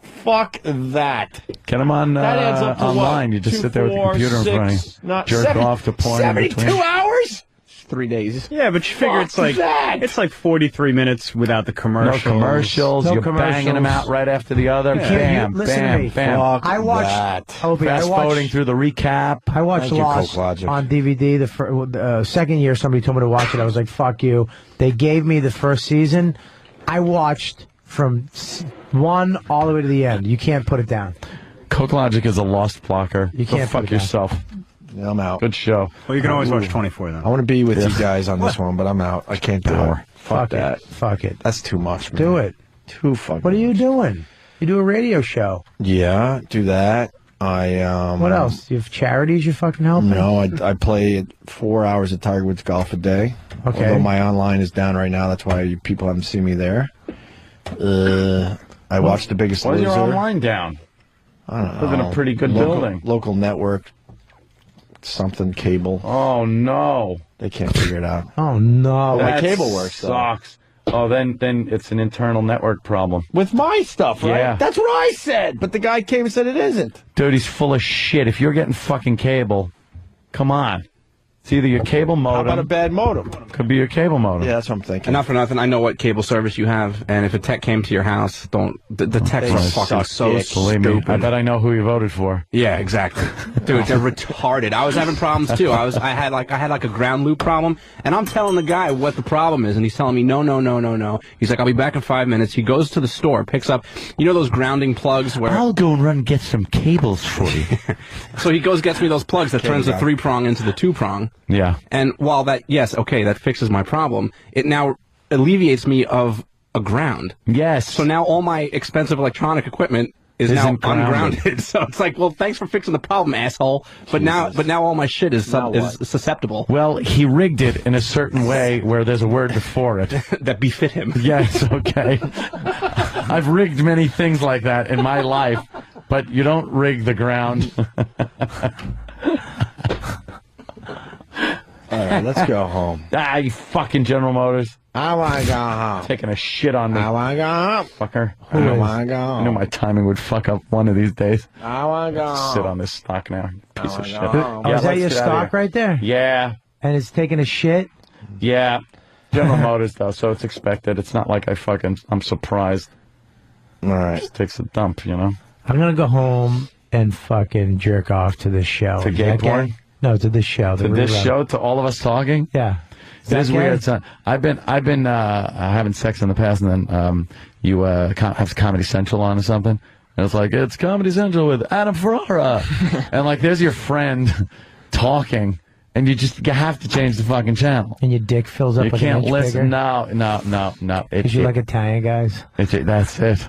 Fuck that. Get them on That adds up to online. What? You just 2, sit there with the 4, computer in front of 6, you. Jerk off to porn in between. 72 hours? 3 days. Yeah, but you figure it's like 43 minutes without the commercials. No commercials. You're banging them out right after the other. Yeah. Bam, Listen to bam, me. bam. I watched Opie, Fast forwarding through the recap. I watched Lost on DVD. The second year somebody told me to watch it. I was like, fuck you. They gave me the first season. I watched from 1 all the way to the end. You can't put it down. Coke Logic is a lost blocker. You can't Go fuck yourself. Yeah, I'm out. Good show. Well, you can always watch 24 then. I want to be with you guys on this one, but I'm out. I can't do it. Fuck that. Fuck it. That's too much, man. Do it. Too fucking What are you doing? You do a radio show. Yeah, do that. What else? You have charities you fucking help? No, I play 4 hours of Tiger Woods golf a day. Okay. Although my online is down right now, that's why you people haven't seen me there. I watched The Biggest Why's Loser. your online down? I don't know. Live in a pretty good building. Local network. Something cable. Oh no. They can't figure it out. Oh no. My cable works. Sucks. Oh, then it's an internal network problem. With my stuff, right? Yeah. That's what I said. But the guy came and said it isn't. Dude, he's full of shit. If you're getting fucking cable, come on. It's either your cable modem. How about a bad modem? Could be your cable modem. Yeah, that's what I'm thinking. And not for nothing, I know what cable service you have, and if a tech came to your house, the techs are fucking so Believe me, stupid. I bet I know who you voted for. Yeah, exactly. Dude, they're retarded. I was having problems too. I had like a ground loop problem, and I'm telling the guy what the problem is, and he's telling me no. He's like, I'll be back in 5 minutes. He goes to the store, picks up, you know those grounding plugs where I'll go and run and get some cables for you. So he goes gets me those plugs that turns the 3-prong into the 2-prong. Yeah. And while that that fixes my problem, it now alleviates me of a ground. Yes. So now all my expensive electronic equipment is now ungrounded. So it's like, well, thanks for fixing the problem, asshole. But now all my shit is susceptible. Well, he rigged it in a certain way where there's a word before it. That befit him. Yes, okay. I've rigged many things like that in my life, but you don't rig the ground. All right, let's go home. You fucking General Motors. I want to go home. Taking a shit on me. I want to go home. Fucker. I want to go home. I knew my timing would fuck up one of these days. I want to go home. Sit on this stock now. Piece of shit. Oh, is that your stock right there? Yeah. And it's taking a shit? Yeah. General Motors, though, so it's expected. It's not like I'm surprised. All right. It just takes a dump, you know? I'm going to go home and fucking jerk off to this show. To gay porn? No, to this show. To this show? To all of us talking? Yeah. It is weird. I've been having sex in the past, and then you have Comedy Central on or something, and it's like, it's Comedy Central with Adam Ferrara, and like there's your friend talking, and you have to change the fucking channel. And your dick fills up. You like can't an inch listen. bigger? No. Because you like Italian guys? That's it.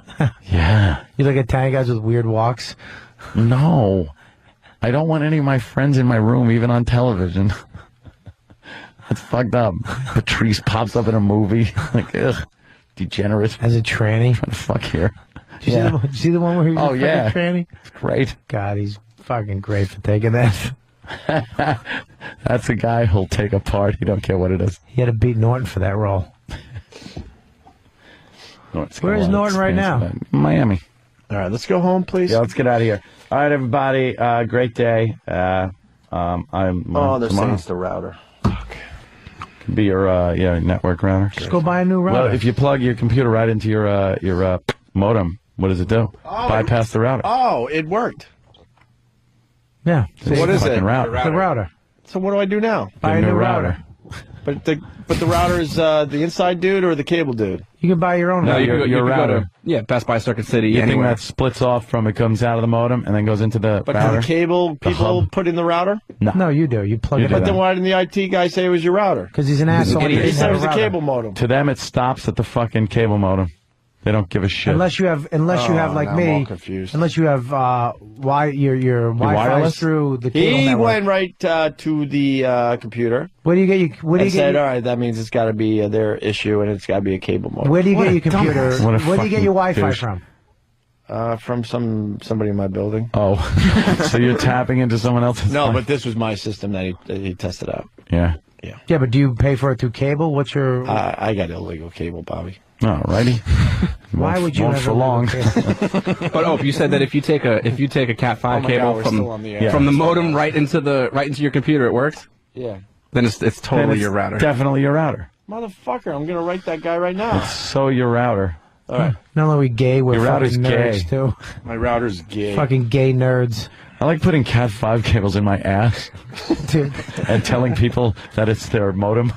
Yeah. You like Italian guys with weird walks? No. I don't want any of my friends in my room, even on television. That's fucked up. Patrice pops up in a movie. Like, ugh, degenerate. As a tranny? Trying to fuck here. Did you see the one where he was a tranny? It's great. God, he's fucking great for taking that. That's a guy who'll take a part. He don't care what it is. He had to beat Norton for that role. Where is Norton right now? Miami. All right, let's go home, please. Yeah, let's get out of here. All right, everybody. Great day. They're saying it's the router. Could be your network router. Just go buy a new router. Well, if you plug your computer right into your modem, what does it do? Bypass the router. Oh, it worked. Yeah. So what is it? Router. The router. So what do I do now? Buy a new router. But the router is the inside dude or the cable dude? You can buy your own router. Your router. Best Buy, Circuit City, You think anywhere. that splits off from it comes out of the modem and then goes into the But router? do the cable people hub? put in the router? No, you do. You plug it in. But then why didn't the IT guy say it was your router? Because he's an asshole. He He said it was a a cable modem. To them, it stops at the fucking cable modem. They don't give a shit. Unless you have like now I'm me. all confused. Unless you have your Wi-Fi wireless? through the cable He network. went right to the computer. Where do you get your? Where do you and get? said, Your, all right, that means it's got to be their issue, and it's got to be a cable modem. where do you What get a your computer? dumbass. What a Where do you get your fucking Wi-Fi douche. from? From somebody in my building. Oh, so you're tapping into someone else's? No, line? but this was my system that he tested out. Yeah. Yeah, but do you pay for it through cable? What's your? I got illegal cable, Bobby. All righty. Why would you won't have for illegal long? But oh, you said that if you take a Cat 5 my cable God, we're still on the air. from the modem right into your computer, it works. Yeah. Then it's Then totally it's your router. Definitely your router. Motherfucker, I'm going to write that guy right now. It's so your router. All right. Not only are we gay, we're Your router's fucking nerds gay. too. My router's gay. Fucking gay nerds. I like putting Cat 5 cables in my ass Dude, and telling people that it's their modem.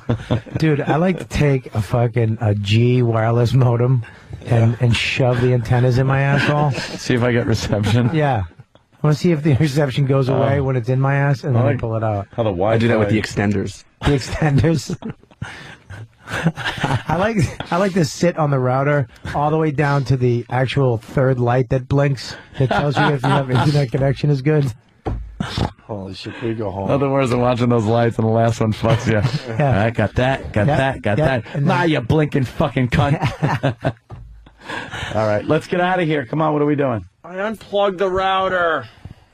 dude, I like to take a G wireless modem and shove the antennas in my asshole. See if I get reception. Yeah. I want to see if the reception goes away when it's in my ass, and then I pull it out. How the Wi-Fi. I do that with the extenders. The extenders. I like to sit on the router all the way down to the actual third light that blinks that tells you if your internet connection is good. Holy shit, can we go home? Nothing worse than watching those lights and the last one fucks you. Yeah. I got that, got Yep, that, got yep, that. and Nah, then- you blinking fucking cunt. All right, let's get out of here. Come on, what are we doing? I unplugged the router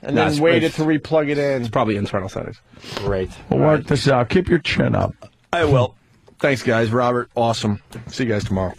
and That's then waited great. to replug it in. It's probably internal settings. Great. We'll work this out. Keep your chin up. I will. Thanks, guys. Robert, awesome. See you guys tomorrow.